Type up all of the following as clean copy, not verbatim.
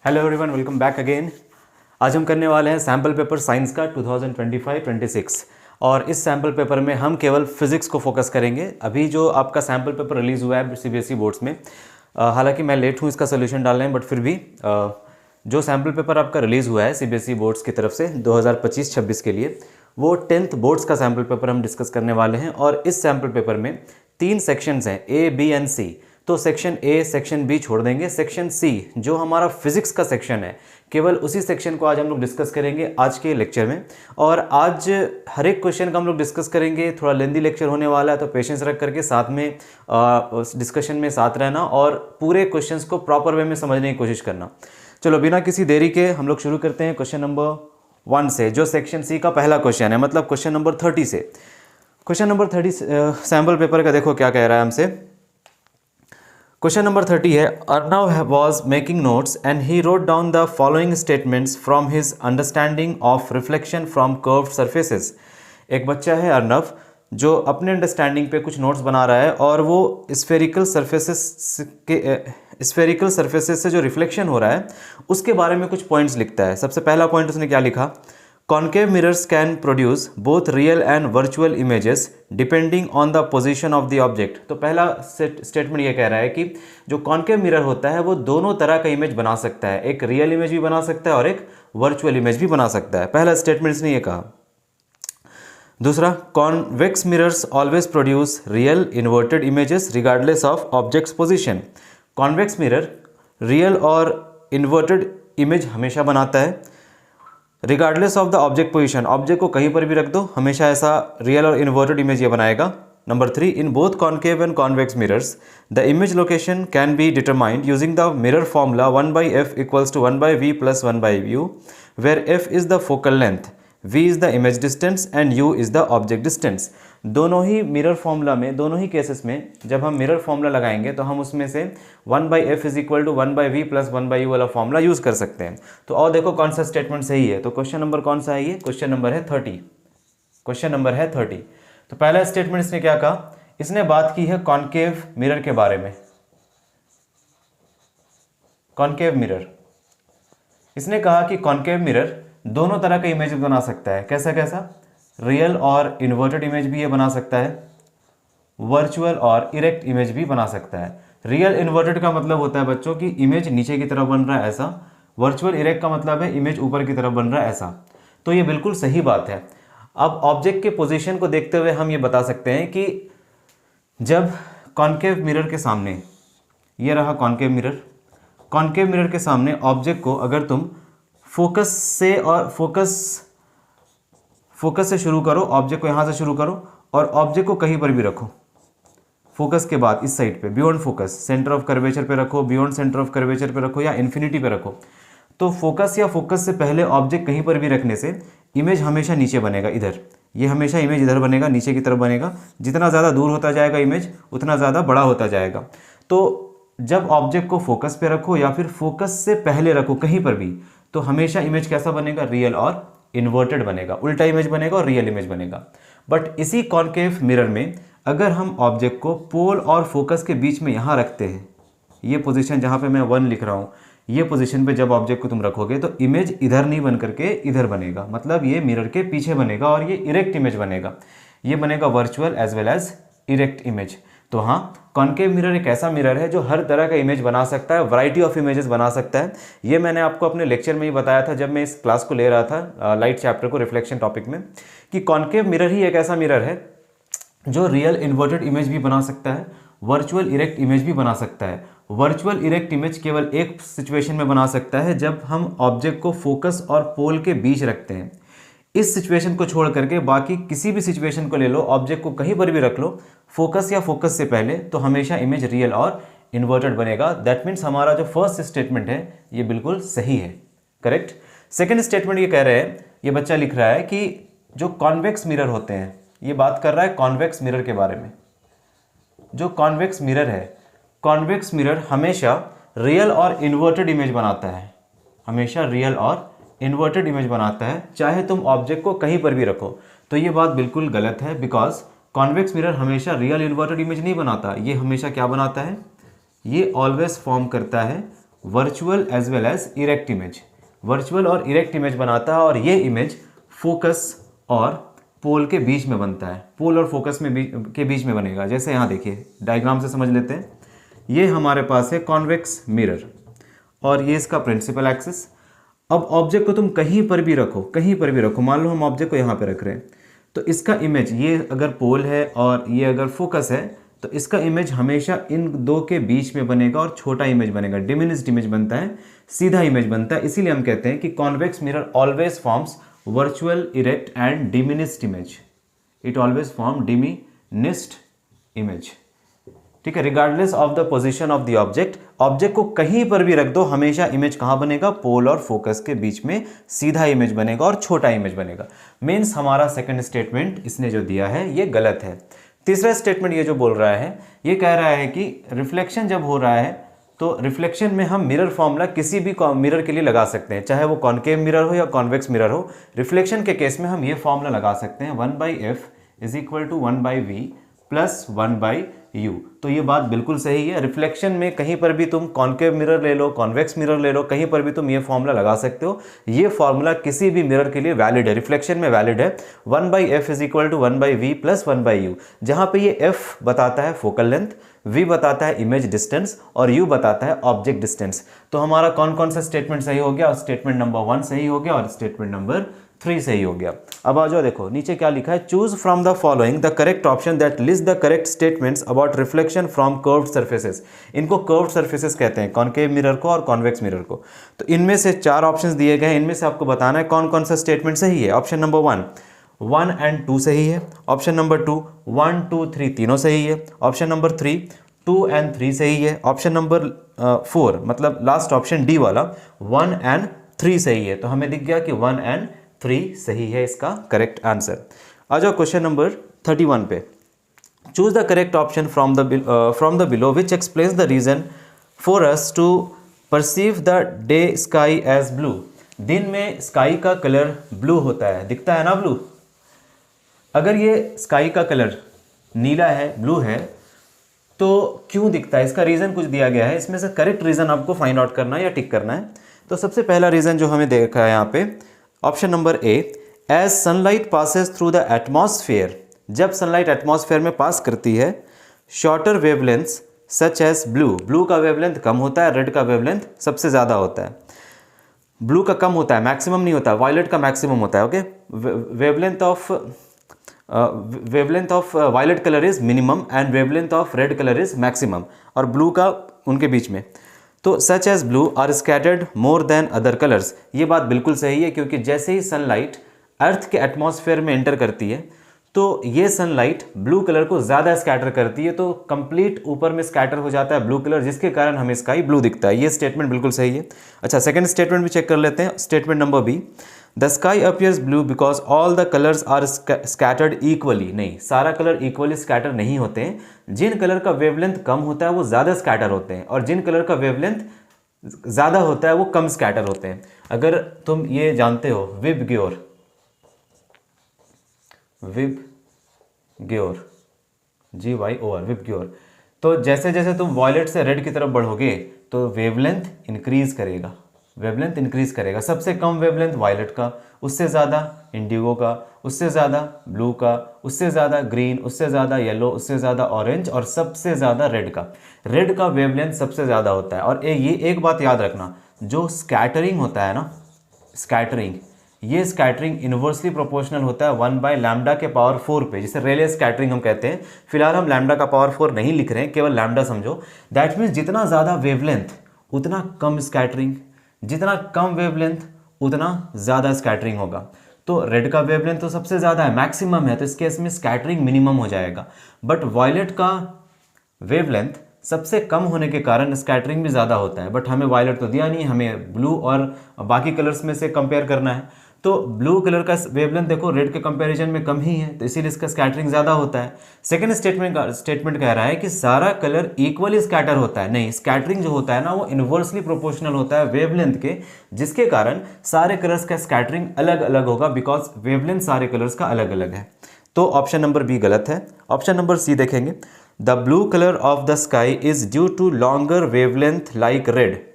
Hello everyone, welcome back again. आज हम करने वाले हैं सैम्पल पेपर साइंस का 2025-26 और इस सैम्पल पेपर में हम केवल फिजिक्स को फोकस करेंगे। अभी जो आपका सैम्पल पेपर रिलीज़ हुआ है सीबीएसई बोर्ड्स में, हालांकि मैं लेट हूँ इसका सोल्यूशन डालने में, बट फिर भी जो सैम्पल पेपर आपका रिलीज़ हुआ है सीबीएसई बोर्ड्स की तरफ से 2025-26 के लिए, वो 10th बोर्ड्स का सैम्पल पेपर हम डिस्कस करने वाले हैं। और इस सैम्पल पेपर में 3 सेक्शंस हैं, ए, बी एंड सी। तो सेक्शन ए, सेक्शन बी छोड़ देंगे। सेक्शन सी जो हमारा फिजिक्स का सेक्शन है, केवल उसी सेक्शन को आज हम लोग डिस्कस करेंगे आज के लेक्चर में। और आज हर एक क्वेश्चन का हम लोग डिस्कस करेंगे। थोड़ा लेंदी लेक्चर होने वाला है, तो पेशेंस रख करके साथ में डिस्कशन में साथ रहना और पूरे क्वेश्चंस को प्रॉपर वे में समझने की कोशिश करना। चलो बिना किसी देरी के हम लोग शुरू करते हैं क्वेश्चन नंबर 1 से, जो सेक्शन सी का पहला क्वेश्चन है, मतलब क्वेश्चन नंबर 30 से। क्वेश्चन नंबर 30 सैम्पल पेपर का देखो क्या कह रहा है हमसे। क्वेश्चन नंबर 30 है, Arnav was making notes and he wrote down the following statements from his understanding of reflection from curved surfaces. एक बच्चा है अर्नव जो अपने अंडरस्टैंडिंग पे कुछ नोट्स बना रहा है और वो स्फेरिकल सर्फेसेस से जो रिफ्लेक्शन हो रहा है उसके बारे में कुछ पॉइंट्स लिखता है। सबसे पहला पॉइंट उसने क्या लिखा, concave mirrors can produce both real and virtual images depending on the position of the object. तो पहला स्टेटमेंट ये कह रहा है कि जो कॉन्केव मिरर होता है वो दोनों तरह का इमेज बना सकता है, एक रियल इमेज भी बना सकता है और एक वर्चुअल इमेज भी बना सकता है। पहला स्टेटमेंट इसने ये कहा। दूसरा, convex mirrors always produce real inverted images regardless of objects position. Convex mirror real और इन्वर्टेड इमेज हमेशा बनाता है regardless of the object position. Object को कहीं पर भी रख दो, हमेशा ऐसा रियल और इन्वर्टेड इमेज ये बनाएगा। Number 3, in both concave and convex mirrors the image location can be determined using the mirror formula 1/f = 1/v + 1/u, where f is the focal length, v is the image distance and u is the object distance. दोनों ही mirror formula में, दोनों ही cases में जब हम mirror formula लगाएंगे तो हम उसमें से 1/f = 1/v + 1/u वाला फॉर्मूला यूज कर सकते हैं। तो और देखो कौन सा स्टेटमेंट सही है। तो क्वेश्चन नंबर कौन सा है ये? क्वेश्चन नंबर है 30। क्वेश्चन नंबर है 30। तो पहला स्टेटमेंट इसने क्या कहा, इसने बात की है कॉन्केव मिरर के बारे में। कॉन्केव मिरर, इसने कहा कि कॉन्केव मिरर दोनों तरह का इमेज बना सकता है। कैसा कैसा? रियल और इन्वर्टेड इमेज भी ये बना सकता है, वर्चुअल और इरेक्ट इमेज भी बना सकता है। रियल इन्वर्टेड का मतलब होता है बच्चों की इमेज नीचे की तरफ बन रहा है ऐसा, वर्चुअल इरेक्ट का मतलब है इमेज ऊपर की तरफ बन रहा है ऐसा। तो ये बिल्कुल सही बात है। अब ऑब्जेक्ट के पोजीशन को देखते हुए हम ये बता सकते हैं कि जब कॉन्केव मिरर के सामने, ये रहा कॉन्केव मिरर के सामने ऑब्जेक्ट को अगर तुम फोकस से शुरू करो, ऑब्जेक्ट को यहाँ से शुरू करो और ऑब्जेक्ट को कहीं पर भी रखो, फोकस के बाद इस साइड पे, beyond focus, centre of curvature पे रखो, बियॉन्ड सेंटर ऑफ कर्वेचर पे रखो या इन्फिनिटी पे रखो, तो फोकस या फोकस से पहले ऑब्जेक्ट कहीं पर भी रखने से इमेज हमेशा नीचे बनेगा, इधर। ये हमेशा इमेज इधर बनेगा, नीचे की तरफ बनेगा। जितना ज़्यादा दूर होता जाएगा इमेज उतना ज़्यादा बड़ा होता जाएगा। तो जब ऑब्जेक्ट को फोकस पे रखो या फिर फोकस से पहले रखो कहीं पर भी, तो हमेशा इमेज कैसा बनेगा? रियल और इन्वर्टेड बनेगा, उल्टा इमेज बनेगा और रियल इमेज बनेगा। बट इसी कॉन्केव मिरर में अगर हम ऑब्जेक्ट को पोल और फोकस के बीच में यहाँ रखते हैं, ये पोजीशन जहाँ पे मैं 1 लिख रहा हूँ, ये पोजीशन पे जब ऑब्जेक्ट को तुम रखोगे तो इमेज इधर नहीं बन करके इधर बनेगा, मतलब ये मिरर के पीछे बनेगा और ये इरेक्ट इमेज बनेगा। ये बनेगा virtual as well as erect image. तो हाँ, कॉन्केव मिरर एक ऐसा मिरर है जो हर तरह का इमेज बना सकता है, वैरायटी ऑफ इमेजेस बना सकता है। ये मैंने आपको अपने लेक्चर में ही बताया था जब मैं इस क्लास को ले रहा था, लाइट चैप्टर को, रिफ्लेक्शन टॉपिक में, कि कॉन्केव मिरर ही एक ऐसा मिरर है जो रियल इन्वर्टेड इमेज भी बना सकता है, वर्चुअल इरेक्ट इमेज भी बना सकता है। वर्चुअल इरेक्ट इमेज केवल एक सिचुएशन में बना सकता है, जब हम ऑब्जेक्ट को फोकस और पोल के बीच रखते हैं। इस सिचुएशन को छोड़ करके बाकी किसी भी सिचुएशन को ले लो, ऑब्जेक्ट को कहीं पर भी रख लो, फोकस या फोकस से पहले, तो हमेशा इमेज रियल और इन्वर्टेड बनेगा। दैट मीन्स हमारा जो फर्स्ट स्टेटमेंट है ये बिल्कुल सही है, करेक्ट। सेकेंड स्टेटमेंट ये कह रहे हैं, ये बच्चा लिख रहा है कि जो कॉन्वेक्स मिरर होते हैं, ये बात कर रहा है कॉन्वेक्स मिरर के बारे में। जो कॉन्वेक्स मिरर है, कॉन्वेक्स मिरर हमेशा रियल और इन्वर्टेड इमेज बनाता है, हमेशा रियल और इन्वर्टेड इमेज बनाता है, चाहे तुम ऑब्जेक्ट को कहीं पर भी रखो। तो ये बात बिल्कुल गलत है, बिकॉज कॉन्वेक्स मिरर हमेशा रियल इन्वर्टेड इमेज नहीं बनाता। ये हमेशा क्या बनाता है? ये ऑलवेज फॉर्म करता है virtual as well as erect image. Virtual और इरेक्ट इमेज बनाता है और ये इमेज फोकस और पोल के बीच में बनता है, पोल और फोकस के बीच में बनेगा। जैसे यहाँ देखिए डायग्राम से समझ लेते हैं। ये हमारे पास है कॉन्वेक्स मिरर और ये इसका प्रिंसिपल एक्सिस। अब ऑब्जेक्ट को तुम कहीं पर भी रखो, कहीं पर भी रखो, मान लो हम ऑब्जेक्ट को यहाँ पे रख रहे हैं, तो इसका इमेज, ये अगर पोल है और ये अगर फोकस है, तो इसका इमेज हमेशा इन दो के बीच में बनेगा और छोटा इमेज बनेगा, डिमिनिश्ड इमेज बनता है, सीधा इमेज बनता है। इसीलिए हम कहते हैं कि convex mirror always forms virtual, erect and diminished image. It always form diminished image. ठीक है, regardless of the position of the object. Object को कहीं पर भी रख दो, हमेशा इमेज कहाँ बनेगा, पोल और फोकस के बीच में सीधा इमेज बनेगा और छोटा इमेज बनेगा। मीन्स हमारा सेकंड स्टेटमेंट इसने जो दिया है ये गलत है। तीसरा स्टेटमेंट ये जो बोल रहा है, ये कह रहा है कि रिफ्लेक्शन जब हो रहा है तो रिफ्लेक्शन में हम मिरर फॉर्मूला किसी भी मिरर के लिए लगा सकते हैं, चाहे वो कॉनकेव मिरर हो या कॉन्वेक्स मिरर हो। रिफ्लेक्शन के केस में हम ये फॉर्मूला लगा सकते हैं 1/f is equal to 1/v plus 1/u। तो ये बात बिल्कुल सही है। रिफ्लेक्शन में कहीं पर भी तुम कॉनकेव मिरर ले लो, कॉन्वेक्स मिरर ले लो, कहीं पर भी तुम ये फॉर्मूला लगा सकते हो। ये फॉर्मूला किसी भी मिरर के लिए वैलिड है, रिफ्लेक्शन में वैलिड है। 1/f is equal to 1/v plus 1/u, जहाँ पे ये f बताता है फोकल लेंथ, v बताता है इमेज डिस्टेंस और u बताता है ऑब्जेक्ट डिस्टेंस। तो हमारा कौन कौन सा स्टेटमेंट सही हो गया? स्टेटमेंट नंबर 1 सही हो गया और स्टेटमेंट नंबर 3 सही हो गया। अब आ जाओ, देखो नीचे क्या लिखा है, choose from the following the correct option that list the correct statements about reflection from curved surfaces. इनको कर्व्ड सर्फेसेस कहते हैं, कॉनकेव मिरर को और कॉन्वेक्स मिरर को। तो इनमें से 4 ऑप्शंस दिए गए हैं, इनमें से आपको बताना है कौन कौन सा स्टेटमेंट सही है। ऑप्शन नंबर 1 एंड 2 सही है। ऑप्शन नंबर 2 1, 2, 3 तीनों सही है। ऑप्शन नंबर 3 2 एंड 3 सही है। ऑप्शन नंबर 4 मतलब लास्ट ऑप्शन डी वाला 1 एंड 3 सही है। तो हमें दिख गया कि 1 एंड 3 सही है इसका करेक्ट आंसर। आ जाओ क्वेश्चन नंबर 31 पे। Choose the correct option from the below which explains the reason for us to perceive the day sky as blue. दिन में स्काई का कलर ब्लू होता है, दिखता है ना ब्लू। अगर ये स्काई का कलर नीला है, ब्लू है, तो क्यों दिखता है? इसका रीज़न कुछ दिया गया है, इसमें से करेक्ट रीज़न आपको फाइंड आउट करना है या टिक करना है। तो सबसे पहला रीज़न जो हमें देखा है यहाँ पे, option number A, as sunlight passes through the atmosphere. जब सनलाइट एटमॉस्फेयर में पास करती है, shorter wavelengths such as blue. Blue का वेवलेंथ कम होता है, रेड का वेवलेंथ सबसे ज़्यादा होता है। ब्लू का कम होता है, मैक्सिमम नहीं होता, वायलेट का मैक्सिमम होता है। Okay, wavelength of violet colour is minimum and wavelength of red colour is maximum, और ब्लू का उनके बीच में। तो such as blue are scattered more than other colours. ये बात बिल्कुल सही है, क्योंकि जैसे ही सनलाइट अर्थ के एटमॉस्फेयर में एंटर करती है तो ये सनलाइट ब्लू कलर को ज़्यादा स्कैटर करती है, तो कंप्लीट ऊपर में स्कैटर हो जाता है ब्लू कलर, जिसके कारण हमें स्काई ब्लू दिखता है। ये स्टेटमेंट बिल्कुल सही है। अच्छा, सेकंड स्टेटमेंट भी चेक कर लेते हैं। Statement number B, the sky appears blue because all the colours are scattered equally. नहीं, सारा कलर इक्वली स्कैटर नहीं होते हैं। जिन कलर का वेवलेंथ कम होता है वो ज़्यादा स्कैटर होते हैं, और जिन कलर का वेवलेंथ ज़्यादा होता है वो कम स्कैटर होते हैं। अगर तुम ये जानते हो विबग्योर, GYOR, विबग्योर, तो जैसे जैसे तुम वॉयलेट से रेड की तरफ बढ़ोगे तो वेवलेंथ इंक्रीज करेगा, वेवलेंथ इंक्रीज करेगा। सबसे कम वेवलेंथ वायलेट का, उससे ज़्यादा इंडिगो का, उससे ज़्यादा ब्लू का, उससे ज़्यादा ग्रीन, उससे ज़्यादा येलो, उससे ज़्यादा ऑरेंज और सबसे ज़्यादा रेड का। रेड का वेवलेंथ सबसे ज़्यादा होता है। और ये एक बात याद रखना, जो स्कैटरिंग होता है ना, स्कैटरिंग, ये स्कैटरिंग इन्वर्सली प्रोपोर्शनल होता है 1/λ के पावर 4 पे, जिसे रेले स्कैटरिंग हम कहते हैं। फिलहाल हम लैम्डा का पावर 4 नहीं लिख रहे हैं, केवल लैम्डा समझो। दैट मीन्स जितना ज़्यादा वेवलेंथ उतना कम स्कैटरिंग, जितना कम वेवलेंथ उतना ज़्यादा स्कैटरिंग होगा। तो रेड का वेवलेंथ तो सबसे ज़्यादा है, मैक्सिमम है, तो इस केस में स्कैटरिंग मिनिमम हो जाएगा। बट वायलेट का वेवलेंथ सबसे कम होने के कारण स्कैटरिंग भी ज़्यादा होता है। बट हमें वायलेट तो दिया नहीं, हमें ब्लू और बाकी कलर्स में से कंपेयर करना है। तो ब्लू कलर का वेवलेंथ देखो रेड के कंपैरिजन में कम ही है, तो इसीलिए इसका स्कैटरिंग ज़्यादा होता है। सेकंड स्टेटमेंट कह रहा है कि सारा कलर इक्वली स्कैटर होता है। नहीं, स्कैटरिंग जो होता है ना वो इन्वर्सली प्रोपोर्शनल होता है वेवलेंथ के, जिसके कारण सारे कलर्स का स्कैटरिंग अलग अलग होगा, बिकॉज वेवलेंथ सारे कलर्स का अलग अलग है। तो ऑप्शन नंबर बी गलत है। ऑप्शन नंबर सी देखेंगे, the blue colour of the sky is due to longer wavelength like red.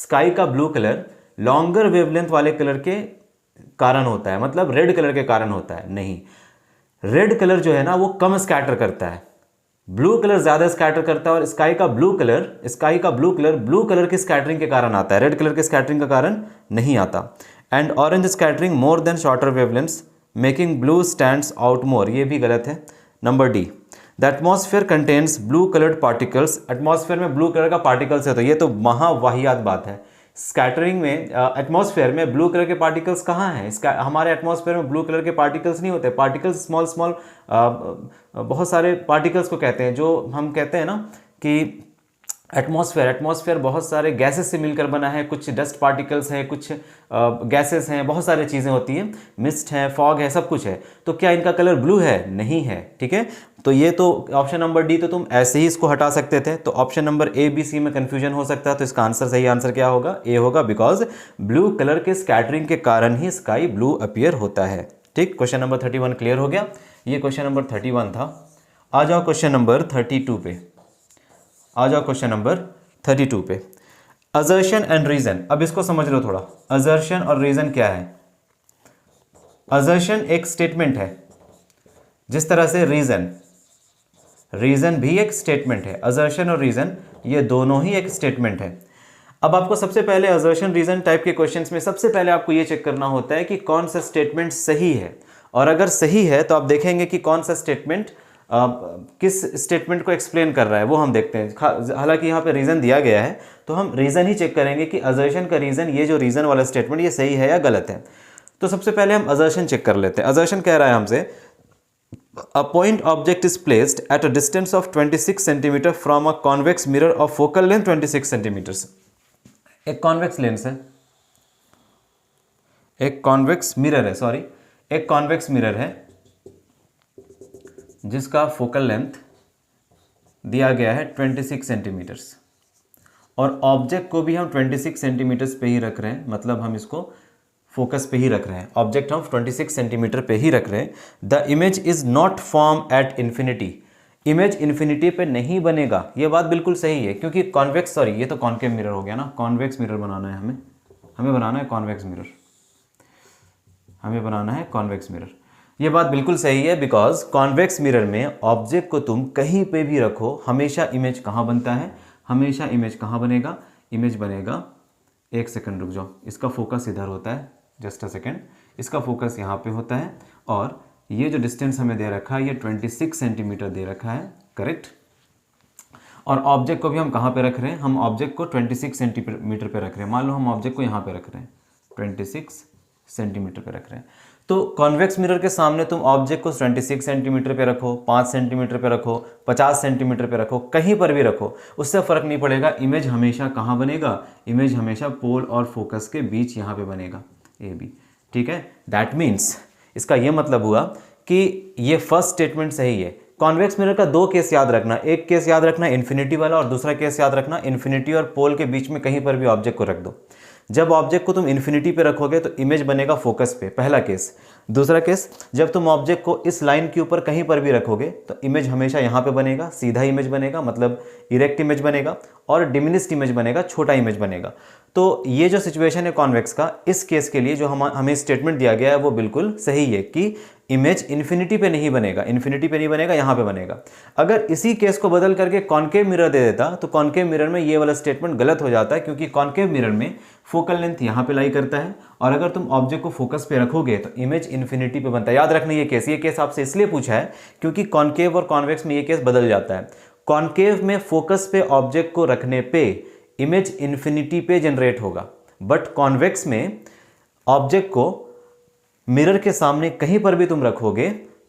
Sky का ब्लू कलर लॉन्गर वेवलेंथ वाले कलर के कारण होता है, मतलब रेड कलर के कारण होता है? नहीं, रेड कलर जो है ना वो कम स्कैटर करता है, ब्लू कलर ज्यादा स्कैटर करता है। और स्काई का ब्लू कलर ब्लू कलर की स्कैटरिंग के कारण आता है, रेड कलर के स्कैटरिंग का कारण नहीं आता। And orange scattering more than shorter wavelengths making blue stands out more, ये भी गलत है। Number D, the atmosphere contains blue coloured particles, atmosphere में ब्लू कलर का पार्टिकल्स है, तो ये तो महावाहियात बात है। स्कैटरिंग में एटमॉस्फेयर में ब्लू कलर के पार्टिकल्स कहाँ हैं? इसका हमारे एटमॉस्फेयर में ब्लू कलर के पार्टिकल्स नहीं होते। पार्टिकल्स स्मॉल स्मॉल बहुत सारे पार्टिकल्स को कहते हैं, जो हम कहते हैं ना कि एटमॉस्फेयर बहुत सारे गैसेस से मिलकर बना है, कुछ डस्ट पार्टिकल्स हैं, कुछ गैसेस हैं, बहुत सारी चीज़ें होती हैं, मिस्ट है, फॉग है, सब कुछ है। तो क्या इनका कलर ब्लू है? नहीं है, ठीक है। तो ये तो ऑप्शन नंबर डी तो तुम ऐसे ही इसको हटा सकते थे। तो option number A B C में कंफ्यूजन हो सकता है, तो इसका आंसर, सही आंसर क्या होगा? ए होगा, बिकॉज ब्लू कलर के स्कैटरिंग के कारण ही स्काई ब्लू अपीयर होता है। ठीक, क्वेश्चन नंबर 31 क्लियर हो गया। ये क्वेश्चन नंबर 31 था। आ जाओ क्वेश्चन नंबर 32 पे, आ जाओ क्वेश्चन नंबर 32 पे। असर्शन एंड रीजन, अब इसको समझ लो थोड़ा। असर्शन और रीजन क्या है? असर्शन एक स्टेटमेंट है, जिस तरह से रीजन भी एक स्टेटमेंट है। असर्शन और रीजन ये दोनों ही एक स्टेटमेंट है। अब आपको सबसे पहले असर्शन रीजन टाइप के क्वेश्चंस में सबसे पहले आपको ये चेक करना होता है कि कौन सा स्टेटमेंट सही है, और अगर सही है तो आप देखेंगे कि कौन सा स्टेटमेंट किस स्टेटमेंट को एक्सप्लेन कर रहा है, वो हम देखते हैं। हालांकि यहाँ पे रीज़न दिया गया है, तो हम रीज़न ही चेक करेंगे कि असर्शन का रीज़न, ये जो रीज़न वाला स्टेटमेंट, ये सही है या गलत है। तो सबसे पहले हम असर्शन चेक कर लेते हैं। असर्शन कह रहा है हमसे, a point object is placed at a distance of 26 centimetre from a convex mirror of focal length 26 centimetres. एक कॉन्वेक्स लेंस है, एक कॉन्वेक्स मिरर है, सॉरी, एक कॉन्वेक्स मिरर है जिसका फोकल लेंथ दिया गया है 26 सेंटीमीटर्स, और ऑब्जेक्ट को भी हम 26 सेंटीमीटर्स पे ही रख रहे हैं, मतलब हम इसको फोकस पे ही रख रहे हैं। ऑब्जेक्ट हम 26 सेंटीमीटर पे ही रख रहे हैं। The image is not form at infinity, image infinity पे नहीं बनेगा। ये बात बिल्कुल सही है, क्योंकि कॉन्वेक्स, सॉरी ये तो कॉन्केव मिरर हो गया ना, कॉन्वेक्स मिरर बनाना है हमें बनाना है कॉन्वेक्स मिरर, हमें बनाना है कॉन्वेक्स मिरर। ये बात बिल्कुल सही है, बिकॉज कॉन्वेक्स मिरर में ऑब्जेक्ट को तुम कहीं पे भी रखो, हमेशा इमेज कहाँ बनता है? हमेशा इमेज कहाँ बनेगा? इमेज बनेगा, एक सेकंड रुक जाओ, इसका फोकस इधर होता है, जस्ट अ सेकंड, इसका फोकस यहाँ पे होता है, और ये जो डिस्टेंस हमें दे रखा है ये 26 सेंटीमीटर दे रखा है, करेक्ट। और ऑब्जेक्ट को भी हम कहाँ पे रख रहे हैं? हम ऑब्जेक्ट को 26 सेंटीमीटर पे रख रहे हैं। मान लो हम ऑब्जेक्ट को यहाँ पे रख रहे हैं, 26 सेंटीमीटर पे रख रहे हैं। तो कॉन्वेक्स मिरर के सामने तुम ऑब्जेक्ट को 26 सेंटीमीटर पे रखो, 5 सेंटीमीटर पे रखो, 50 सेंटीमीटर पे रखो, कहीं पर भी रखो, उससे फर्क नहीं पड़ेगा। इमेज हमेशा कहाँ बनेगा? इमेज हमेशा पोल और फोकस के बीच यहाँ पे बनेगा, ए बी, ठीक है। दैट मीन्स, इसका ये मतलब हुआ कि ये फर्स्ट स्टेटमेंट सही है। कॉन्वेक्स मिरर का दो केस याद रखना, एक केस याद रखना इन्फिनिटी वाला, और दूसरा केस याद रखना इन्फिनिटी और पोल के बीच में कहीं पर भी ऑब्जेक्ट को रख दो। जब ऑब्जेक्ट को तुम इन्फिनिटी पे रखोगे तो इमेज बनेगा फोकस पे, पहला केस। दूसरा केस, जब तुम ऑब्जेक्ट को इस लाइन के ऊपर कहीं पर भी रखोगे तो इमेज हमेशा यहाँ पे बनेगा, सीधा इमेज बनेगा, मतलब इरेक्ट इमेज बनेगा, और डिमिनिस्ड इमेज बनेगा, छोटा इमेज बनेगा। तो ये जो सिचुएशन है कॉन्वेक्स का, इस केस के लिए जो हमें स्टेटमेंट दिया गया है वो बिल्कुल सही है कि इमेज इन्फिनिटी पे नहीं बनेगा, इन्फिनिटी पे नहीं बनेगा, यहाँ पे बनेगा। अगर इसी केस को बदल करके कॉन्केव मिरर दे देता तो कॉन्केव मिरर में ये वाला स्टेटमेंट गलत हो जाता है, क्योंकि कॉन्केव मिरर में फोकल लेंथ यहाँ पे लाई करता है, और अगर तुम ऑब्जेक्ट को फोकस पे रखोगे तो इमेज इन्फिनिटी पे बनता है। याद रखना ये केस आपसे इसलिए पूछा है क्योंकि कॉन्केव और कॉन्वेक्स में ये केस बदल जाता है। कॉन्केव में फोकस पे ऑब्जेक्ट को रखने पे इमेज इन्फिनिटी पे जनरेट होगा, बट कॉन्वेक्स में ऑब्जेक्ट को मिरर के सामने कहीं पर भी तुम रखोगे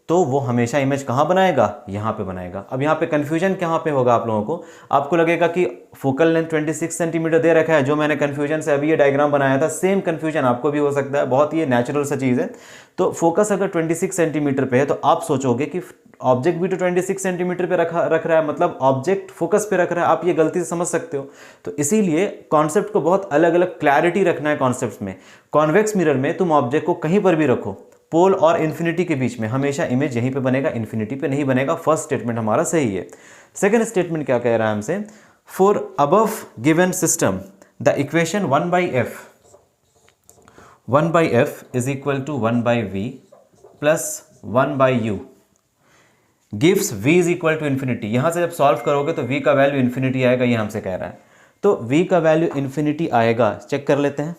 तो वो हमेशा इमेज कहाँ बनाएगा? यहाँ पे बनाएगा। अब यहाँ पे कंफ्यूजन कहाँ पे होगा आप लोगों को? आपको लगेगा कि फोकल लेंथ 26 सेंटीमीटर दे रखा है, जो मैंने कंफ्यूजन से अभी ये डायग्राम बनाया था, सेम कंफ्यूजन आपको भी हो सकता है, बहुत ही नेचुरल सा चीज़ है। तो फोकस अगर 26 सेंटीमीटर पे है तो आप सोचोगे कि ऑब्जेक्ट भी तो 26 सेंटीमीटर पे रख रहा है, मतलब ऑब्जेक्ट फोकस पे रख रहा है, आप ये गलती से समझ सकते हो। तो इसीलिए कॉन्सेप्ट को बहुत अलग अलग क्लैरिटी रखना है कॉन्सेप्ट में। कॉन्वेक्स मिरर में तुम ऑब्जेक्ट को कहीं पर भी रखो, पोल और इन्फिनिटी के बीच में, हमेशा इमेज यहीं पे बनेगा, इन्फिनिटी पे नहीं बनेगा। फर्स्ट स्टेटमेंट हमारा सही है। सेकंड स्टेटमेंट क्या कह रहा है हमसे? For above given system the equation 1/f is equal to 1/v plus 1/u gives v is equal to infinity. यहां से जब सॉल्व करोगे तो v का वैल्यू इन्फिनिटी आएगा, ये हमसे कह रहा है। तो v का वैल्यू इन्फिनिटी आएगा, चेक कर लेते हैं।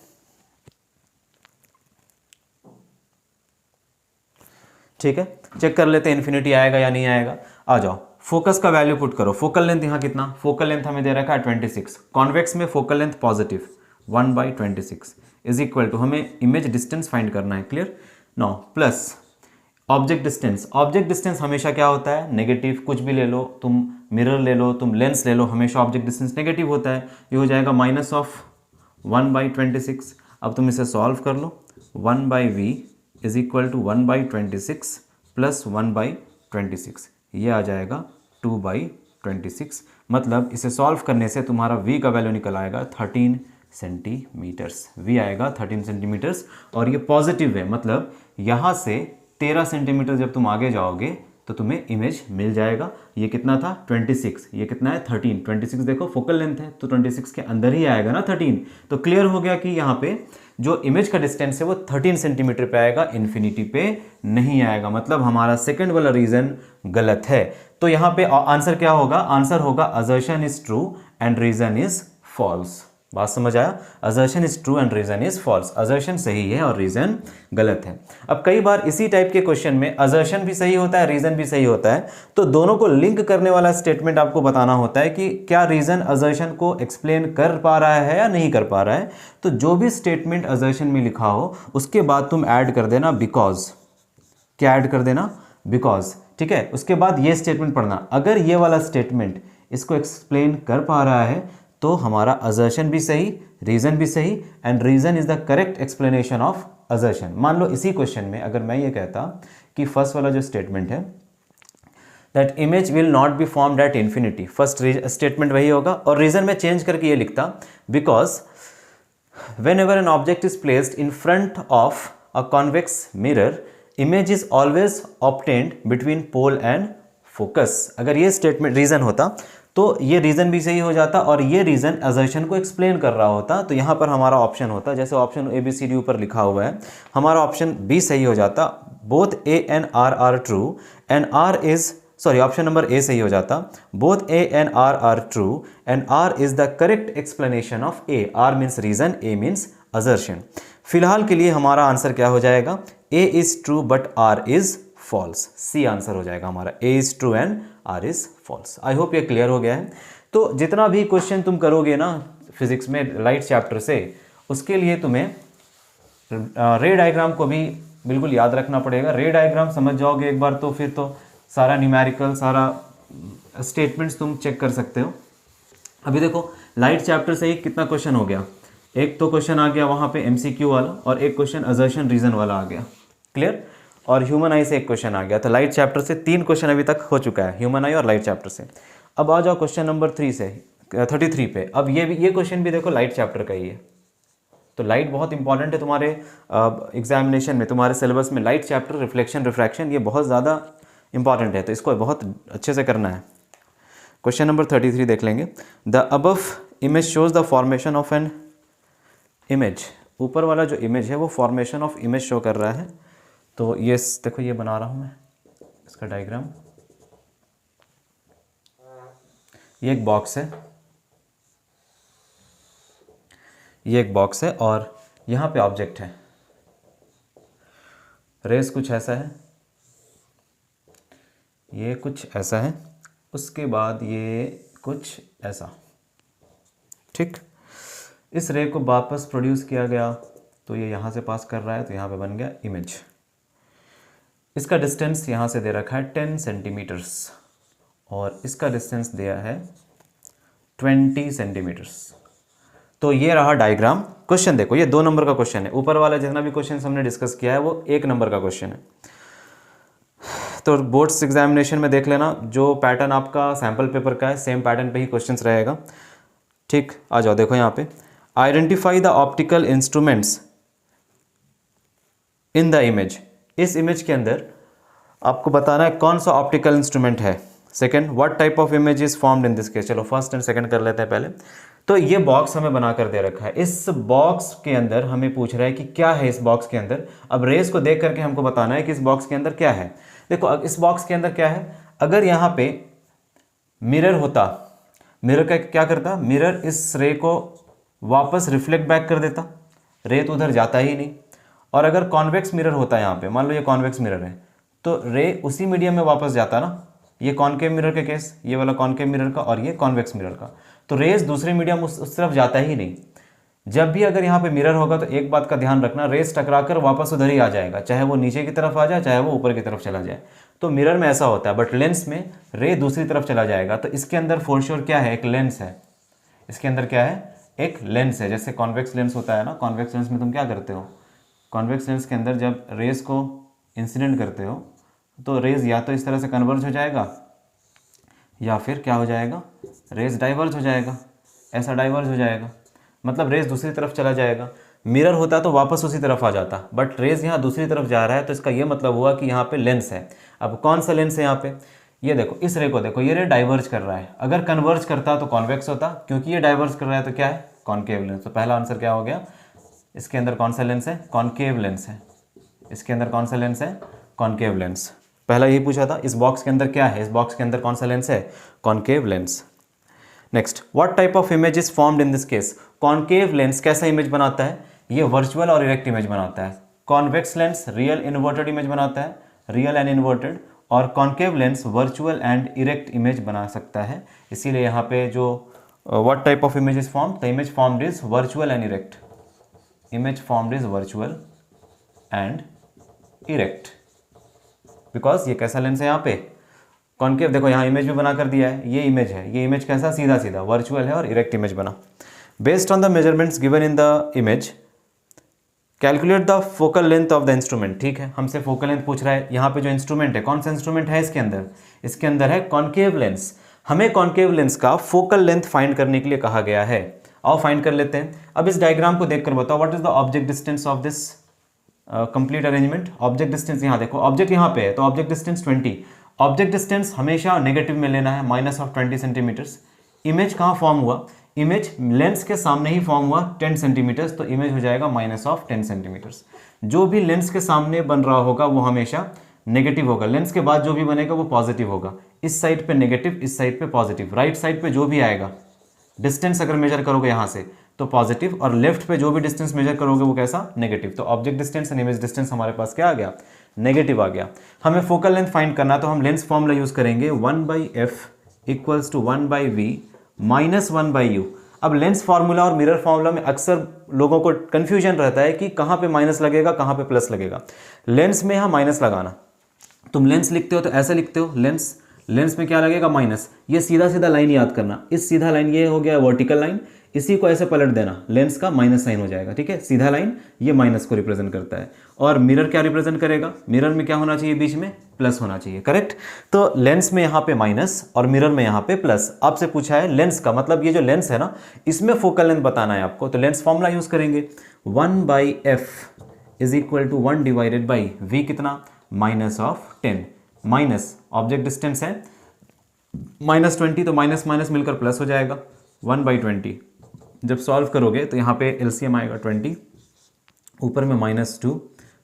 ठीक है, चेक कर लेते हैं इन्फिनिटी आएगा या नहीं आएगा। आ जाओ, फोकस का वैल्यू पुट करो। फोकल लेंथ यहाँ कितना, फोकल लेंथ हमें दे रखा है 26। कॉन्वेक्स में focal length positive 1/26 is equal to, हमें इमेज डिस्टेंस फाइंड करना है, clear. Now plus object distance. Object distance हमेशा क्या होता है, नेगेटिव। कुछ भी ले लो, तुम मिरर ले लो, तुम लेंस ले लो, हमेशा ऑब्जेक्ट डिस्टेंस नेगेटिव होता है। ये हो जाएगा -1/26। अब तुम इसे सॉल्व कर लो। 1/v is equal to 1/26 plus 1/26, ये आ जाएगा 2/26। मतलब इसे सॉल्व करने से तुम्हारा v का वैल्यू निकल आएगा 13 सेंटीमीटर्स। v आएगा 13 सेंटीमीटर्स और ये पॉजिटिव है, मतलब यहाँ से 13 सेंटीमीटर जब तुम आगे जाओगे तो तुम्हें इमेज मिल जाएगा। ये कितना था 26, ये कितना है 13। 26 देखो फोकल लेंथ है तो 26 के अंदर ही आएगा ना 13। तो क्लियर हो गया कि यहाँ पे जो इमेज का डिस्टेंस है वो 13 सेंटीमीटर पे आएगा, इन्फिनिटी पे नहीं आएगा। मतलब हमारा सेकंड वाला रीजन गलत है। तो यहाँ पे आंसर क्या होगा, आंसर होगा assertion is true and reason is false. बात समझ आया, assertion is true and reason is false. Assertion सही है और रीजन गलत है। अब कई बार इसी टाइप के क्वेश्चन में असर्शन भी सही होता है, रीजन भी सही होता है, तो दोनों को लिंक करने वाला स्टेटमेंट आपको बताना होता है कि क्या रीजन असर्शन को एक्सप्लेन कर पा रहा है या नहीं कर पा रहा है। तो जो भी स्टेटमेंट असर्शन में लिखा हो उसके बाद तुम ऐड कर देना बिकॉज। क्या ऐड कर देना, बिकॉज। ठीक है, उसके बाद ये स्टेटमेंट पढ़ना। अगर ये वाला स्टेटमेंट इसको एक्सप्लेन कर पा रहा है तो हमारा असर्शन भी सही, रीजन भी सही, and reason is the correct explanation of assertion. मान लो इसी क्वेश्चन में अगर मैं ये कहता कि फर्स्ट वाला जो स्टेटमेंट है that image will not be formed at infinity, first statement वही होगा, और रीजन में चेंज करके ये लिखता because whenever an object is placed in front of a convex mirror, image is always obtained between pole and focus। अगर ये statement reason होता तो ये रीजन भी सही हो जाता और ये रीजन असर्शन को एक्सप्लेन कर रहा होता। तो यहाँ पर हमारा ऑप्शन होता, जैसे ऑप्शन ABCD ऊपर लिखा हुआ है, हमारा ऑप्शन बी सही हो जाता। Both A and R are true and R is option number A सही हो जाता। Both A and R are true and R is the correct explanation of A। R means reason, A means assertion. फिलहाल के लिए हमारा answer क्या हो जाएगा, A is true but R is false. C answer हो जाएगा हमारा, A is true and R is false. I hope ये क्लियर हो गया है। तो जितना भी क्वेश्चन तुम करोगे ना फिजिक्स में लाइट चैप्टर से, उसके लिए तुम्हें रे डायग्राम को भी बिल्कुल याद रखना पड़ेगा। रे डायग्राम समझ जाओगे एक बार तो फिर तो सारा न्यूमेरिकल, सारा स्टेटमेंट्स तुम चेक कर सकते हो। अभी देखो लाइट चैप्टर से ही कितना क्वेश्चन हो गया। एक तो क्वेश्चन आ गया वहाँ पे MCQ वाला और एक क्वेश्चन असर्शन रीजन वाला आ गया, क्लियर। और ह्यूमन आई से एक क्वेश्चन आ गया। तो लाइट चैप्टर से 3 क्वेश्चन अभी तक हो चुका है, ह्यूमन आई और लाइट चैप्टर से। अब आ जाओ क्वेश्चन नंबर 33 पे। अब ये क्वेश्चन भी देखो लाइट चैप्टर का ही है। तो लाइट बहुत इंपॉर्टेंट है तुम्हारे एग्जामिनेशन में, तुम्हारे सिलेबस में। लाइट चैप्टर, रिफ्लेक्शन, रिफ्रैक्शन, ये बहुत ज़्यादा इंपॉर्टेंट है, तो इसको बहुत अच्छे से करना है। क्वेश्चन नंबर 33 देख लेंगे। The above image shows the formation of an image. ऊपर वाला जो इमेज है वो फॉर्मेशन ऑफ इमेज शो कर रहा है। तो ये देखो, ये बना रहा हूँ मैं इसका डायग्राम। ये एक बॉक्स है, ये एक बॉक्स है और यहाँ पे ऑब्जेक्ट है। रेस कुछ ऐसा है, ये कुछ ऐसा है, उसके बाद ये कुछ ऐसा, ठीक। इस रे को वापस प्रोड्यूस किया गया तो ये यहाँ से पास कर रहा है, तो यहाँ पे बन गया इमेज। इसका डिस्टेंस यहाँ से दे रखा है 10 सेंटीमीटर्स और इसका डिस्टेंस दिया है 20 सेंटीमीटर्स। तो ये रहा डायग्राम। क्वेश्चन देखो, ये 2 नंबर का क्वेश्चन है। ऊपर वाला जितना भी क्वेश्चन हमने डिस्कस किया है वो 1 नंबर का क्वेश्चन है। तो बोर्ड्स एग्जामिनेशन में देख लेना, जो पैटर्न आपका सैम्पल पेपर का है सेम पैटर्न पे ही क्वेश्चंस रहेगा, ठीक। आ जाओ, देखो यहाँ पे identify the optical instruments in the image. इस इमेज के अंदर आपको बताना है कौन सा ऑप्टिकल इंस्ट्रूमेंट है। Second, what type of image is formed in this case. चलो फर्स्ट एंड सेकंड कर लेते हैं पहले। तो ये बॉक्स हमें बना कर दे रखा है, इस बॉक्स के अंदर हमें पूछ रहा है कि क्या है इस बॉक्स के अंदर। अब रेस को देख करके हमको बताना है कि इस बॉक्स के अंदर क्या है। देखो इस बॉक्स के अंदर क्या है, अगर यहाँ पे मिरर होता, मिरर का क्या करता, मिरर इस रे को वापस रिफ्लेक्ट बैक कर देता, रे तो उधर जाता ही नहीं। और अगर कॉन्वेक्स मिरर होता है यहाँ पे, मान लो ये कॉन्वेक्स मिरर है, तो रे उसी मीडियम में वापस जाता ना। ये कॉनकेव मिरर के केस, ये वाला कॉनकेव मिरर का और ये कॉन्वेक्स मिरर का, तो रेस दूसरे मीडियम उस तरफ जाता ही नहीं। जब भी अगर यहाँ पे मिरर होगा तो एक बात का ध्यान रखना, रेस टकराकर वापस उधर ही आ जाएगा, चाहे वो नीचे की तरफ आ जाए चाहे वो ऊपर की तरफ चला जाए। तो मिरर में ऐसा होता है, बट लेंस में रे दूसरी तरफ चला जाएगा। तो इसके अंदर फॉर श्योर क्या है, एक लेंस है। इसके अंदर क्या है, एक लेंस है। जैसे कॉन्वेक्स लेंस होता है ना, कॉन्वेक्स लेंस में तुम क्या करते हो, कॉन्वेक्स लेंस के अंदर जब रेस को इंसिडेंट करते हो तो रेज या तो इस तरह से कन्वर्ज हो जाएगा या फिर क्या हो जाएगा, रेस डाइवर्ज हो जाएगा, ऐसा डाइवर्ज हो जाएगा, मतलब रेस दूसरी तरफ चला जाएगा। मिरर होता तो वापस उसी तरफ आ जाता, बट रेस यहाँ दूसरी तरफ जा रहा है, तो इसका ये मतलब हुआ कि यहाँ पे लेंस है। अब कौन सा लेंस है यहाँ पे, ये देखो, इस रे को देखो, ये रे डाइवर्ज कर रहा है। अगर कन्वर्ज करता तो कॉन्वेक्स होता, क्योंकि ये डाइवर्ज कर रहा है तो क्या है, कॉनकेव लेंस। तो पहला आंसर क्या हो गया, इसके अंदर कौन सा लेंस है, कॉनकेव लेंस है। इसके अंदर कौन सा लेंस है, कॉनकेव लेंस। पहला यही पूछा था, इस बॉक्स के अंदर क्या है, इस बॉक्स के अंदर कौन सा लेंस है, concave lens. Next, what type of image is formed in this case. Concave lens कैसा इमेज बनाता है, ये वर्चुअल और इरेक्ट इमेज बनाता है। Convex lens real inverted image बनाता है, रियल एंड इन्वर्टेड, और concave lens virtual and erect image बना सकता है। इसीलिए यहाँ पे जो what type of image is formed, the image formed is virtual and erect, image formed is virtual and erect, because ये कैसा लेंस है यहाँ पे, कॉनकेव। देखो यहाँ इमेज भी बना कर दिया है, ये इमेज है, ये इमेज कैसा, सीधा सीधा वर्चुअल है और इरेक्ट इमेज बना। Based on the measurements given in the image calculate the focal length of the instrument. ठीक है, हमसे फोकल लेंथ पूछ रहा है। यहाँ पे जो इंस्ट्रूमेंट है, कौन सा इंस्ट्रूमेंट है इसके अंदर, इसके अंदर है कॉनकेव लेंस। हमें कॉनकेव लेंस का फोकल लेंथ फाइंड करने के लिए कहा गया है। आओ फाइंड कर लेते हैं। अब इस डायग्राम को देखकर बताओ, what is the object distance of this complete arrangement. Object distance यहाँ देखो, ऑब्जेक्ट यहाँ पे है तो ऑब्जेक्ट डिस्टेंस 20। ऑब्जेक्ट डिस्टेंस हमेशा नेगेटिव में लेना है, -20 सेंटीमीटर्स। इमेज कहाँ फॉर्म हुआ, इमेज लेंस के सामने ही फॉर्म हुआ 10 सेंटीमीटर्स, तो इमेज हो जाएगा -10 सेंटीमीटर्स। जो भी लेंस के सामने बन रहा होगा वो हमेशा नेगेटिव होगा, लेंस के बाद जो भी बनेगा वो पॉजिटिव होगा। इस साइड पे नेगेटिव, इस साइड पे पॉजिटिव। राइट साइड पे जो भी आएगा डिस्टेंस अगर मेजर करोगे यहाँ से तो पॉजिटिव, और लेफ्ट पे जो भी डिस्टेंस मेजर करोगे वो कैसा, नेगेटिव। तो object distance and image distance हमारे पास क्या आ गया, नेगेटिव आ गया। हमें फोकल लेंथ फाइंड करना, तो हम लेंस फॉर्मूला यूज करेंगे 1/f = 1/v - 1/u। अब लेंस फार्मूला और मिरर फार्मूला में अक्सर लोगों को कंफ्यूजन रहता है कि कहाँ पे माइनस लगेगा, कहाँ पे प्लस लगेगा। लेंस में यहाँ माइनस लगाना, तुम लेंस लिखते हो तो ऐसे लिखते हो, लेंस, लेंस में क्या लगेगा, माइनस। ये सीधा सीधा लाइन याद करना, इस सीधा लाइन ये हो गया वर्टिकल लाइन, इसी को ऐसे पलट देना, लेंस का माइनस साइन हो जाएगा। ठीक है, सीधा लाइन ये माइनस को रिप्रेजेंट करता है। और मिरर क्या रिप्रेजेंट करेगा, मिरर में क्या होना चाहिए, बीच में प्लस होना चाहिए। करेक्ट, तो लेंस में यहाँ पे माइनस और मिरर में यहाँ पे प्लस। आपसे पूछा है लेंस का, मतलब ये जो लेंस है ना, इसमें फोकल लेंथ बताना है आपको, तो लेंस फॉर्मूला यूज करेंगे 1/f = 1/v कितना, -10, माइनस ऑब्जेक्ट डिस्टेंस है -20, तो माइनस माइनस मिलकर प्लस हो जाएगा 1/20। जब सॉल्व करोगे तो यहाँ पे एलसीएम आएगा 20, ऊपर में -2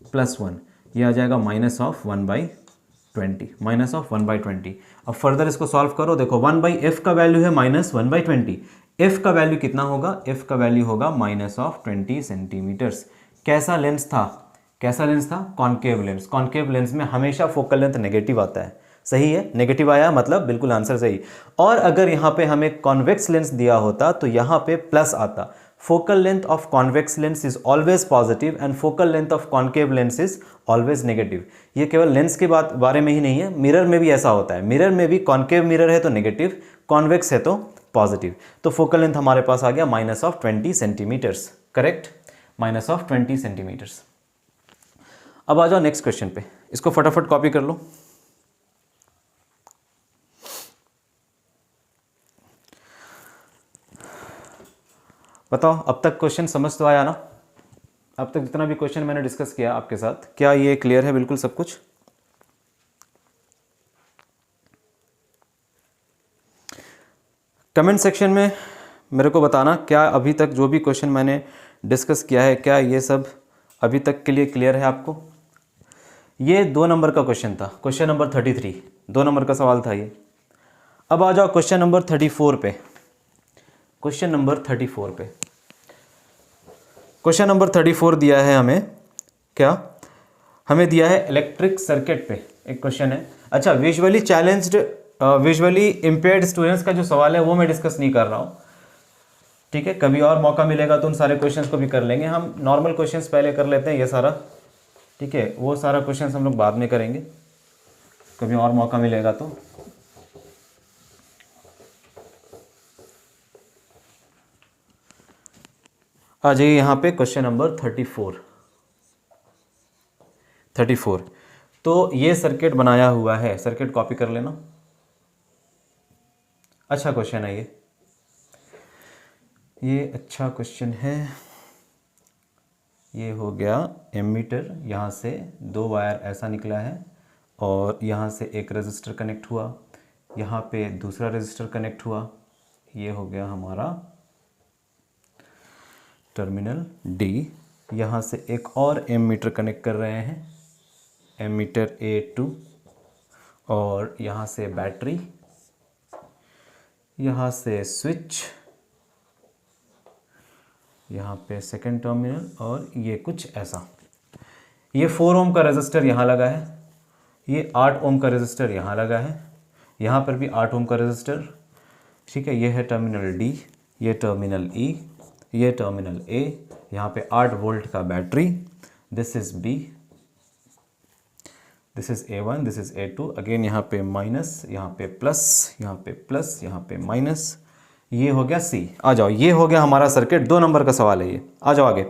+ 1, ये आ जाएगा -1/20, -1/20। अब फर्दर इसको सॉल्व करो, देखो 1/f का वैल्यू है -1/20, f का वैल्यू कितना होगा, f का वैल्यू होगा -20 सेंटीमीटर्स। कैसा लेंस था, कैसा लेंस था, कॉनकेव लेंस। कॉनकेव लेंस में हमेशा फोकल लेंथ नेगेटिव आता है, सही है, नेगेटिव आया मतलब बिल्कुल आंसर सही। और अगर यहाँ पे हमें कॉन्वेक्स लेंस दिया होता तो यहाँ पे प्लस आता। Focal length of convex lens is always positive and focal length of concave lens is always negative. ये केवल लेंस के बारे में ही नहीं है, मिरर में भी ऐसा होता है। मिरर में भी कॉनकेव मिरर है तो नेगेटिव, कॉन्वेक्स है तो पॉजिटिव। तो फोकल लेंथ हमारे पास आ गया -20 सेंटीमीटर्स। Correct, -20 centimetres. अब आ जाओ नेक्स्ट क्वेश्चन पे, इसको फटाफट कॉपी कर लो। बताओ अब तक क्वेश्चन समझ तो आया ना, अब तक जितना भी क्वेश्चन मैंने डिस्कस किया आपके साथ, क्या ये क्लियर है बिल्कुल सब कुछ। कमेंट सेक्शन में मेरे को बताना क्या अभी तक जो भी क्वेश्चन मैंने डिस्कस किया है क्या ये सब अभी तक के लिए क्लियर है आपको। ये 2 नंबर का क्वेश्चन था, क्वेश्चन नंबर 33, 2 नंबर का सवाल था ये। अब आ जाओ क्वेश्चन नंबर 34 पे। क्वेश्चन नंबर 34 पे, क्वेश्चन नंबर 34 दिया है हमें, क्या हमें दिया है इलेक्ट्रिक सर्किट पे एक क्वेश्चन है। अच्छा, visually challenged visually impaired students का जो सवाल है वो मैं डिस्कस नहीं कर रहा हूँ, ठीक है। कभी और मौका मिलेगा तो उन सारे क्वेश्चंस को भी कर लेंगे। हम नॉर्मल क्वेश्चंस पहले कर लेते हैं ये सारा, ठीक है। वो सारा क्वेश्चंस हम लोग बाद में करेंगे, कभी और मौका मिलेगा तो। आ जाइए यहाँ पे क्वेश्चन नंबर 34। तो ये सर्किट बनाया हुआ है, सर्किट कॉपी कर लेना। अच्छा क्वेश्चन है ये अच्छा क्वेश्चन है। ये हो गया एमीटर, यहाँ से 2 वायर ऐसा निकला है और यहाँ से एक रेजिस्टर कनेक्ट हुआ, यहाँ पे दूसरा रेजिस्टर कनेक्ट हुआ। ये हो गया हमारा टर्मिनल डी। यहाँ से एक और एमीटर कनेक्ट कर रहे हैं, एमीटर A2, और यहाँ से बैटरी, यहाँ से स्विच, यहाँ पे सेकंड टर्मिनल, और ये कुछ ऐसा। ये 4 ओम का रेजिस्टर यहाँ लगा है, ये 8 ओम का रेजिस्टर यहाँ लगा है, यहाँ पर भी 8 ओम का रेजिस्टर, ठीक है। ये है टर्मिनल डी, ये टर्मिनल ई, ये टर्मिनल ए, यहाँ पे 8 वोल्ट का battery. This is B, this is A1, this is A2। Again यहाँ पे माइनस, यहाँ पे प्लस, यहाँ पे प्लस, यहाँ पे माइनस। ये हो गया सी। आ जाओ, ये हो गया हमारा सर्किट। 2 नंबर का सवाल है ये। आ जाओ आगे।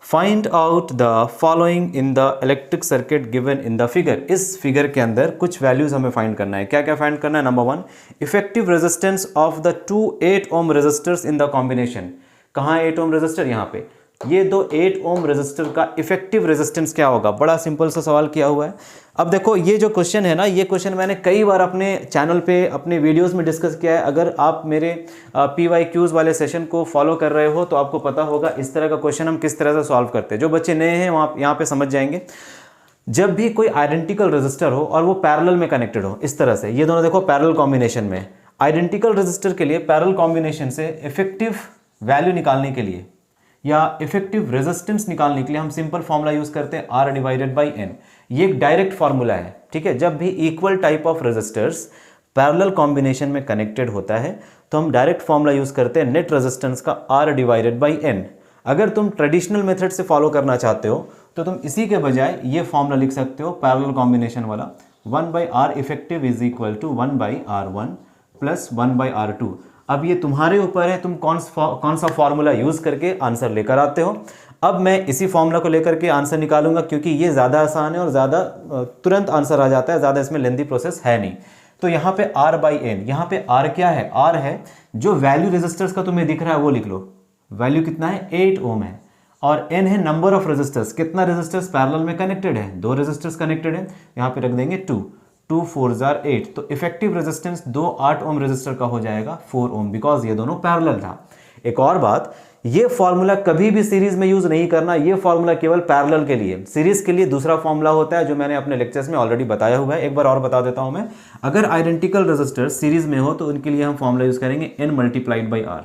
Find out the following in the electric circuit given in the figure. इस फिगर के अंदर कुछ वैल्यूज हमें फाइंड करना है। क्या क्या फाइंड करना है? Number 1, effective resistance of the 2 8 ohm resistors in the combination. कहाँ 8 ओम रेजिस्टर? यहाँ पे। ये 2 8 ओम रेजिस्टर का इफेक्टिव रेजिस्टेंस क्या होगा? बड़ा सिंपल सा सवाल किया हुआ है। अब देखो, ये जो क्वेश्चन है ना, ये क्वेश्चन मैंने कई बार अपने चैनल पे, अपने वीडियोस में डिस्कस किया है। अगर आप मेरे PYQs वाले सेशन को फॉलो कर रहे हो तो आपको पता होगा इस तरह का क्वेश्चन हम किस तरह से सॉल्व करते हैं। जो बच्चे नए हैं वहाँ यहाँ पे समझ जाएंगे। जब भी कोई आइडेंटिकल रेजिस्टर हो और वो पैरेलल में कनेक्टेड हो, इस तरह से, ये दोनों देखो पैरेलल कॉम्बिनेशन में। आइडेंटिकल रेजिस्टर के लिए पैरेलल कॉम्बिनेशन से इफेक्टिव वैल्यू निकालने के लिए या इफेक्टिव रेजिस्टेंस निकालने के लिए हम सिंपल फॉर्मूला यूज करते हैं R/N। ये एक डायरेक्ट फॉर्मूला है, ठीक है। जब भी equal type of resistors parallel combination में कनेक्टेड होता है तो हम डायरेक्ट फॉर्मूला यूज करते हैं नेट रेजिस्टेंस का R/N। अगर तुम ट्रेडिशनल मेथड से फॉलो करना चाहते हो तो तुम इसी के बजाय ये फॉर्मूला लिख सकते हो, पैरेलल कॉम्बिनेशन वाला, 1/R effective is equal to 1/R1 plus 1/R2। अब ये तुम्हारे ऊपर है, तुम कौन सा फॉर्मूला यूज करके आंसर लेकर आते हो। अब मैं इसी फॉर्मूला को लेकर के आंसर निकालूंगा क्योंकि ये ज़्यादा आसान है और ज़्यादा तुरंत आंसर आ जाता है, ज़्यादा इसमें लेंथी प्रोसेस है नहीं। तो यहाँ पे R/N, यहाँ पे R क्या है? R है जो वैल्यू रेजिस्टर्स का तुम्हें दिख रहा है वो लिख लो। वैल्यू कितना है? 8 ओम है। और N है नंबर ऑफ रेजिस्टर्स, कितना रेजिस्टर्स पैरेलल में कनेक्टेड है? 2 रेजिस्टर्स कनेक्टेड है, यहाँ पे रख देंगे 2, 2 4 8। तो इफेक्टिव रेजिस्टेंस 2 8 ओम रेजिस्टर का हो जाएगा 4 ओम, बिकॉज ये दोनों पैरेलल था। एक और बात, ये फॉर्मूला कभी भी सीरीज में यूज नहीं करना, ये फॉर्मूला केवल पैरेलल के लिए। सीरीज के लिए दूसरा फॉर्मूला होता है जो मैंने अपने लेक्चर्स में ऑलरेडी बताया हुआ है। एक बार और बता देता हूं मैं। अगर आइडेंटिकल रेजिस्टर सीरीज में हो तो उनके लिए हम फॉर्मूला यूज करेंगे N/R,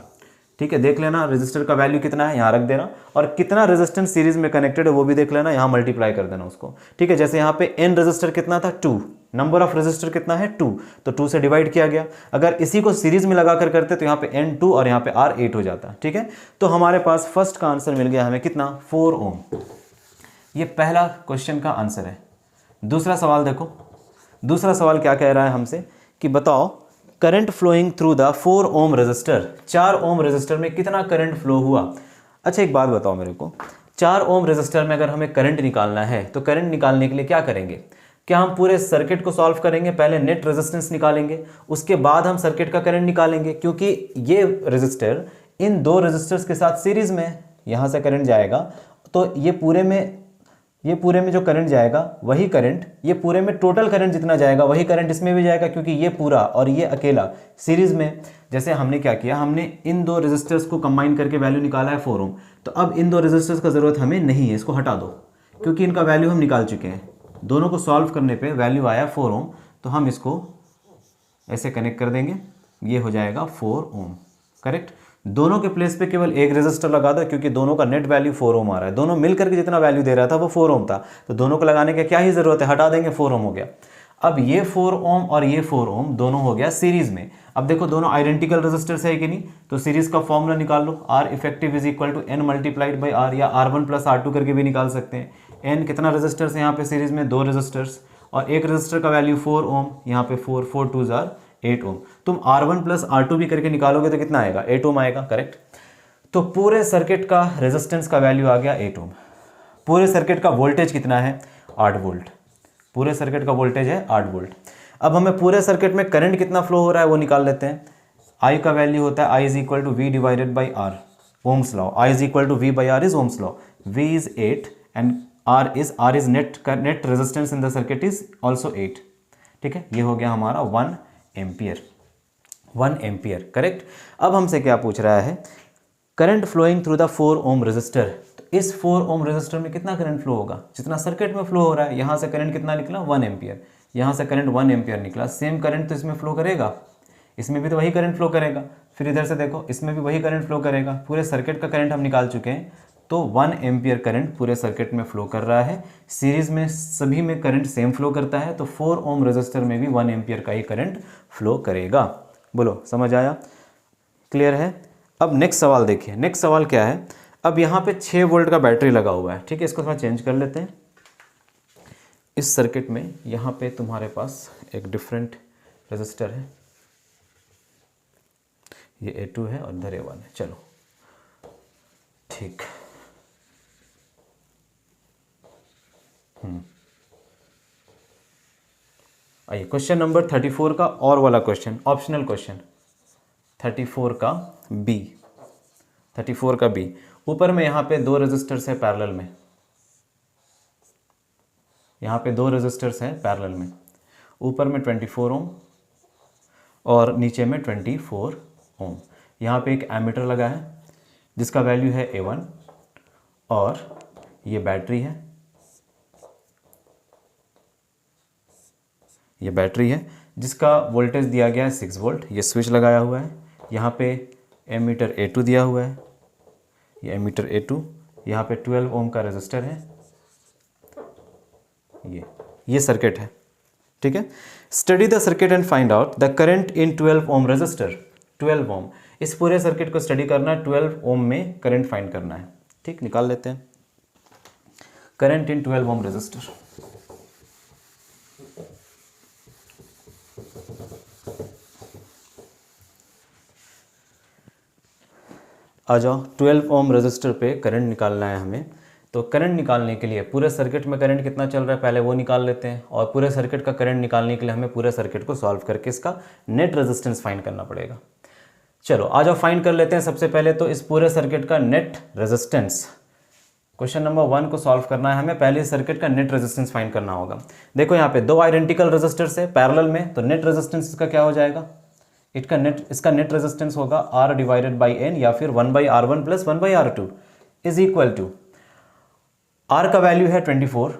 ठीक है। देख लेना रेजिस्टर का वैल्यू कितना है, यहाँ रख देना, और कितना रेजिस्टेंस सीरीज में कनेक्टेड है वो भी देख लेना, यहाँ मल्टीप्लाई कर देना उसको, ठीक है। जैसे यहाँ पे N रेजिस्टर कितना था? 2, नंबर ऑफ रेजिस्टर कितना है? 2, तो 2 से डिवाइड किया गया। अगर इसी को सीरीज में लगा कर करते तो यहाँ पे N2 और यहाँ पे R 8 हो जाता, ठीक है। तो हमारे पास फर्स्ट का आंसर मिल गया हमें, कितना? 4 ओम। ये पहला क्वेश्चन का आंसर है। दूसरा सवाल देखो, दूसरा सवाल क्या कह रहा है हमसे कि बताओ current flowing through the 4 ohm resistor. 4 ohm resistor में कितना करंट फ्लो हुआ? अच्छा एक बात बताओ मेरे को, 4 ओम रेजिस्टर में अगर हमें करंट निकालना है तो करंट निकालने के लिए क्या करेंगे? क्या हम पूरे सर्किट को सॉल्व करेंगे? पहले नेट रेजिस्टेंस निकालेंगे, उसके बाद हम सर्किट का करंट निकालेंगे, क्योंकि ये रेजिस्टर इन 2 रेजिस्टर्स के साथ सीरीज में, यहाँ से करंट जाएगा तो ये पूरे में ये पूरे में जो करंट जाएगा वही करंट, ये पूरे में टोटल करंट जितना जाएगा वही करंट इसमें भी जाएगा, क्योंकि ये पूरा और ये अकेला सीरीज में। जैसे हमने क्या किया, हमने इन दो रेजिस्टर्स को कंबाइन करके वैल्यू निकाला है 4 ओम। तो अब इन दो रेजिस्टर्स का ज़रूरत हमें नहीं है, इसको हटा दो, क्योंकि इनका वैल्यू हम निकाल चुके हैं। दोनों को सॉल्व करने पर वैल्यू आया 4 ओम, तो हम इसको ऐसे कनेक्ट कर देंगे, ये हो जाएगा 4 ओम। करेक्ट। दोनों के प्लेस पे केवल एक रेजिस्टर लगा दो, क्योंकि दोनों का नेट वैल्यू 4 ओम आ रहा है। दोनों मिलकर के जितना वैल्यू दे रहा था वो 4 ओम था, तो दोनों को लगाने की क्या ही जरूरत है, हटा देंगे, 4 ओम हो गया। अब ये 4 ओम और ये 4 ओम दोनों हो गया सीरीज में। अब देखो दोनों आइडेंटिकल रेजिस्टर्स है कि नहीं, तो सीरीज का फॉर्मूला निकाल लो, R effective is equal to n multiplied by R, या R1 प्लस R2 करके भी निकाल सकते हैं। एन कितना रेजिस्टर्स है यहाँ पे सीरीज में, 2 रेजिस्टर्स, और एक रेजिस्टर का वैल्यू 4 ओम, यहाँ पे 4 2 जार 8 ओम। तुम R1 प्लस R2 भी करके निकालोगे तो कितना आएगा, 8 ओम आएगा। करेक्ट। तो पूरे सर्किट का रेजिस्टेंस का वैल्यू आ गया 8 ओम। पूरे सर्किट का वोल्टेज कितना है, 8 वोल्ट। पूरे सर्किट का वोल्टेज है 8 वोल्ट। अब हमें पूरे सर्किट में करंट कितना फ्लो हो रहा है वो निकाल लेते हैं। आई का वैल्यू होता है I is equal to V divided by R, Ohm's law. I is equal to V by R is Ohm's law. V is 8 and R is net resistance in the circuit is also 8। ठीक है, ये हो गया हमारा 1 ampere. 1 ampere. Correct. अब हमसे क्या पूछ रहा है, current flowing through the 4 ohm resistor. तो इस 4 ओम रेजिस्टर में कितना करंट फ्लो होगा, जितना सर्किट में फ्लो हो रहा है। यहाँ से करंट कितना निकला, 1 एम्पियर। यहाँ से करंट 1 एम्पियर निकला। सेम करंट तो इसमें फ्लो करेगा, इसमें भी तो वही करंट फ्लो करेगा। फिर इधर से देखो, इसमें भी वही करंट फ्लो करेगा। पूरे सर्किट का करंट हम निकाल चुके हैं, तो 1 एम्पियर करंट पूरे सर्किट में फ्लो कर रहा है। सीरीज में सभी में करंट सेम फ्लो करता है, तो 4 ओम रेजिस्टर में भी 1 एम्पियर का ही करंट फ्लो करेगा। बोलो, समझ आया, क्लियर है। अब नेक्स्ट सवाल देखिए। नेक्स्ट सवाल क्या है, अब यहाँ पे 6 वोल्ट का बैटरी लगा हुआ है। ठीक है, इसको थोड़ा चेंज कर लेते हैं। इस सर्किट में यहाँ पे तुम्हारे पास एक डिफरेंट रेजिस्टर है, ये A2 है और इधर A1 है। चलो ठीक, आइए क्वेश्चन नंबर 34 का और वाला क्वेश्चन, ऑप्शनल क्वेश्चन 34 का बी। 34 का बी। ऊपर में यहाँ पे 2 रेजिस्टर्स है पैरेलल में, यहाँ पे 2 रेजिस्टर्स हैं पैरेलल में। ऊपर में 24 ओम और नीचे में 24 ओम। यहाँ पे एक एमीटर लगा है जिसका वैल्यू है A1, और ये बैटरी है, ये बैटरी है जिसका वोल्टेज दिया गया है 6 वोल्ट। ये स्विच लगाया हुआ है। यहाँ पे एमीटर A2 दिया हुआ है, ये एमीटर A2। यहाँ पे 12 ओम का रेजिस्टर है, ये सर्किट है। ठीक है, study the circuit and find out the current in 12 ohm resistor. 12 ohm, इस पूरे सर्किट को स्टडी करना है, 12 ओम में करंट फाइंड करना है। ठीक, निकाल लेते हैं करंट इन 12 ओम रेजिस्टर। आ जाओ, 12 ओम रेजिस्टर पे करंट निकालना है हमें। तो करंट निकालने के लिए पूरे सर्किट में करंट कितना चल रहा है पहले वो निकाल लेते हैं, और पूरे सर्किट का करंट निकालने के लिए हमें पूरे सर्किट को सॉल्व करके इसका नेट रेजिस्टेंस फाइंड करना पड़ेगा। चलो आ जाओ फाइंड कर लेते हैं। सबसे पहले तो इस पूरे सर्किट का नेट रेजिस्टेंस, क्वेश्चन नंबर 1 को सॉल्व करना है हमें। पहले सर्किट का नेट रेजिस्टेंस फाइंड करना होगा। देखो यहाँ पे 2 आइडेंटिकल रेजिस्टर्स है पैरेलल में, तो नेट रेजिस्टेंस इसका क्या हो जाएगा, इसका नेट रेजिस्टेंस होगा R डिवाइडेड बाई N, या फिर 1/R1 plus 1/R2 is equal to, R का वैल्यू है 24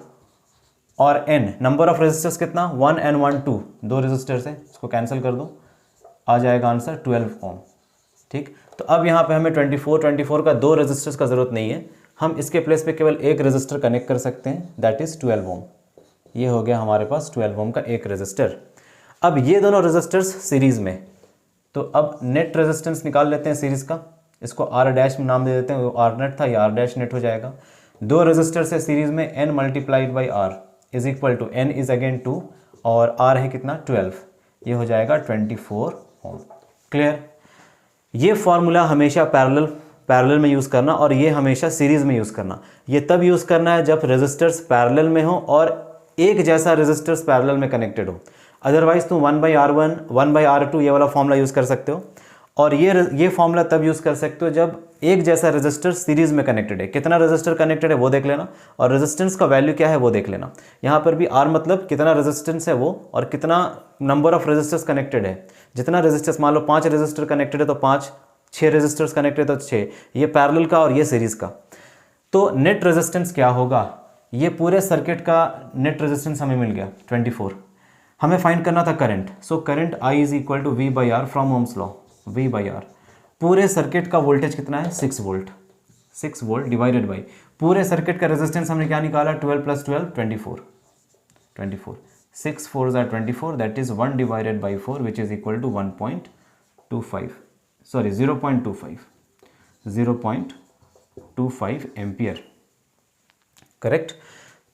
और N नंबर ऑफ रेजिस्टर्स कितना, 1 and 1 2, 2 रेजिस्टर्स है, इसको कैंसिल कर दो, आ जाएगा आंसर 12 ओम। ठीक, तो अब यहाँ पे हमें 24 का 2 रेजिस्टर्स का जरूरत नहीं है, हम इसके प्लेस पे केवल एक रेजिस्टर कनेक्ट कर सकते हैं, दैट इज 12 ओम। ये हो गया हमारे पास 12 ओम का एक रेजिस्टर। अब ये दोनों रेजिस्टर्स सीरीज में, तो अब नेट रेजिस्टेंस निकाल लेते हैं सीरीज का। इसको R डैश में नाम दे देते हैं, वो R नेट था, ये R डैश नेट हो जाएगा। 2 रेजिस्टर्स है सीरीज में, N multiplied by R is equal to, N is again 2 और R है कितना 12, ये हो जाएगा 24 ओम। क्लियर। ये फॉर्मूला हमेशा पैरेलल में यूज़ करना, और ये हमेशा सीरीज में यूज़ करना। ये तब यूज़ करना है जब रेजिस्टर्स पैरेलल में हो और एक जैसा रेजिस्टर्स पैरेलल में कनेक्टेड हो। अदरवाइज तुम 1/R1 1/R2 ये वाला फॉर्मूला यूज़ कर सकते हो, और ये फॉर्मूला तब यूज़ कर सकते हो जब एक जैसा रेजिस्टर सीरीज में कनेक्टेड है। कितना रेजिस्टर कनेक्टेड है वो देख लेना, और रेजिस्टेंस का वैल्यू क्या है वो देख लेना। यहाँ पर भी आर मतलब कितना रेजिस्टेंस है वो, और कितना नंबर ऑफ रेजिस्टर्स कनेक्टेड है। जितना रेजिस्टर्स, मान लो 5 रेजिस्टर कनेक्टेड है तो 5, 6 रेजिस्टर्स कनेक्टेड है तो 6, ये पैरेलल का और ये सीरीज का। तो नेट रेजिस्टेंस क्या होगा, ये पूरे सर्किट का नेट रेजिस्टेंस हमें मिल गया 24। हमें फाइंड करना था current. So current I is equal to V by R from ohms law, V by R. पूरे सर्किट का वोल्टेज कितना है, 6 वोल्ट, 6 वोल्ट डिवाइडेड बाई पूरे सर्किट का रेजिस्टेंस हमने क्या निकाला, 12 + 12 24, 24, 6 4 ज़ा 24, that is 1 divided by 4 which is equal to 1.25, sorry 0.25 ampere, correct.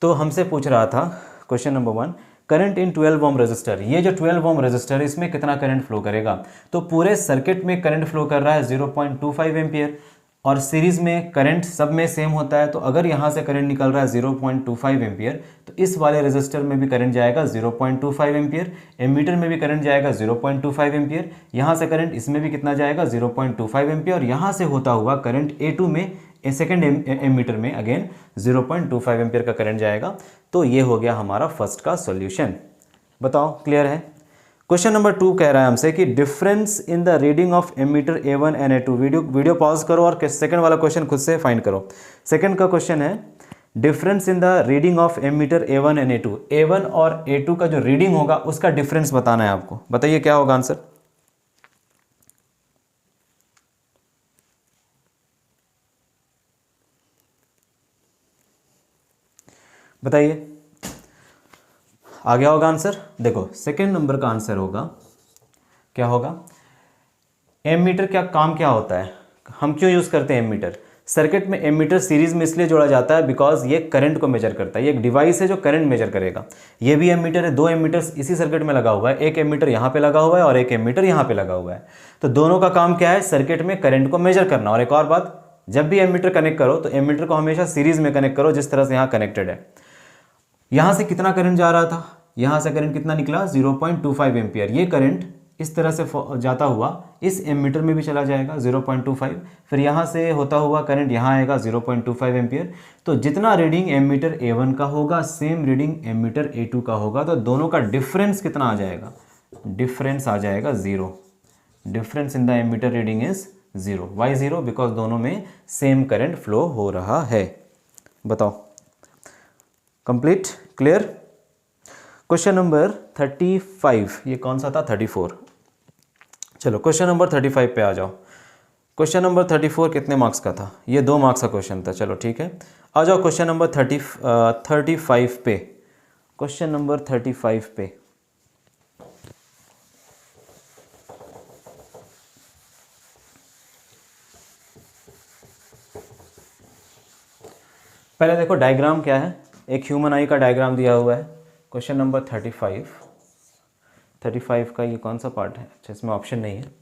तो हमसे पूछ रहा था question number 1, current in 12 ohm resistor. ये जो 12 ओम रेजिस्टर है इसमें कितना करंट फ्लो करेगा। तो पूरे सर्किट में करंट फ्लो कर रहा है 0.25 एम्पियर, और सीरीज में करंट सब में सेम होता है। तो अगर यहाँ से करंट निकल रहा है 0.25 एम्पियर, तो इस वाले रेजिस्टर में भी करंट जाएगा 0.25 एम्पियर, एमीटर में भी करंट जाएगा 0.25 एम्पियर, यहाँ से करंट इसमें भी कितना जाएगा 0.25 एम्पियर, और यहाँ से होता हुआ करंट A2 में सेकेंड एमीटर में अगेन 0.25 एम्पियर का करंट जाएगा। तो ये हो गया हमारा फर्स्ट का सॉल्यूशन। बताओ क्लियर है। क्वेश्चन नंबर 2 कह रहा है हमसे कि difference in the reading of ammeter A1 and A2। Video pause करो और सेकंड वाला क्वेश्चन खुद से फाइंड करो। सेकंड का क्वेश्चन है difference in the reading of ammeter A1 and A2। A1 और A2 का जो रीडिंग होगा उसका डिफरेंस बताना है आपको। बताइए क्या होगा आंसर। बताइए, आ गया होगा आंसर। देखो सेकंड नंबर का आंसर होगा, क्या होगा, एमीटर क्या काम क्या होता है, हम क्यों यूज़ करते हैं एमीटर। सर्किट में एमीटर सीरीज में इसलिए जोड़ा जाता है बिकॉज ये करंट को मेजर करता है। ये एक डिवाइस है जो करंट मेजर करेगा। ये भी एमीटर है, 2 एमीटर्स इसी सर्किट में लगा हुआ है, एक एमीटर यहाँ पे लगा हुआ है और एक एमीटर यहाँ पे लगा हुआ है। तो दोनों का काम क्या है, सर्किट में करंट को मेजर करना। और एक और बात, जब भी एमीटर कनेक्ट करो तो एमीटर को हमेशा सीरीज में कनेक्ट करो, जिस तरह से यहाँ कनेक्टेड है। यहाँ से कितना करंट जा रहा था, यहाँ से करंट कितना निकला 0.25 एम्पियर। ये करंट इस तरह से जाता हुआ इस एमीटर में भी चला जाएगा 0.25, फिर यहाँ से होता हुआ करंट यहाँ आएगा 0.25 एम्पियर। तो जितना रीडिंग एमीटर A1 का होगा सेम रीडिंग एमीटर A2 का होगा। तो दोनों का डिफरेंस कितना आ जाएगा, डिफरेंस आ जाएगा 0। Difference in the ammeter reading is 0। Why 0, because दोनों में सेम करंट फ्लो हो रहा है। बताओ, कंप्लीट, क्लियर। क्वेश्चन नंबर 35, ये कौन सा था, 34। चलो क्वेश्चन नंबर 35 पे आ जाओ। क्वेश्चन नंबर 34 कितने मार्क्स का था, ये 2 मार्क्स का क्वेश्चन था। चलो ठीक है, आ जाओ क्वेश्चन नंबर 35 पे। क्वेश्चन नंबर 35 पे पहले देखो डायग्राम क्या है। एक ह्यूमन आई का डायग्राम दिया हुआ है। क्वेश्चन नंबर 35 का ये कौन सा पार्ट है, अच्छा इसमें ऑप्शन नहीं है।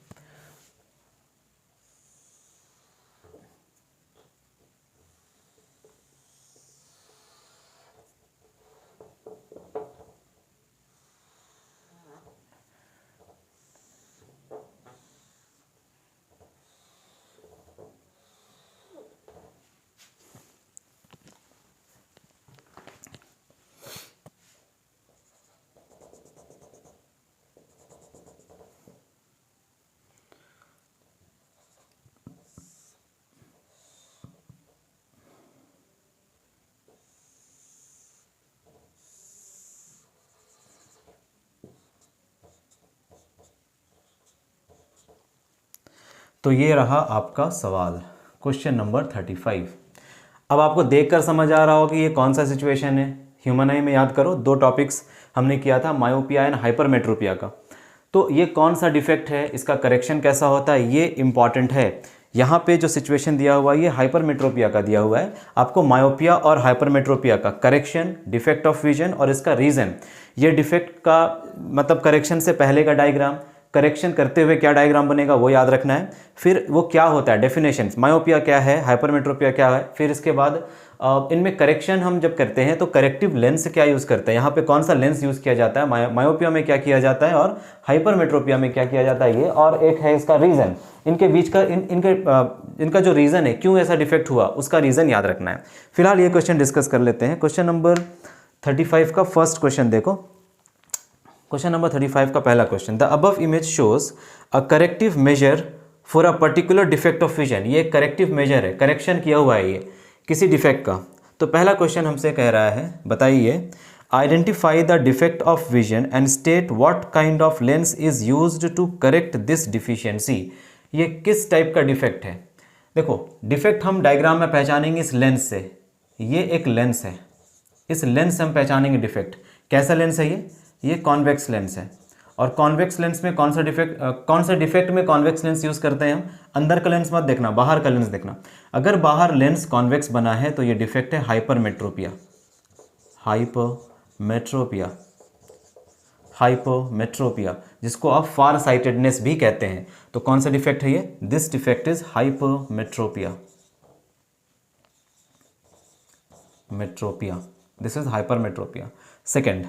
तो ये रहा आपका सवाल, क्वेश्चन नंबर 35। अब आपको देखकर समझ आ रहा हो कि ये कौन सा सिचुएशन है। ह्यूमन आई में याद करो 2 टॉपिक्स हमने किया था, मायोपिया एंड हाइपरमेट्रोपिया का। तो ये कौन सा डिफेक्ट है, इसका करेक्शन कैसा होता है, ये इंपॉर्टेंट है। यहाँ पे जो सिचुएशन दिया हुआ है ये हाइपरमेट्रोपिया का दिया हुआ है। आपको मायोपिया और हाइपरमेट्रोपिया का करेक्शन, डिफेक्ट ऑफ विजन और इसका रीज़न, ये डिफेक्ट का मतलब करेक्शन से पहले का डायग्राम, करेक्शन करते हुए क्या डायग्राम बनेगा वो याद रखना है। फिर वो क्या होता है, डेफिनेशन, मायोपिया क्या है, हाइपरमेट्रोपिया क्या है। फिर इसके बाद इनमें करेक्शन हम जब करते हैं तो करेक्टिव लेंस क्या यूज़ करते हैं, यहाँ पे कौन सा लेंस यूज़ किया जाता है, मायोपिया में क्या किया जाता है और हाइपरमेट्रोपिया में क्या किया जाता है ये, और एक है इसका रीज़न, इनके बीच का इनका जो रीज़न है क्यों ऐसा डिफेक्ट हुआ उसका रीज़न याद रखना है। फिलहाल ये क्वेश्चन डिस्कस कर लेते हैं। क्वेश्चन नंबर 35 का फर्स्ट क्वेश्चन देखो। क्वेश्चन नंबर 35 का पहला question, the above image shows a corrective measure for a particular defect of vision. ये एक करेक्टिव मेजर है, करेक्शन किया हुआ है ये किसी डिफेक्ट का। तो पहला क्वेश्चन हमसे कह रहा है, बताइए identify the defect of vision and state what kind of lens is used to correct this deficiency. ये किस टाइप का डिफेक्ट है। देखो डिफेक्ट हम डायग्राम में पहचानेंगे इस लेंस से, ये एक लेंस है, इस लेंस से हम पहचानेंगे डिफेक्ट। कैसा लेंस है ये कॉन्वेक्स लेंस है। और कॉन्वेक्स लेंस में कौन सा डिफेक्ट में कॉन्वेक्स लेंस यूज़ करते हैं हम, अंदर का लेंस मत देखना, बाहर का लेंस देखना। अगर बाहर लेंस कॉन्वेक्स बना है तो ये डिफेक्ट है हाइपरमेट्रोपिया, हाइपरमेट्रोपिया, हाइपरमेट्रोपिया, जिसको आप फार साइटेडनेस भी कहते हैं। तो कौन सा डिफेक्ट है ये, this defect is hypermetropia, metropia, this is hypermetropia. Second,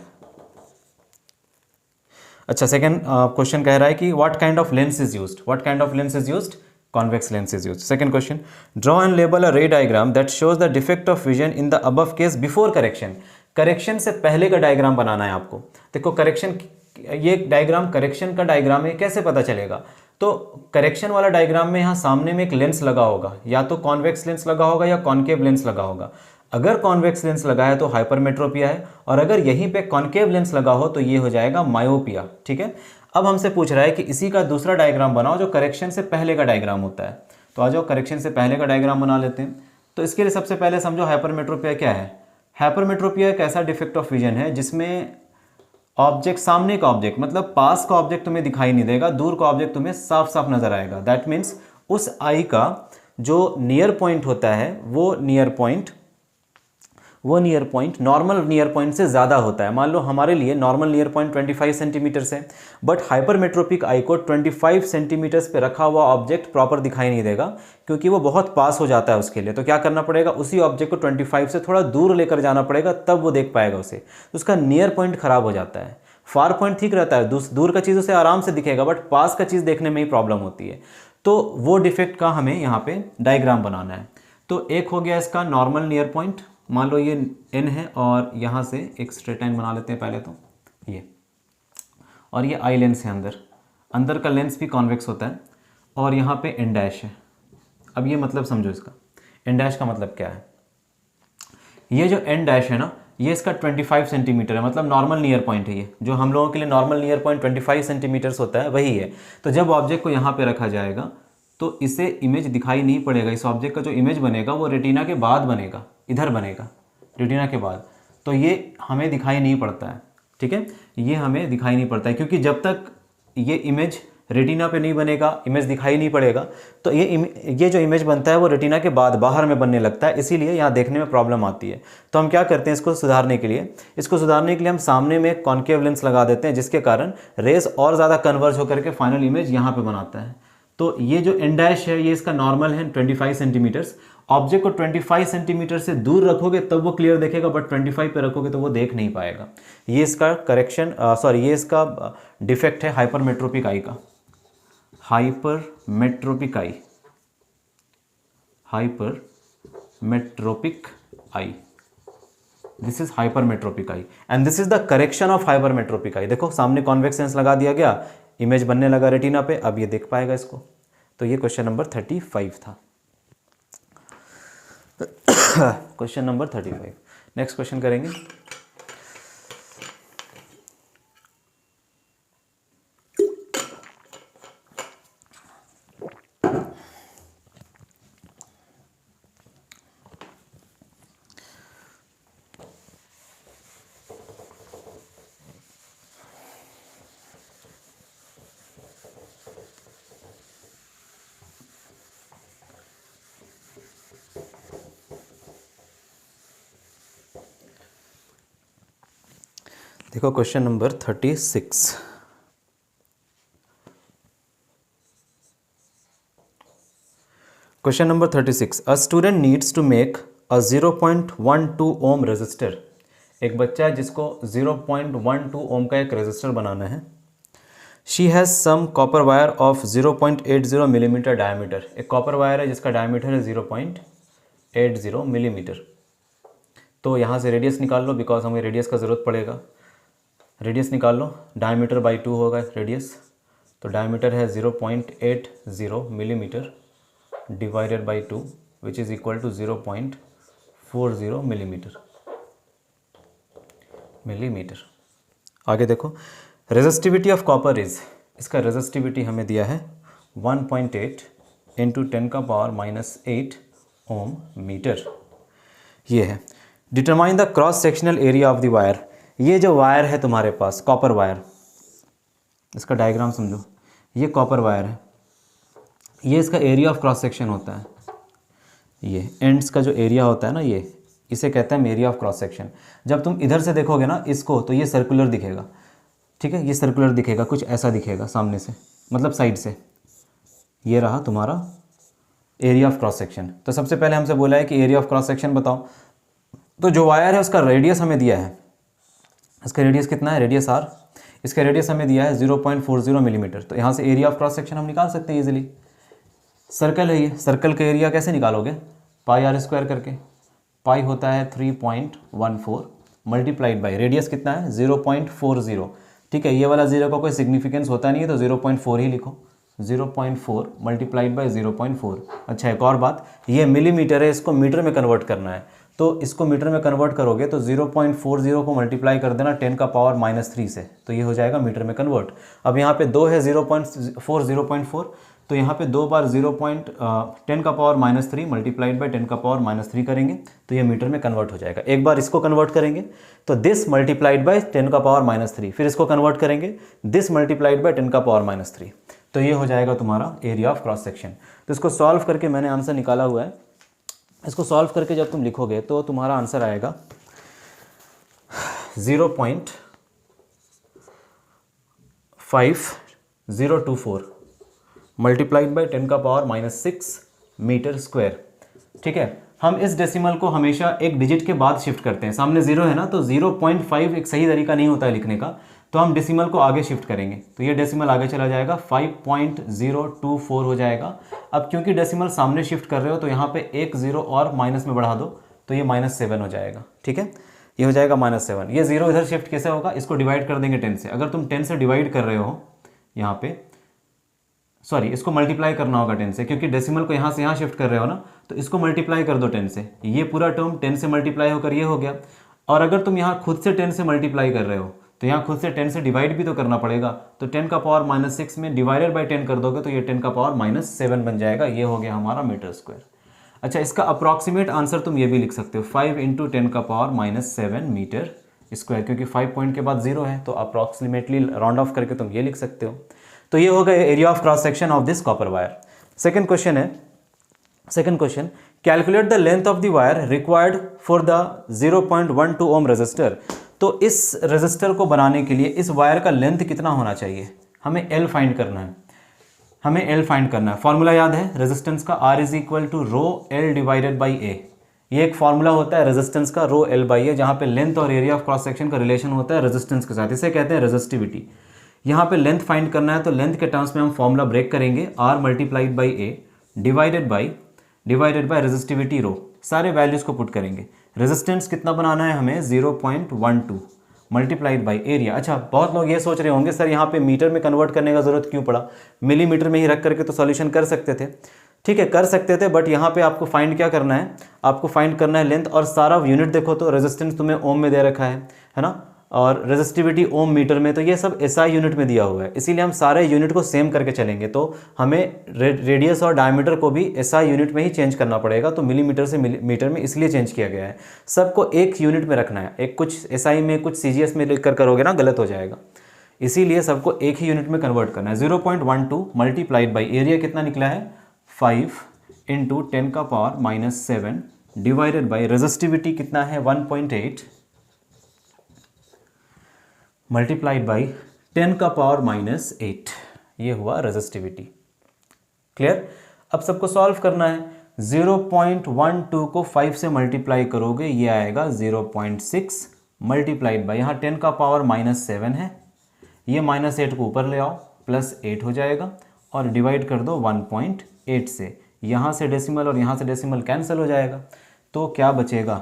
अच्छा सेकेंड क्वेश्चन कह रहा है कि what kind of lens is used, what kind of lens is used, convex lens is used. Second question, draw and label a ray diagram that shows the defect of vision in the above case before correction. Correction से पहले का diagram बनाना है आपको। देखो correction, ये diagram correction का diagram है, कैसे पता चलेगा, तो करेक्शन वाला डायग्राम में यहाँ सामने में एक लेंस लगा होगा, या तो कॉन्वेक्स लेंस लगा होगा या कॉनकेव लेंस लगा होगा। अगर कॉन्वेक्स लेंस लगा है तो हाइपरमेट्रोपिया है, और अगर यहीं पे कॉनकेव लेंस लगा हो तो ये हो जाएगा मायोपिया। ठीक है, अब हमसे पूछ रहा है कि इसी का दूसरा डायग्राम बनाओ जो करेक्शन से पहले का डायग्राम होता है। तो आ जाओ करेक्शन से पहले का डायग्राम बना लेते हैं। तो इसके लिए सबसे पहले समझो हाइपरमेट्रोपिया क्या है। हाइपरमेट्रोपिया एक ऐसा डिफेक्ट ऑफ विजन है जिसमें ऑब्जेक्ट, सामने का ऑब्जेक्ट मतलब पास का ऑब्जेक्ट तुम्हें दिखाई नहीं देगा, दूर का ऑब्जेक्ट तुम्हें साफ साफ नजर आएगा। दैट मीन्स उस आई का जो नियर पॉइंट होता है वो near point normal near point से ज़्यादा होता है। मान लो हमारे लिए नॉर्मल नियर पॉइंट 25 सेंटीमीटर्स है, बट हाइपरमेट्रोपिक आई को 25 सेंटीमीटर्स पे रखा हुआ ऑब्जेक्ट प्रॉपर दिखाई नहीं देगा, क्योंकि वो बहुत पास हो जाता है उसके लिए। तो क्या करना पड़ेगा, उसी ऑब्जेक्ट को 25 से थोड़ा दूर लेकर जाना पड़ेगा, तब वो देख पाएगा उसे। तो उसका नियर पॉइंट खराब हो जाता है। फार पॉइंट ठीक रहता है, दूर का चीज़ उसे आराम से दिखेगा, बट पास का चीज़ देखने में ही प्रॉब्लम होती है। तो वो डिफेक्ट का हमें यहाँ पे डायग्राम बनाना है। तो एक हो गया इसका नॉर्मल नियर पॉइंट, मान लो ये n है और यहाँ से एक स्ट्रेट लाइन बना लेते हैं पहले तो ये, और ये आई लेंस है, अंदर का लेंस भी कॉन्वेक्स होता है, और यहाँ पे n डैश है। अब ये मतलब समझो इसका, n डैश का मतलब क्या है, ये जो n डैश है ना, ये इसका 25 सेंटीमीटर है, मतलब नॉर्मल नियर पॉइंट है। ये जो हम लोगों के लिए नॉर्मल नियर पॉइंट 25 सेंटीमीटर्स होता है वही है। तो जब ऑब्जेक्ट को यहाँ पे रखा जाएगा तो इसे इमेज दिखाई नहीं पड़ेगा। इस ऑब्जेक्ट का जो इमेज बनेगा वो रेटिना के बाद बनेगा, इधर बनेगा रेटिना के बाद। तो ये हमें दिखाई नहीं पड़ता है, ठीक है, ये हमें दिखाई नहीं पड़ता है, क्योंकि जब तक ये इमेज रेटिना पे नहीं बनेगा, इमेज दिखाई नहीं पड़ेगा, तो ये जो इमेज बनता है वो रेटिना के बाद बाहर में बनने लगता है, इसीलिए यहाँ देखने में प्रॉब्लम आती है। तो हम क्या करते हैं, इसको सुधारने के लिए हम सामने में एक कॉनकेव लेंस लगा देते हैं, जिसके कारण रेस और ज़्यादा कन्वर्ज होकर के फाइनल इमेज यहाँ पे बनाता है। तो ये जो n डैश है ये इसका नॉर्मल है 25 सेंटीमीटर्स। ऑब्जेक्ट को 25 सेंटीमीटर से दूर रखोगे तब वो क्लियर देखेगा, बट 25 पे रखोगे तो वो देख नहीं पाएगा। ये इसका ये इसका डिफेक्ट है हाइपरमेट्रोपिक आई का, hypermetropic eye, this is hypermetropic eye and this is the correction of hypermetropic eye. देखो सामने कॉन्वेक्स लेंस लगा दिया गया, इमेज बनने लगा रेटिना पे, अब ये देख पाएगा इसको। तो ये क्वेश्चन नंबर 35 था। Question number 35। नेक्स्ट क्वेश्चन करेंगे। देखो question number 36। Question number 36, a student needs to make a 0.12 ohm resistor. एक बच्चा है जिसको 0.12 ओम का एक रेजिस्टर बनाना है। She has some copper wire of 0.80 millimetre diameter. एक कॉपर वायर है जिसका डायमीटर है 0.80 मिलीमीटर। तो यहाँ से रेडियस निकाल लो, बिकॉज हमें रेडियस का ज़रूरत पड़ेगा। रेडियस निकाल लो, डायमीटर बाई 2 होगा रेडियस, तो डायमीटर है 0.80 millimetre divided by 2 which is equal to 0.40 millimetre. आगे देखो, रेजिस्टिविटी ऑफ कॉपर इज, इसका रेजिस्टिविटी हमें दिया है 1.8 इंटू 10⁻⁻8 ओम मीटर, ये है। Determine the cross sectional area of the wire. ये जो वायर है तुम्हारे पास, कॉपर वायर, इसका डायग्राम समझो। ये कॉपर वायर है, ये इसका एरिया ऑफ क्रॉस सेक्शन होता है। ये एंड्स का जो एरिया होता है ना, ये इसे कहते हैं एरिया ऑफ क्रॉस सेक्शन। जब तुम इधर से देखोगे ना इसको, तो ये सर्कुलर दिखेगा, ठीक है, ये सर्कुलर दिखेगा, कुछ ऐसा दिखेगा सामने से, मतलब साइड से। ये रहा तुम्हारा एरिया ऑफ क्रॉस सेक्शन। तो सबसे पहले हमसे बोला है कि एरिया ऑफ क्रॉस सेक्शन बताओ। तो जो वायर है उसका रेडियस हमें दिया है, इसका रेडियस कितना है, रेडियस आर, इसका रेडियस हमें दिया है 0.40 मिलीमीटर। तो यहाँ से एरिया ऑफ क्रॉस सेक्शन हम निकाल सकते हैं इजीली। सर्कल है ये, सर्कल का एरिया कैसे निकालोगे, पाई आर स्क्वायर करके। पाई होता है 3.14 मल्टीप्लाइड बाई रेडियस कितना है 0.40, ठीक है। ये वाला जीरो का कोई सिग्निफिकेंस होता नहीं है, तो 0.4 ही लिखो, 0.4 मल्टीप्लाइड बाई 0.4। अच्छा, एक और बात, ये मिलीमीटर है, इसको मीटर में कन्वर्ट करना है। तो इसको मीटर में कन्वर्ट करोगे तो 0.40 को मल्टीप्लाई कर देना 10⁻³ से, तो ये हो जाएगा मीटर में कन्वर्ट। अब यहाँ पे 2 है 0.4 तो यहाँ पे 2 बार 10⁻³ मल्टीप्लाइड बाई 10⁻³ करेंगे तो ये मीटर में कन्वर्ट हो जाएगा। एक बार इसको कन्वर्ट करेंगे तो दिस मल्टीप्लाइड बाई 10⁻³, फिर इसको कन्वर्ट करेंगे दिस मल्टीप्लाइड बाई 10⁻³, तो ये हो जाएगा तुम्हारा एरिया ऑफ क्रॉस सेक्शन। तो इसको सॉल्व करके मैंने आंसर निकाला हुआ है। इसको सॉल्व करके जब तुम लिखोगे तो तुम्हारा आंसर आएगा 0.5024 मल्टीप्लाइड बाई 10⁻⁻6 मीटर स्क्वायर, ठीक है। हम इस डेसिमल को हमेशा एक डिजिट के बाद शिफ्ट करते हैं, सामने 0 है ना, तो 0.5 एक सही तरीका नहीं होता है लिखने का, तो हम डेसिमल को आगे शिफ्ट करेंगे, तो ये डेसिमल आगे चला जाएगा, 5.024 हो जाएगा। अब क्योंकि डेसिमल सामने शिफ्ट कर रहे हो तो यहाँ पे एक 0 और माइनस में बढ़ा दो, तो ये -7 हो जाएगा, ठीक है, ये हो जाएगा -7। ये 0 इधर शिफ्ट कैसे होगा, इसको डिवाइड कर देंगे 10 से। अगर तुम 10 से डिवाइड कर रहे हो यहाँ पे, सॉरी, इसको मल्टीप्लाई करना होगा 10 से, क्योंकि डेसिमल को यहाँ से यहाँ शिफ्ट कर रहे हो ना, तो इसको मल्टीप्लाई कर दो 10 से। ये पूरा टर्म 10 से मल्टीप्लाई होकर ये हो गया। और अगर तुम यहाँ खुद से 10 से मल्टीप्लाई कर रहे हो तो यहाँ खुद से 10 से डिवाइड भी तो करना पड़ेगा, तो 10⁻⁻6 में डिवाइडेड बाई 10 कर दोगे तो ये 10⁻⁻7 बन जाएगा। ये हो गया हमारा मीटर स्क्वायर। अच्छा, इसका अप्रॉक्सीमेट आंसर तुम ये भी लिख सकते हो, 5 × 10⁻⁻7 मीटर स्क्वायर, क्योंकि 5 पॉइंट के बाद 0 है, तो अप्रॉक्सीमेटली राउंड ऑफ करके तुम ये लिख सकते हो। तो ये हो गया area of cross section of this copper wire. Second question है, second question, calculate the length of the wire required for the 0.12 ohm resistor. तो इस रेजिस्टर को बनाने के लिए इस वायर का लेंथ कितना होना चाहिए, हमें L फाइंड करना है, हमें L फाइंड करना है। फॉर्मूला याद है रेजिस्टेंस का, R = ρL divided by A। ये एक फॉर्मूला होता है रेजिस्टेंस का, ρL बाई A, जहाँ पे लेंथ और एरिया ऑफ क्रॉस सेक्शन का रिलेशन होता है रेजिस्टेंस के साथ, इसे कहते हैं रेजिस्टिविटी। यहाँ पे लेंथ फाइंड करना है, तो लेंथ के टर्म्स में हम फॉर्मूला ब्रेक करेंगे, R multiplied by A divided by resistivity rho, सारे वैल्यूज़ को पुट करेंगे। रेजिस्टेंस कितना बनाना है हमें, 0.12 मल्टीप्लाइड बाई एरिया। अच्छा, बहुत लोग ये सोच रहे होंगे सर यहाँ पे मीटर में कन्वर्ट करने का ज़रूरत क्यों पड़ा, मिलीमीटर में ही रख करके तो सॉल्यूशन कर सकते थे। ठीक है, कर सकते थे, बट यहाँ पे आपको फाइंड क्या करना है, आपको फाइंड करना है लेंथ, और सारा यूनिट देखो तो रेजिस्टेंस तुम्हें ओम में दे रखा है ना, और रेजिस्टिविटी ओम मीटर में, तो ये सब SI यूनिट में दिया हुआ है, इसीलिए हम सारे यूनिट को सेम करके चलेंगे। तो हमें रेडियस और डायमीटर को भी SI यूनिट में ही चेंज करना पड़ेगा, तो मिलीमीटर से मीटर में इसलिए चेंज किया गया है। सबको एक यूनिट में रखना है, एक कुछ SI में कुछ CGS में लिख कर करोगे ना गलत हो जाएगा, इसीलिए सबको एक ही यूनिट में कन्वर्ट करना है। 0.12 मल्टीप्लाइड बाई एरिया कितना निकला है, 5 × 10⁻⁻7 डिवाइडेड बाई रेजिस्टिविटी कितना है, 1.8 मल्टीप्लाइड बाई 10⁻⁻8, ये हुआ रेजिस्टिविटी। क्लियर। अब सबको सॉल्व करना है। 0.12 को 5 से मल्टीप्लाई करोगे, ये आएगा 0.6 मल्टीप्लाइड बाई, यहाँ 10 का पावर -7 है, ये -8 को ऊपर ले आओ, +8 हो जाएगा और डिवाइड कर दो 1.8 से। यहाँ से डेसिमल और यहाँ से डेसिमल कैंसिल हो जाएगा, तो क्या बचेगा,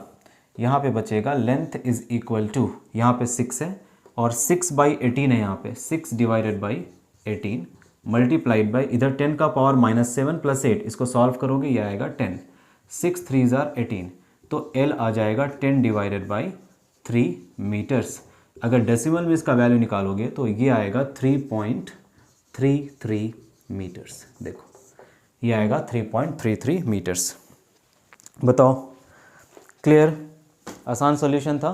यहाँ पे बचेगा लेंथ इज इक्वल टू, यहाँ पे 6 है और 6/18 है, यहाँ पे 6 डिवाइडेड बाई 18 मल्टीप्लाइड बाई, इधर 10 का पावर -7 + 8, इसको सॉल्व करोगे ये आएगा 10, 6 3 18, तो L आ जाएगा 10 डिवाइडेड बाई 3 मीटर्स। अगर डेसिमल में इसका वैल्यू निकालोगे तो ये आएगा 3.33 मीटर्स। देखो ये आएगा 3.33 मीटर्स। बताओ क्लियर, आसान सॉल्यूशन था।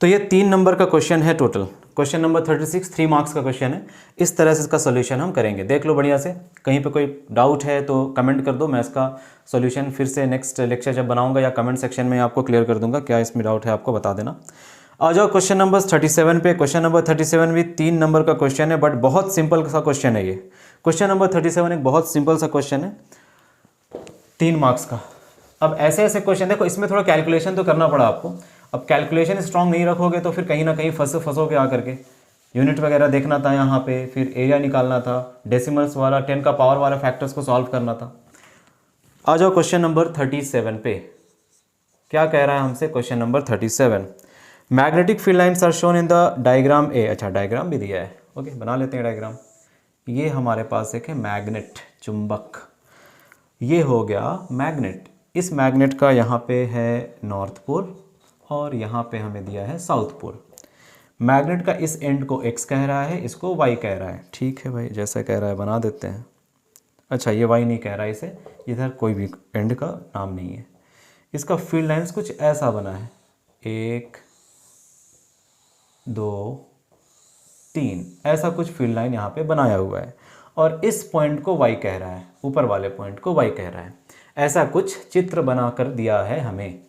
तो ये 3 नंबर का क्वेश्चन है टोटल। क्वेश्चन नंबर 36 3 मार्क्स का क्वेश्चन है। इस तरह से इसका सॉल्यूशन हम करेंगे, देख लो बढ़िया से। कहीं पे कोई डाउट है तो कमेंट कर दो, मैं इसका सॉल्यूशन फिर से नेक्स्ट लेक्चर जब बनाऊंगा या कमेंट सेक्शन में आपको क्लियर कर दूंगा, क्या इसमें डाउट है आपको बता देना। आ जाओ क्वेश्चन नंबर 37 पे। क्वेश्चन नंबर 37 भी 3 नंबर का क्वेश्चन है, बट बहुत सिंपल सा क्वेश्चन है ये। क्वेश्चन नंबर 37 एक बहुत सिंपल सा क्वेश्चन है 3 मार्क्स का। अब ऐसे ऐसे क्वेश्चन देखो, इसमें थोड़ा कैलकुलेशन तो करना पड़ा आपको। अब कैलकुलेशन स्ट्रांग नहीं रखोगे तो फिर कहीं ना कहीं फंसोगे आकर के। यूनिट वगैरह देखना था यहाँ पे, फिर एरिया निकालना था, डेसिमल्स वाला 10 का पावर वाला फैक्टर्स को सॉल्व करना था। आ जाओ क्वेश्चन नंबर 37 पे। क्या कह रहा है हमसे question number 37, magnetic field lines are shown in the diagram A. अच्छा डायग्राम भी दिया है, ओके बना लेते हैं डायग्राम। ये हमारे पास एक है मैग्नेट, चुंबक, ये हो गया मैग्नेट। इस मैग्नेट का यहाँ पे है नॉर्थ पोल और यहाँ पे हमें दिया है साउथ पोल। मैग्नेट का इस एंड को x कह रहा है, इसको y कह रहा है। ठीक है भाई, जैसा कह रहा है बना देते हैं। अच्छा ये y नहीं कह रहा है, इसे इधर कोई भी एंड का नाम नहीं है। इसका फील्ड लाइन्स कुछ ऐसा बना है, 1 2 3, ऐसा कुछ फील्ड लाइन यहाँ पे बनाया हुआ है और इस पॉइंट को y कह रहा है, ऊपर वाले पॉइंट को y कह रहा है। ऐसा कुछ चित्र बना कर दिया है हमें।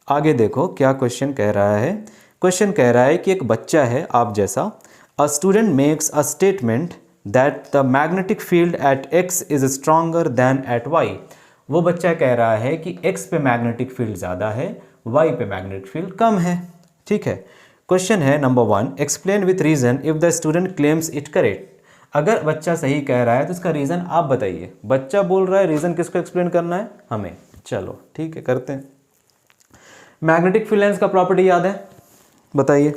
आगे देखो क्या क्वेश्चन कह रहा है। क्वेश्चन कह रहा है कि एक बच्चा है आप जैसा, a student makes a statement that the magnetic field at x is stronger than at y। वो बच्चा कह रहा है कि x पे मैग्नेटिक फील्ड ज़्यादा है, y पे मैग्नेटिक फील्ड कम है। ठीक है, क्वेश्चन है number 1, explain with reason if the student claims it correct. अगर बच्चा सही कह रहा है तो इसका रीज़न आप बताइए। बच्चा बोल रहा है, रीज़न किसको एक्सप्लेन करना है, हमें। चलो ठीक है करते हैं। मैग्नेटिक फील्ड लाइन्स का प्रॉपर्टी याद है, बताइए।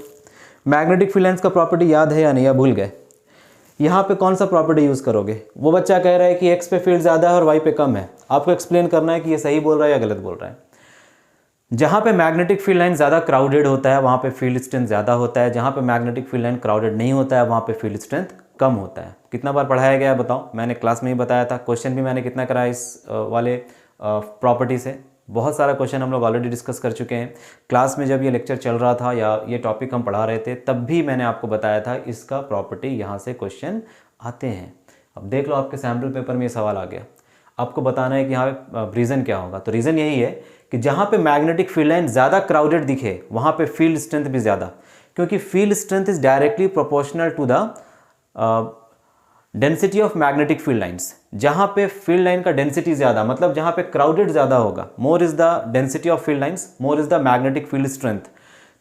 मैग्नेटिक फील्ड लाइन्स का प्रॉपर्टी याद है या नहीं, या भूल गए? यहाँ पे कौन सा प्रॉपर्टी यूज़ करोगे? वो बच्चा कह रहा है कि x पे फील्ड ज़्यादा है और y पे कम है, आपको एक्सप्लेन करना है कि ये सही बोल रहा है या गलत बोल रहा है। जहाँ पे मैग्नेटिक फील्ड लाइन ज़्यादा क्राउडेड होता है वहाँ पे फील्ड स्ट्रेंथ ज़्यादा होता है, जहाँ पे मैग्नेटिक फील्ड लाइन क्राउडेड नहीं होता है वहाँ पे फील्ड स्ट्रेंथ कम होता है। कितना बार पढ़ाया गया है बताओ? मैंने क्लास में ही बताया था। क्वेश्चन भी मैंने कितना कराया इस वाले प्रॉपर्टी से? बहुत सारा क्वेश्चन हम लोग ऑलरेडी डिस्कस कर चुके हैं। क्लास में जब ये लेक्चर चल रहा था या ये टॉपिक हम पढ़ा रहे थे तब भी मैंने आपको बताया था इसका प्रॉपर्टी यहाँ से क्वेश्चन आते हैं। अब देख लो आपके सैम्पल पेपर में ये सवाल आ गया, आपको बताना है कि यहाँ पे रीज़न क्या होगा। तो रीज़न यही है कि जहाँ पे मैग्नेटिक फील्ड लाइन ज़्यादा क्राउडेड दिखे वहाँ पे फील्ड स्ट्रेंथ भी ज़्यादा, क्योंकि field strength is directly proportional to the density of magnetic field lines. जहाँ पे फील्ड लाइन का डेंसिटी ज़्यादा, मतलब जहाँ पे क्राउडेड ज़्यादा होगा, मोर is the density of field lines, more is the magnetic field strength.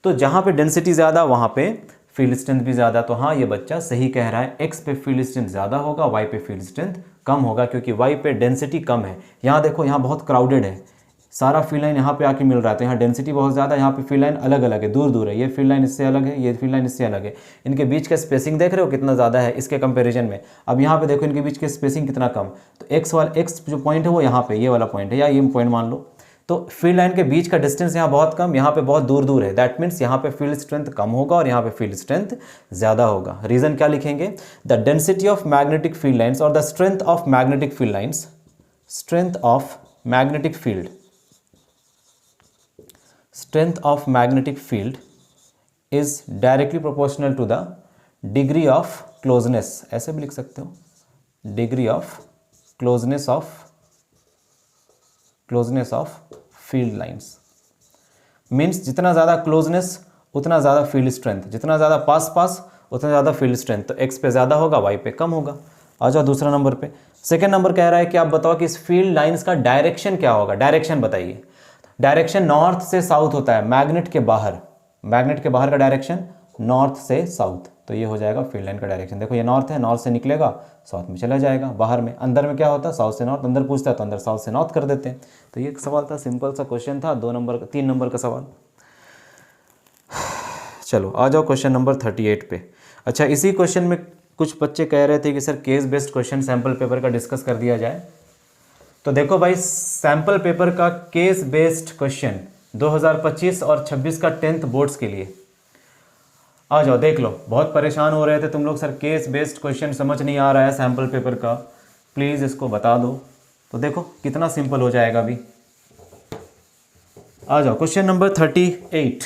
तो जहाँ पे डेंसिटी ज़्यादा वहाँ पे फील्ड स्ट्रेंथ भी ज़्यादा। तो हाँ, ये बच्चा सही कह रहा है, एक्स पे फील्ड स्ट्रेंथ ज़्यादा होगा, वाई पे फील्ड स्ट्रेंथ कम होगा, क्योंकि वाई पे डेंसिटी कम है। यहाँ देखो, यहाँ बहुत क्राउडेड है, सारा फील्ड लाइन यहाँ पे आके मिल रहा है, तो यहाँ डेंसिटी बहुत ज़्यादा, यहाँ पे फील्ड लाइन अलग अलग है, दूर दूर है। ये फील्ड लाइन इससे अलग है, ये फील्ड लाइन इससे अलग है। इनके बीच का स्पेसिंग देख रहे हो कितना ज़्यादा है इसके कंपैरिजन में। अब यहाँ पे देखो इनके बीच के स्पेसिंग कितना कम। तो एक्स जो पॉइंट है वो यहाँ पे, ये वाला पॉइंट है, या ये पॉइंट मान लो। तो फील्ड लाइन के बीच का डिस्टेंस यहाँ बहुत कम, यहाँ पे बहुत दूर दूर है। दैट मीन्स यहाँ पे फील्ड स्ट्रेंथ कम होगा और यहाँ पे फील्ड स्ट्रेंथ ज़्यादा होगा। रीज़न क्या लिखेंगे? The density of magnetic field lines और the strength of magnetic field lines, strength of magnetic field, strength of magnetic field is directly proportional to the degree of closeness, ऐसे भी लिख सकते हो, degree of closeness of field lines means जितना ज़्यादा closeness उतना ज़्यादा field strength, जितना ज़्यादा पास पास उतना ज़्यादा field strength। तो x पे ज़्यादा होगा, y पे कम होगा। आ जाओ दूसरा नंबर पे। सेकेंड नंबर कह रहा है कि आप बताओ कि इस फील्ड लाइंस का डायरेक्शन क्या होगा, डायरेक्शन बताइए। डायरेक्शन नॉर्थ से साउथ होता है, मैग्नेट के बाहर, मैग्नेट के बाहर का डायरेक्शन नॉर्थ से साउथ, तो ये हो जाएगा फील्ड लाइन का डायरेक्शन। देखो ये नॉर्थ है, नॉर्थ से निकलेगा साउथ में चला जाएगा, बाहर में। अंदर में क्या होता है, साउथ से नॉर्थ, अंदर पूछता है तो अंदर साउथ से नॉर्थ कर देते हैं। तो ये सवाल था, सिंपल सा क्वेश्चन था, 3 नंबर का सवाल। चलो आ जाओ क्वेश्चन नंबर 38 पे। अच्छा, इसी क्वेश्चन में कुछ बच्चे कह रहे थे कि sir case based question sample paper का डिस्कस कर दिया जाए। तो देखो भाई, सैम्पल पेपर का केस बेस्ड क्वेश्चन 2025 और 26 का 10th बोर्ड्स के लिए आ जाओ, देख लो। बहुत परेशान हो रहे थे तुम लोग, सर केस बेस्ड क्वेश्चन समझ नहीं आ रहा है सैम्पल पेपर का, प्लीज़ इसको बता दो। तो देखो कितना सिंपल हो जाएगा अभी। आ जाओ क्वेश्चन नंबर 38।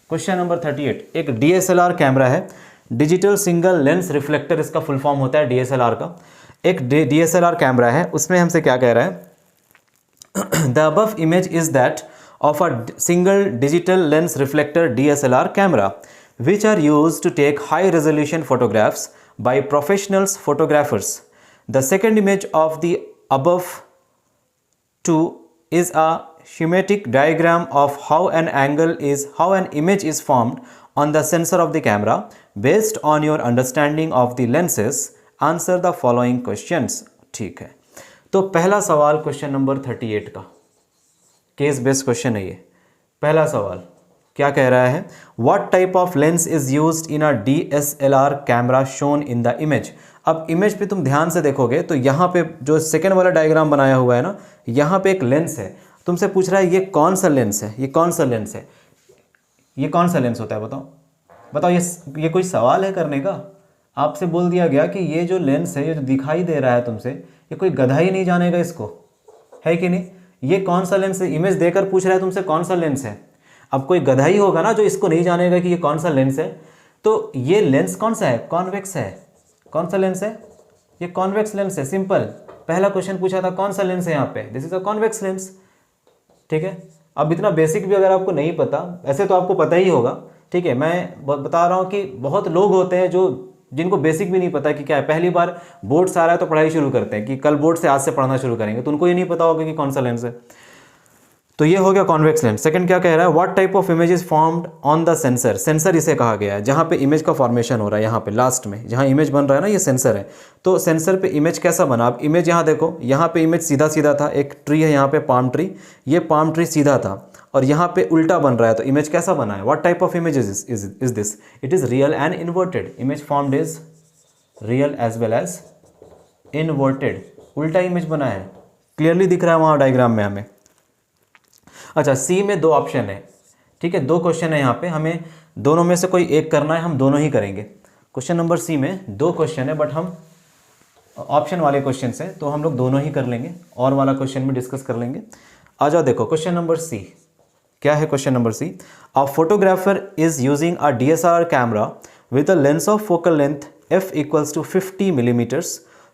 क्वेश्चन नंबर 38, एक DSLR कैमरा है, डिजिटल सिंगल लेंस रिफ्लेक्टर इसका फुल फॉर्म होता है DSLR का। एक DSLR कैमरा है, उसमें हमसे क्या कह रहा है, the above image is that of a single digital lens reflector DSLR camera which are used to take high resolution photographs by professionals photographers. The second image of the above two is a schematic diagram of how an image is formed on the sensor of the camera. Based on your understanding of the lenses, answer the following questions. ठीक है, तो पहला सवाल question number 38 का case based question है ये। पहला सवाल क्या कह रहा है, what type of lens is used in a DSLR camera shown in the image. अब इमेज पे तुम ध्यान से देखोगे तो यहाँ पे जो सेकेंड वाला डायग्राम बनाया हुआ है ना, यहाँ पे एक लेंस है। तुमसे पूछ रहा है ये कौन सा लेंस है, ये कौन सा लेंस है, ये कौन सा लेंस होता है, बताओ बताओ। ये कोई सवाल है करने का? आपसे बोल दिया गया कि ये जो लेंस है, ये जो दिखाई दे रहा है तुमसे, ये कोई गधा ही नहीं जानेगा इसको, है कि नहीं। ये कौन सा लेंस है, इमेज देकर पूछ रहा है तुमसे कौन सा लेंस है। अब कोई गधा ही होगा ना जो इसको नहीं जानेगा कि ये कौन सा लेंस है। तो ये लेंस कौन सा है, कॉन्वेक्स है। कौन सा लेंस है, ये कॉन्वेक्स लेंस है, सिंपल। पहला क्वेश्चन पूछा था कौन सा लेंस है यहाँ पे, this is a convex lens, ठीक है। अब इतना बेसिक भी अगर आपको नहीं पता, ऐसे तो आपको पता ही होगा, ठीक है। मैं बता रहा हूँ कि बहुत लोग होते हैं जो जिनको बेसिक भी नहीं पता कि क्या है, पहली बार बोर्ड से आ रहा है तो पढ़ाई शुरू करते हैं कि कल बोर्ड से आज से पढ़ना शुरू करेंगे, तो उनको ये नहीं पता होगा कि कौन सा लेंस है। तो ये हो गया कॉन्वेक्स लेंस। सेकंड क्या कह रहा है, what type of image is formed on the sensor. Sensor इसे कहा गया है जहाँ पे इमेज का फॉर्मेशन हो रहा है, यहाँ पे लास्ट में जहाँ इमेज बन रहा है ना, ये सेंसर है। तो सेंसर पे इमेज कैसा बना, अब इमेज यहाँ देखो, यहाँ पे इमेज सीधा सीधा था, एक ट्री है यहाँ पे, पाम ट्री, ये पाम ट्री सीधा था और यहाँ पे उल्टा बन रहा है, तो इमेज कैसा बना है, what type of image is this, it is real and inverted. Image formed is real as well as inverted, उल्टा इमेज बना है, क्लियरली दिख रहा है वहाँ डायग्राम में हमें। अच्छा, सी में 2 ऑप्शन है, ठीक है, 2 क्वेश्चन है यहाँ पे, हमें दोनों में से कोई एक करना है, हम दोनों ही करेंगे। क्वेश्चन नंबर सी में 2 क्वेश्चन है, बट हम ऑप्शन वाले क्वेश्चन से तो हम लोग दोनों ही कर लेंगे, और वाला क्वेश्चन में डिस्कस कर लेंगे। आ जाओ देखो क्वेश्चन नंबर सी क्या है। Question number C, a photographer is using a DSLR camera with a lens of focal length f equals to 50 millimeters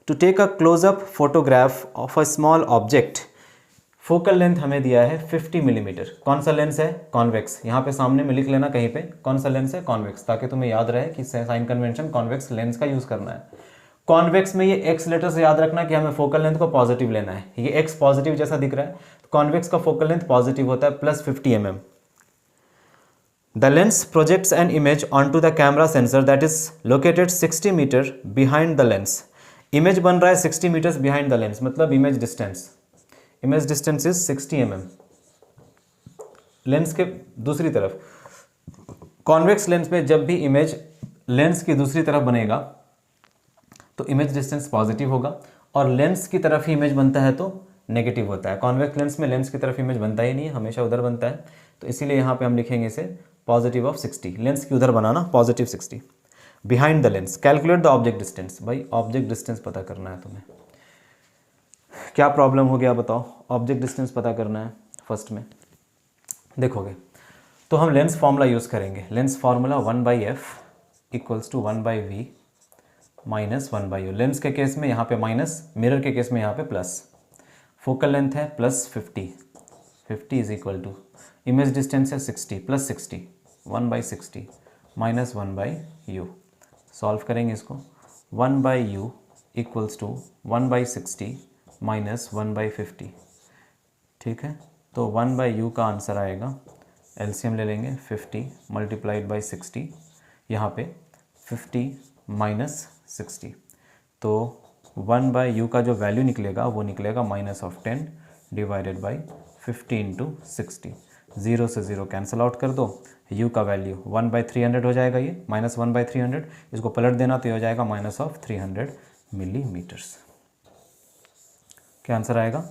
to take a close-up photograph of a small object। Focal length हमें दिया है 50 millimetre. कौन सा lens है, convex. यहाँ पे सामने में लिख लेना कहीं पे कौन सा लेंस है, कॉन्वेक्स, ताकि तुम्हें याद रहे कि साइन कन्वेंशन कॉन्वेक्स लेंस का यूज करना है। कॉन्वेक्स में ये एक्स लेटर से याद रखना कि हमें फोकल लेंथ को पॉजिटिव लेना है, ये एक्स पॉजिटिव जैसा दिख रहा है, तो कॉन्वेक्स का फोकल लेंथ पॉजिटिव होता है, plus 50 mm। The lens projects an image on to the camera sensor that is located 60 meter behind the lens. Image बन रहा है 60 मीटर्स बिहाइंड द लेंस, मतलब image distance is 60 mm lens के दूसरी तरफ। Convex lens में जब भी इमेज लेंस की दूसरी तरफ बनेगा तो इमेज डिस्टेंस पॉजिटिव होगा, और लेंस की तरफ ही इमेज बनता है तो नेगेटिव होता है। कॉन्वेक्स लेंस में लेंस की तरफ इमेज बनता ही नहीं है, हमेशा उधर बनता है, तो इसीलिए यहाँ पे हम लिखेंगे इसे पॉजिटिव ऑफ 60, लेंस की उधर बनाना positive 60 behind the lens. Calculate the object distance. भाई ऑब्जेक्ट डिस्टेंस पता करना है तुम्हें, क्या प्रॉब्लम हो गया बताओ, ऑब्जेक्ट डिस्टेंस पता करना है। फर्स्ट में देखोगे तो हम लेंस फॉर्मूला यूज़ करेंगे, lens formula 1/f equals to 1/v minus 1/u। Lens के केस में यहाँ पे माइनस, मिरर के केस में यहाँ पे प्लस। फोकल लेंथ है plus 50 is equal to image distance है 60 प्लस 60 1/60 माइनस 1/u। सॉल्व करेंगे इसको, 1/u इक्वल्स टू 1/60 माइनस 1/50। ठीक है, तो 1/u का आंसर आएगा, एलसीएम ले लेंगे, 50 मल्टीप्लाइड बाई 60, यहाँ पे 50 माइनस 60, तो 1/u का जो वैल्यू निकलेगा वो निकलेगा -10 डिवाइडेड बाई 50 इंटू 60। 0 से 0 कैंसिल आउट कर दो, u का वैल्यू 1/300 हो जाएगा, ये -1/300, इसको पलट देना तो ये हो जाएगा -300 मिलीमीटर्स। क्या आंसर आएगा?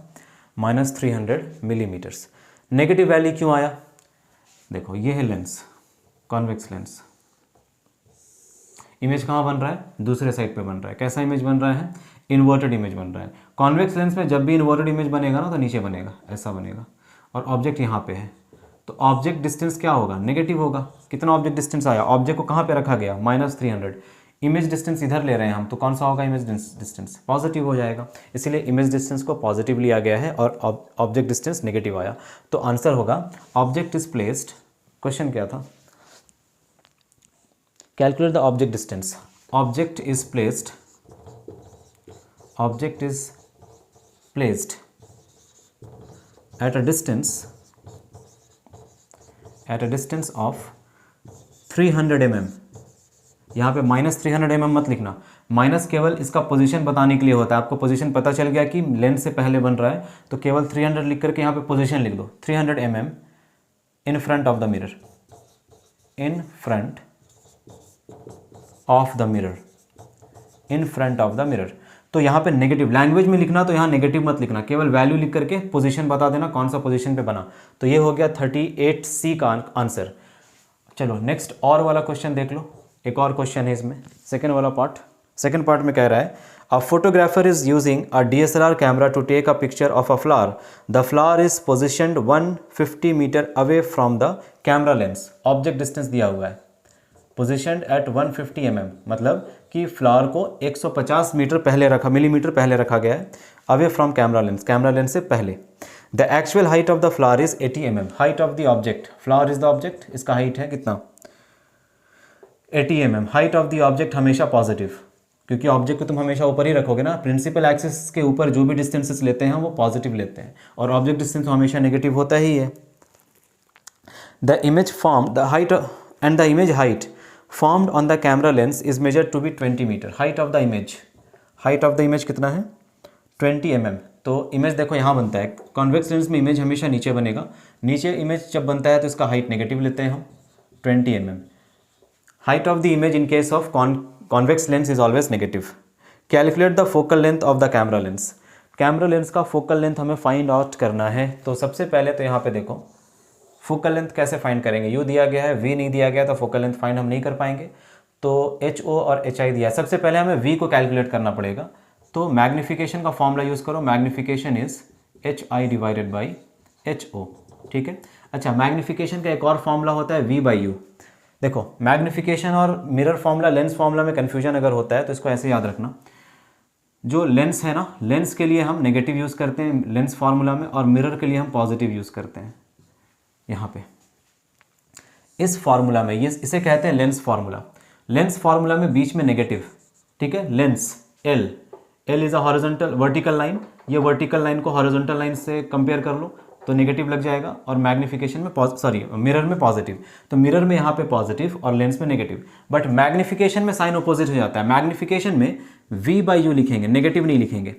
-300 मिलीमीटर्स। नेगेटिव वैल्यू क्यों आया? देखो ये है लेंस, कॉन्वेक्स लेंस। इमेज कहाँ बन रहा है? दूसरे साइड पे बन रहा है। कैसा इमेज बन रहा है? इन्वर्टेड इमेज बन रहा है। कॉन्वेक्स लेंस में जब भी इन्वर्टेड इमेज बनेगा ना तो नीचे बनेगा, ऐसा बनेगा, और ऑब्जेक्ट यहाँ पे है, तो ऑब्जेक्ट डिस्टेंस क्या होगा? नेगेटिव होगा। कितना ऑब्जेक्ट डिस्टेंस आया? ऑब्जेक्ट को कहाँ पे रखा गया? -300। इमेज डिस्टेंस इधर ले रहे हैं हम, तो कौन सा होगा इमेज डिस्टेंस? पॉजिटिव हो जाएगा, इसीलिए इमेज डिस्टेंस को पॉजिटिव लिया गया है और ऑब्जेक्ट डिस्टेंस नेगेटिव आया। तो आंसर होगा ऑब्जेक्ट इज प्लेस्ड, क्वेश्चन क्या था? Calculate the object distance. Object is placed at a distance of 300 mm। यहाँ पे -300 mm मत लिखना, माइनस केवल इसका पोजीशन बताने के लिए होता है। आपको पोजीशन पता चल गया कि लेंस से पहले बन रहा है, तो केवल 300 लिख करके यहाँ पे पोजीशन लिख दो, 300 mm in front of the mirror, in front of the mirror, in front of the mirror. तो यहाँ पे नेगेटिव लैंग्वेज में लिखना, तो यहाँ नेगेटिव मत लिखना, केवल वैल्यू लिख करके पोजीशन बता देना कौन सा पोजीशन पे बना। तो ये हो गया 38C का आंसर। चलो नेक्स्ट और वाला क्वेश्चन देख लो, एक और क्वेश्चन है इसमें, सेकेंड वाला पार्ट। सेकेंड पार्ट में कह रहा है a photographer is using a DSLR camera to take a picture of a flower. The flower is positioned 150 meter away from the camera lens. Object distance दिया हुआ है, पोजिशनड एट 150 mm, मतलब कि flower को 150 मीटर पहले रखा, millimetre पहले रखा गया है, अवे फ्रॉम कैमरा लेंस से पहले। The actual height of the flower is 80 mm। Height of the object, flower is the object, इसका हाइट है कितना? 80 mm। Height of the object हमेशा पॉजिटिव, क्योंकि ऑब्जेक्ट को तुम हमेशा ऊपर ही रखोगे ना, प्रिंसिपल एक्सिस के ऊपर जो भी डिस्टेंसेस लेते हैं वो पॉजिटिव लेते हैं, और ऑब्जेक्ट डिस्टेंस तो हमेशा नेगेटिव होता ही है। The image form the height and the image height formed on the camera lens is measured to be 20 meter. Height of the image कितना है? 20 mm। तो इमेज देखो यहाँ बनता है, कॉन्वेक्स लेंस में इमेज हमेशा नीचे बनेगा, नीचे इमेज जब बनता है तो इसका हाइट नेगेटिव लेते हैं हम, 20 mm। Height of the image in case of convex lens is always negative. Calculate the focal length of the camera lens. Camera lens का फोकल लेंथ हमें फाइंड आउट करना है। तो सबसे पहले तो यहाँ पे देखो फोकल लेंथ कैसे फाइंड करेंगे, यू दिया गया है, वी नहीं दिया गया, तो फोकल लेंथ फाइंड हम नहीं कर पाएंगे। तो HO और HI दिया है, सबसे पहले हमें वी को कैलकुलेट करना पड़ेगा। तो मैग्निफिकेशन का फॉर्मूला यूज़ करो, magnification is HI divided by HO। ठीक है, अच्छा मैग्निफिकेशन का एक और फॉर्मूला होता है V/U। देखो मैग्निफिकेशन और मिरर फॉर्मूला, लेंस फॉर्मूला में कन्फ्यूजन अगर होता है तो इसको ऐसे याद रखना, जो लेंस है ना, लेंस के लिए हम नेगेटिव यूज़ करते हैं लेंस फार्मूला में, और मिरर के लिए हम पॉजिटिव यूज़ करते हैं। यहाँ पे इस फार्मूला में इसे कहते हैं लेंस फार्मूला। लेंस फार्मूला में बीच में नेगेटिव, ठीक है, lens L is a horizontal vertical line, ये वर्टिकल लाइन को हॉरिजॉन्टल लाइन से कंपेयर कर लो तो नेगेटिव लग जाएगा, और मैग्निफिकेशन में मिरर में पॉजिटिव, तो मिरर में यहाँ पे पॉजिटिव और लेंस में नेगेटिव। बट मैग्निफिकेशन में साइन अपोजिट हो जाता है, मैग्निफिकेशन में V/U लिखेंगे, नेगेटिव नहीं लिखेंगे।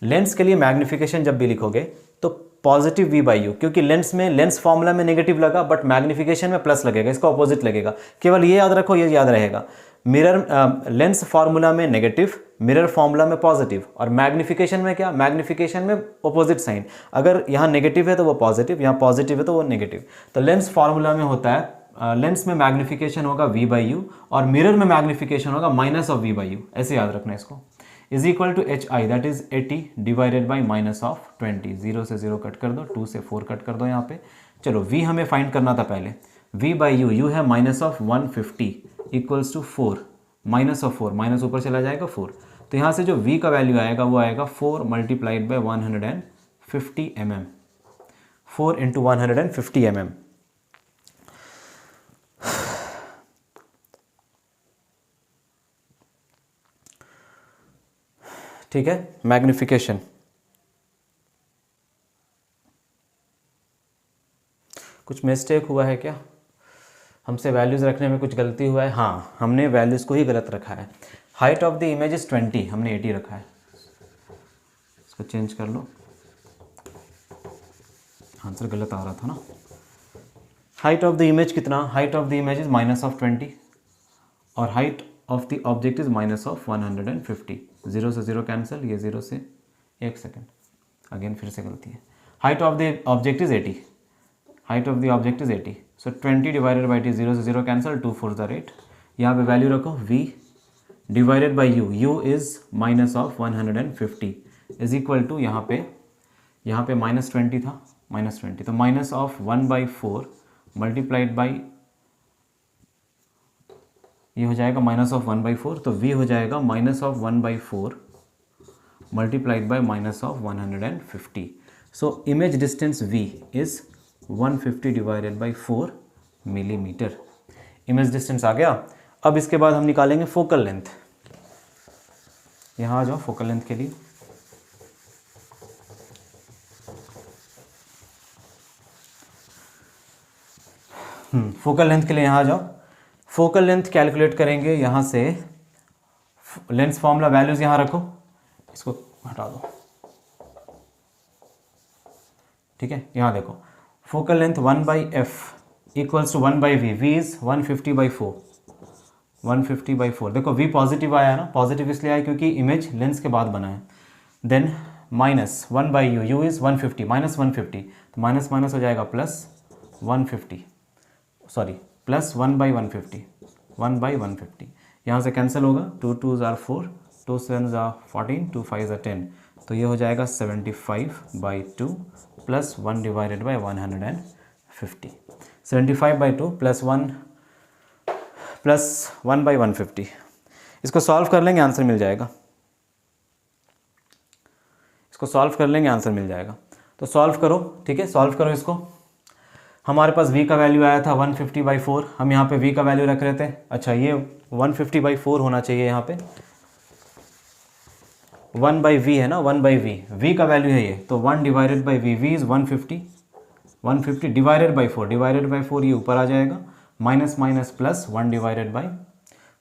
लेंस के लिए मैग्निफिकेशन जब भी लिखोगे तो पॉजिटिव V/U, क्योंकि लेंस में लेंस फॉर्मूला में नेगेटिव लगा बट मैग्निफिकेशन में प्लस लगेगा, इसका ऑपोजिट लगेगा। केवल ये याद रखो, ये याद रहेगा, मिरर लेंस फार्मूला में नेगेटिव, मिरर फॉर्मूला में पॉजिटिव, और मैग्निफिकेशन में क्या? मैग्निफिकेशन में ऑपोजिट साइन, अगर यहाँ नेगेटिव है तो वो पॉजिटिव, यहाँ पॉजिटिव है तो वो नेगेटिव। तो लेंस फार्मूला में होता है, लेंस में मैग्निफिकेशन होगा V/U और मिरर में मैग्निफिकेशन होगा माइनस ऑफ V/U, ऐसे याद रखना इसको। Is equal to HI that is 80 divided by -20। 0 से 0 कट कर दो, 2 से 4 कट कर दो यहाँ पे। चलो V हमें फाइंड करना था पहले, V/U, U है -150 इक्वल्स टू 4, -4, माइनस ऊपर चला जाएगा 4, तो यहाँ से जो V का वैल्यू आएगा वो आएगा 4 multiplied by 150 mm, 4 into 150 mm। ठीक है, मैग्निफिकेशन। कुछ मिस्टेक हुआ है क्या, हमसे वैल्यूज़ रखने में कुछ गलती हुआ है? हाँ, हमने वैल्यूज़ को ही गलत रखा है। Height of the image is 20, हमने 80 रखा है। इसको चेंज कर लो, आंसर गलत आ रहा था ना। हाइट ऑफ द इमेज कितना, height of the image is -20 और height of the object is -150। 0 से 0 कैंसिल, ये 0 से 1 सेकेंड, अगेन फिर से गलती है। Height of the object is 80, height of the object is 80, so 20 divided by 80, 0 से 0 कैंसिल, 2 4 ज़ार 8। यहाँ पे वैल्यू रखो v divided by u is -150 is equal to, यहाँ पे -20 था, -20, तो -1/4 मल्टीप्लाइड बाई, ये हो जाएगा -1/4, तो v हो जाएगा -1/4 multiplied by -150। So image distance v is 150 divided by 4 millimetre. Image distance आ गया। अब इसके बाद हम निकालेंगे फोकल लेंथ। यहाँ आ जाओ फोकल लेंथ के लिए। फोकल लेंथ के लिए यहाँ आ जाओ। फोकल लेंथ कैलकुलेट करेंगे यहाँ से, लेंस फॉर्मूला वैल्यूज यहाँ रखो, इसको हटा दो, ठीक है। यहाँ देखो focal length 1/f equals to 1/v, v is 150/4, 150/4। देखो v पॉजिटिव आया है ना, पॉजिटिव इसलिए आया क्योंकि इमेज लेंस के बाद बना है। देन -1/u, u इज 150, -150, तो माइनस माइनस हो जाएगा +150, सॉरी +1/150, 1/150। यहाँ से कैंसिल होगा, 2 2 ज़ार 4, 2 7 ज़ार 14, 2 5 ज़ार 10, तो ये हो जाएगा 75/2 प्लस 1 डिवाइडेड बाई 150। 75/2 प्लस 1/150, इसको सॉल्व कर लेंगे आंसर मिल जाएगा। इसको सॉल्व कर लेंगे आंसर मिल जाएगा। तो सॉल्व करो, ठीक है, सॉल्व करो इसको। हमारे पास v का वैल्यू आया था 150/4, हम यहाँ पे v का वैल्यू रख रहे थे। अच्छा, ये 150/4 होना चाहिए, यहाँ पे 1/v है ना, 1/v, v का वैल्यू है ये, तो 1 divided by v, v is 150, 150 divided by 4, divided by 4 ये ऊपर आ जाएगा, minus minus plus 1 divided by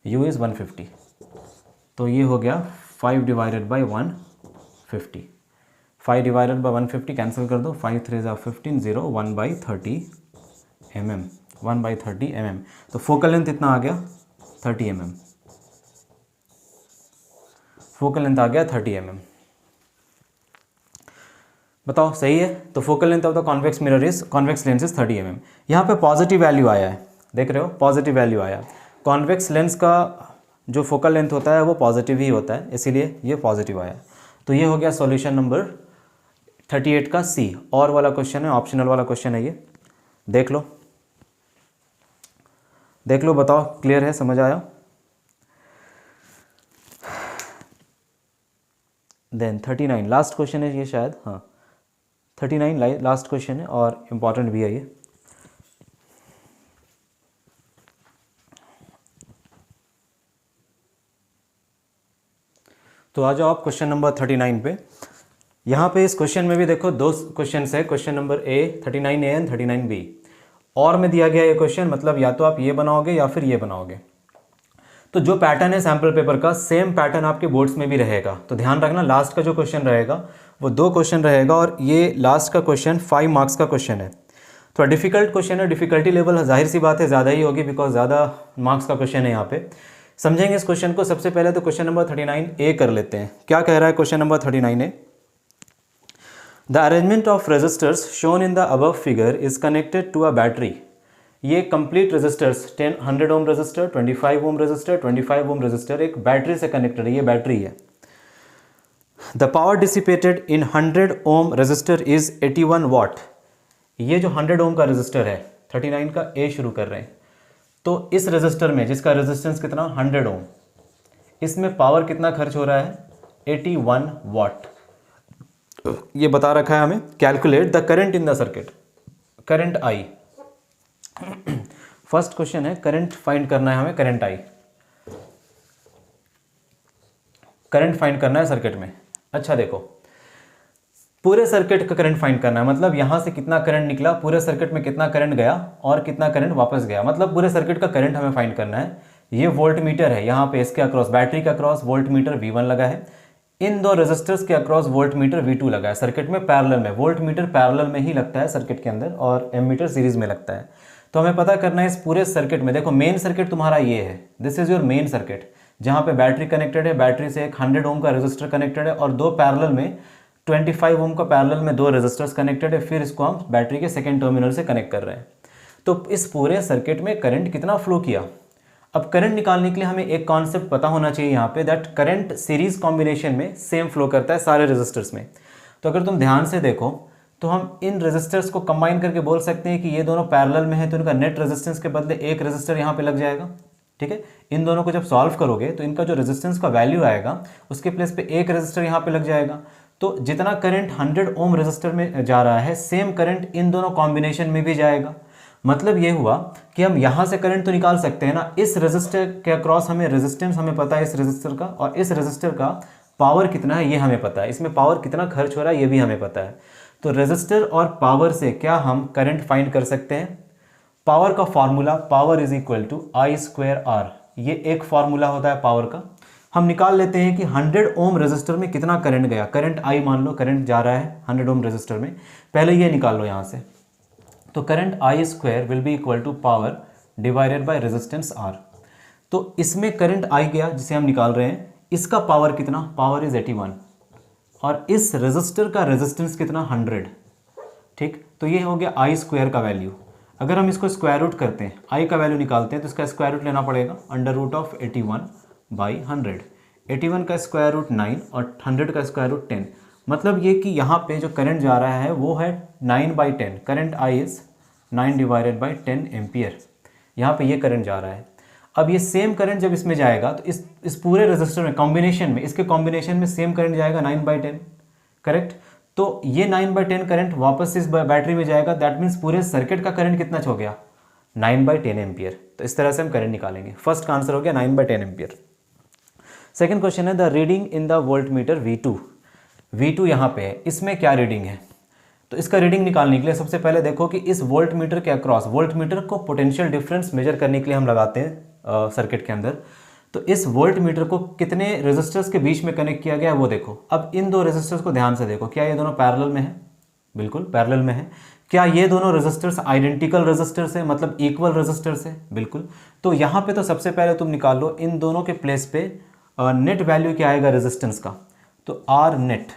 u is 150, तो ये हो गया 5 divided by 150। 5 divided by 150 cancel कर दो, 5 3 ज़ा 15, 0, 1/30 mm, 1/30 mm। तो फोकल लेंथ इतना आ गया 30 mm, फोकल लेंथ आ गया 30 mm। बताओ सही है। तो focal length of the convex mirror is, convex lens is 30 mm। यहाँ पे पॉजिटिव वैल्यू आया है, देख रहे हो, पॉजिटिव वैल्यू आया। कॉन्वेक्स लेंस का जो फोकल लेंथ होता है वो पॉजिटिव ही होता है, इसीलिए ये पॉजिटिव आया। तो ये हो गया सॉल्यूशन नंबर 38 का सी। और वाला क्वेश्चन है, ऑप्शनल वाला क्वेश्चन है ये, देख लो, देख लो, बताओ क्लियर है, समझ आया? देन 39 लास्ट क्वेश्चन है ये शायद, हाँ 39 लास्ट क्वेश्चन है और इम्पॉर्टेंट भी है ये। तो आ जाओ आप क्वेश्चन नंबर 39 पे। यहाँ पे इस क्वेश्चन में भी देखो दो क्वेश्चन है, question number A 39A and 39B। और में दिया गया ये क्वेश्चन, मतलब या तो आप ये बनाओगे या फिर ये बनाओगे। तो जो पैटर्न है सैम्पल पेपर का, सेम पैटर्न आपके बोर्ड्स में भी रहेगा। तो ध्यान रखना, लास्ट का जो क्वेश्चन रहेगा वो 2 क्वेश्चन रहेगा और ये लास्ट का क्वेश्चन 5 मार्क्स का क्वेश्चन है। तो डिफिकल्ट क्वेश्चन है, डिफिकल्टी लेवल जाहिर सी बात है ज़्यादा ही होगी, बिकॉज ज़्यादा मार्क्स का क्वेश्चन है यहाँ पे। समझेंगे इस क्वेश्चन को। सबसे पहले तो क्वेश्चन नंबर 39A कर लेते हैं। क्या कह रहा है question number 39A? The arrangement of resistors shown in the above figure is connected to a battery. ये complete resistors 100 ohm resistor, 25 ohm resistor, 25 ohm resistor एक बैटरी से कनेक्टेड है, ये बैटरी है। The power dissipated in 100 ohm resistor is 81 watt. ये जो 100 ओम का resistor है, 39 का ए शुरू कर रहे हैं, तो इस रेजिस्टर में जिसका रेजिस्टेंस कितना 100 ओम, इसमें पावर कितना खर्च हो रहा है 81 वाट। ये बता रखा है हमें। Calculate the current in the circuit, current I. First question है, करंट फाइंड करना है हमें, करंट आई, करंट फाइंड करना है सर्किट में। अच्छा देखो, पूरे सर्किट का करंट फाइंड करना है, मतलब यहाँ से कितना करंट निकला, पूरे सर्किट में कितना करंट गया और कितना करंट वापस गया, मतलब पूरे सर्किट का करंट हमें फाइंड करना है। ये वोल्ट मीटर है, यहाँ पे इसके अक्रॉस बैटरी के अक्रॉस वोल्ट मीटर V1 लगा है, इन दो रेजिस्टर्स के अक्रॉस वोल्ट मीटर V2 लगा है। सर्किट में पैरेलल में, वोल्ट मीटर पैरेलल में ही लगता है सर्किट के अंदर और एमीटर सीरीज में लगता है। तो हमें पता करना है इस पूरे सर्किट में, देखो मेन सर्किट तुम्हारा ये है, this is your main circuit, जहाँ पे बैटरी कनेक्टेड है, बैटरी से एक 100 ओम का रेजिस्टर कनेक्टेड है और दो पैरेलल में 25 ओम का पैरेलल में दो रेजिस्टर्स कनेक्टेड है, फिर इसको हम बैटरी के सेकेंड टर्मिनल से कनेक्ट कर रहे हैं। तो इस पूरे सर्किट में करंट कितना फ्लो किया। अब करंट निकालने के लिए हमें एक कॉन्सेप्ट पता होना चाहिए यहाँ पे, दैट करंट सीरीज कॉम्बिनेशन में सेम फ्लो करता है सारे रेजिस्टर्स में। तो अगर तुम ध्यान से देखो तो हम इन रेजिस्टर्स को कंबाइन करके बोल सकते हैं कि ये दोनों पैरेलल में है, तो इनका नेट रेजिस्टेंस के बदले एक रेजिस्टर यहाँ पे लग जाएगा। ठीक है, इन दोनों को जब सॉल्व करोगे तो इनका जो रेजिस्टेंस का वैल्यू आएगा उसके प्लेस पे एक रेजिस्टर यहाँ पे लग जाएगा। तो जितना करंट 100 ओम रेजिस्टर में जा रहा है, सेम करंट इन दोनों कॉम्बिनेशन में भी जाएगा। मतलब ये हुआ कि हम यहाँ से करंट तो निकाल सकते हैं ना, इस रेजिस्टर के अक्रॉस हमें रेजिस्टेंस हमें पता है इस रेजिस्टर का, और इस रेजिस्टर का पावर कितना है ये हमें पता है, इसमें पावर कितना खर्च हो रहा है ये भी हमें पता है। तो रेजिस्टर और पावर से क्या हम करंट फाइंड कर सकते हैं। पावर का formula, power is equal to I²R, ये एक फॉर्मूला होता है पावर का। हम निकाल लेते हैं कि 100 ओम रेजिस्टर में कितना करंट गया, करंट I मान लो करंट जा रहा है 100 ओम रेजिस्टर में, पहले ये निकाल लो यहाँ से। तो current I² will be equal to power divided by resistance R। तो इसमें करंट I गया जिसे हम निकाल रहे हैं, इसका पावर कितना, पावर इज 81, और इस रेजिस्टर का रेजिस्टेंस कितना 100। ठीक, तो ये हो गया I² का वैल्यू। अगर हम इसको स्क्वायर रूट करते हैं, I का वैल्यू निकालते हैं तो इसका स्क्वायर रूट लेना पड़ेगा, √81/100। 81 का स्क्वायर रूट 9 और 100 का स्क्वायर रूट 10। मतलब ये कि यहाँ पे जो करंट जा रहा है वो है 9/10, करंट I इज 9/10 एम्पियर, यहाँ पे ये करंट जा रहा है। अब ये सेम करंट जब इसमें जाएगा तो इस पूरे रेजिस्टर में कॉम्बिनेशन में, इसके कॉम्बिनेशन में सेम करंट जाएगा 9/10, करेक्ट। तो ये 9/10 करंट वापस इस बैटरी में जाएगा, दैट मीन्स पूरे सर्किट का करंट कितना हो गया 9/10 एम्पियर। तो इस तरह से हम करंट निकालेंगे। फर्स्ट का आंसर हो गया 9/10 एम्पियर। सेकंड क्वेश्चन है the reading in the volt meter V2 यहाँ पे है, इसमें क्या रीडिंग है। तो इसका रीडिंग निकालने के लिए सबसे पहले देखो कि इस वोल्ट मीटर के अक्रॉस, वोल्ट मीटर को पोटेंशियल डिफरेंस मेजर करने के लिए हम लगाते हैं सर्किट के अंदर। तो इस वोल्ट मीटर को कितने रेजिस्टर्स के बीच में कनेक्ट किया गया है वो देखो। अब इन दो रेजिस्टर्स को ध्यान से देखो, क्या ये दोनों पैरेलल में है, बिल्कुल पैरेलल में है। क्या ये दोनों रेजिस्टर्स आइडेंटिकल रेजिस्टर्स है, मतलब इक्वल रेजिस्टर्स है, बिल्कुल। तो यहाँ पे तो सबसे पहले तुम निकाल लो इन दोनों के प्लेस पे नेट वैल्यू क्या आएगा रेजिस्टेंस का, तो आर नेट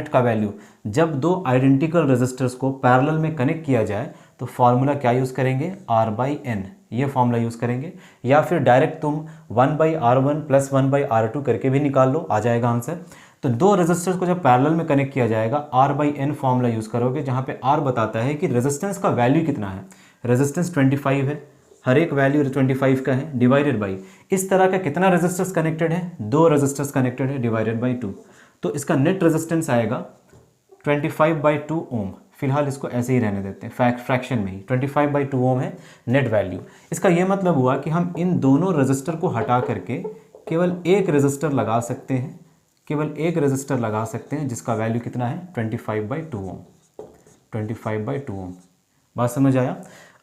का वैल्यू, जब दो आइडेंटिकल रेजिस्टर्स को पैरेलल में कनेक्ट किया जाए तो फॉर्मूला क्या यूज़ करेंगे, R/N, ये फॉर्मूला यूज़ करेंगे, या फिर डायरेक्ट तुम 1/R1 + 1/R2 करके भी निकाल लो, आ जाएगा आंसर। तो दो रेजिस्टर्स को जब पैरेलल में कनेक्ट किया जाएगा R/N फॉर्मूला यूज़ करोगे, जहाँ पे R बताता है कि रेजिस्टेंस का वैल्यू कितना है। रेजिस्टेंस 25 है, हर एक वैल्यू 25 का है, डिवाइडेड बाई इस तरह का कितना रेजिस्टर्स कनेक्टेड है, दो रेजिस्टर्स कनेक्टेड है, डिवाइडेड बाई 2। तो इसका नेट रेजिस्टेंस आएगा 25/2 ओम। फिलहाल इसको ऐसे ही रहने देते हैं, फ्रैक्शन में ही 25/2 ओम है नेट वैल्यू। इसका ये मतलब हुआ कि हम इन दोनों रेजिस्टर को हटा करके केवल एक रेजिस्टर लगा सकते हैं, केवल एक रेजिस्टर लगा सकते हैं जिसका वैल्यू कितना है 25/2 ओम, 25/2 ओम। बात समझ आया।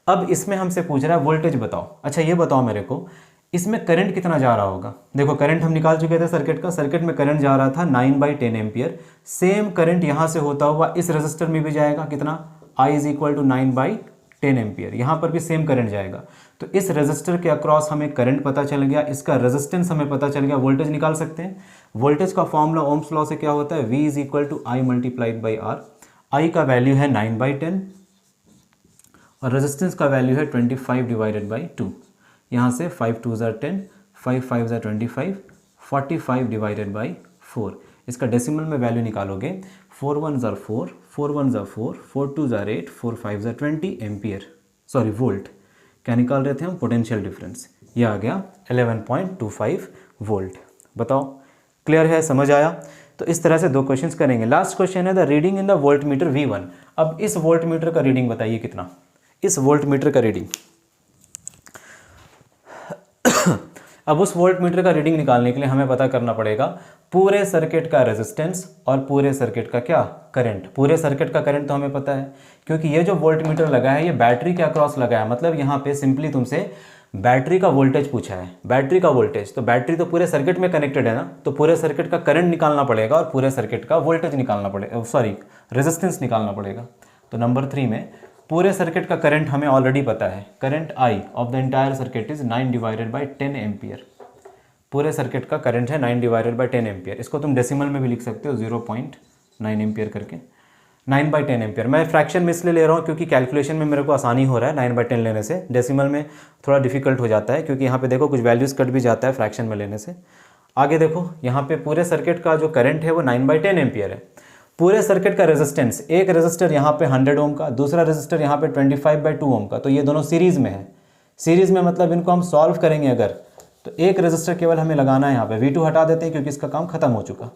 अब इसमें हमसे पूछ रहा है वोल्टेज बताओ। अच्छा ये बताओ मेरे को, इसमें करंट कितना जा रहा होगा। देखो करंट हम निकाल चुके थे सर्किट का, सर्किट में करंट जा रहा था 9/10 एम्पियर। सेम करंट यहाँ से होता हुआ इस रेजिस्टर में भी जाएगा, कितना, I = 9/10 एम्पियर। यहाँ पर भी सेम करंट जाएगा। तो इस रेजिस्टर के अक्रॉस हमें करंट पता चल गया, इसका रेजिस्टेंस हमें पता चल गया, वोल्टेज निकाल सकते हैं। वोल्टेज का फॉर्मूला ओम्स लॉ से क्या होता है, V = I × R। I का वैल्यू है 9/10 और रेजिस्टेंस का वैल्यू है 25/2। यहाँ से 5 2 = 10, 5 5 = 25, 45/4। इसका डेसिमल में वैल्यू निकालोगे, 4 1 = 4, 4 1 = 4, 4 2 = 8, 4 5 = 20 एम्पियर, सॉरी वोल्ट। क्या निकाल रहे थे हम, पोटेंशियल डिफरेंस। ये आ गया 11.25 वोल्ट। बताओ क्लियर है, समझ आया। तो इस तरह से दो क्वेश्चंस करेंगे। लास्ट क्वेश्चन है the reading in the volt meter V1। अब इस वोल्ट मीटर का रीडिंग बताइए कितना, इस वोल्ट मीटर का रीडिंग। अब उस वोल्ट मीटर का रीडिंग निकालने के लिए हमें पता करना पड़ेगा पूरे सर्किट का रेजिस्टेंस और पूरे सर्किट का क्या करंट। पूरे सर्किट का करंट तो हमें पता है, क्योंकि ये जो वोल्टमीटर लगा है ये बैटरी के अक्रॉस लगा है, मतलब यहाँ पे सिंपली तुमसे बैटरी का वोल्टेज पूछा है, बैटरी का वोल्टेज, तो बैटरी तो पूरे सर्किट में कनेक्टेड है ना, तो पूरे सर्किट का करंट निकालना पड़ेगा और पूरे सर्किट का वोल्टेज निकालना पड़ेगा, सॉरी रेजिस्टेंस निकालना पड़ेगा। तो नंबर 3 में पूरे सर्किट का करंट हमें ऑलरेडी पता है, current I of the entire circuit is 9 divided by 10 ampere. पूरे सर्किट का करंट है 9 डिवाइडेड बाई 10 एम्पियर। इसको तुम डेसिमल में भी लिख सकते हो 0.9 एम्पियर करके, 9/10 एम्पियर। मैं फ्रैक्शन में इसलिए ले रहा हूँ क्योंकि कैलकुलेशन में मेरे को आसानी हो रहा है 9/10 लेने से, डेसिमल में थोड़ा डिफिकल्ट हो जाता है क्योंकि यहाँ पे देखो कुछ वैल्यूज़ कट भी जाता है फ्रैक्शन में लेने से। आगे देखो यहाँ पे पूरे सर्किट का जो करंट है वो 9/10 एम्पियर है। पूरे सर्किट का रेजिस्टेंस, एक रेजिस्टर यहाँ पे 100 ओम का, दूसरा रेजिस्टर यहाँ पे 25/2 ओम का, तो ये दोनों सीरीज़ में है। सीरीज़ में मतलब इनको हम सॉल्व करेंगे अगर, तो एक रेजिस्टर केवल हमें लगाना है यहाँ पे, V2 हटा देते हैं क्योंकि इसका काम खत्म हो चुका।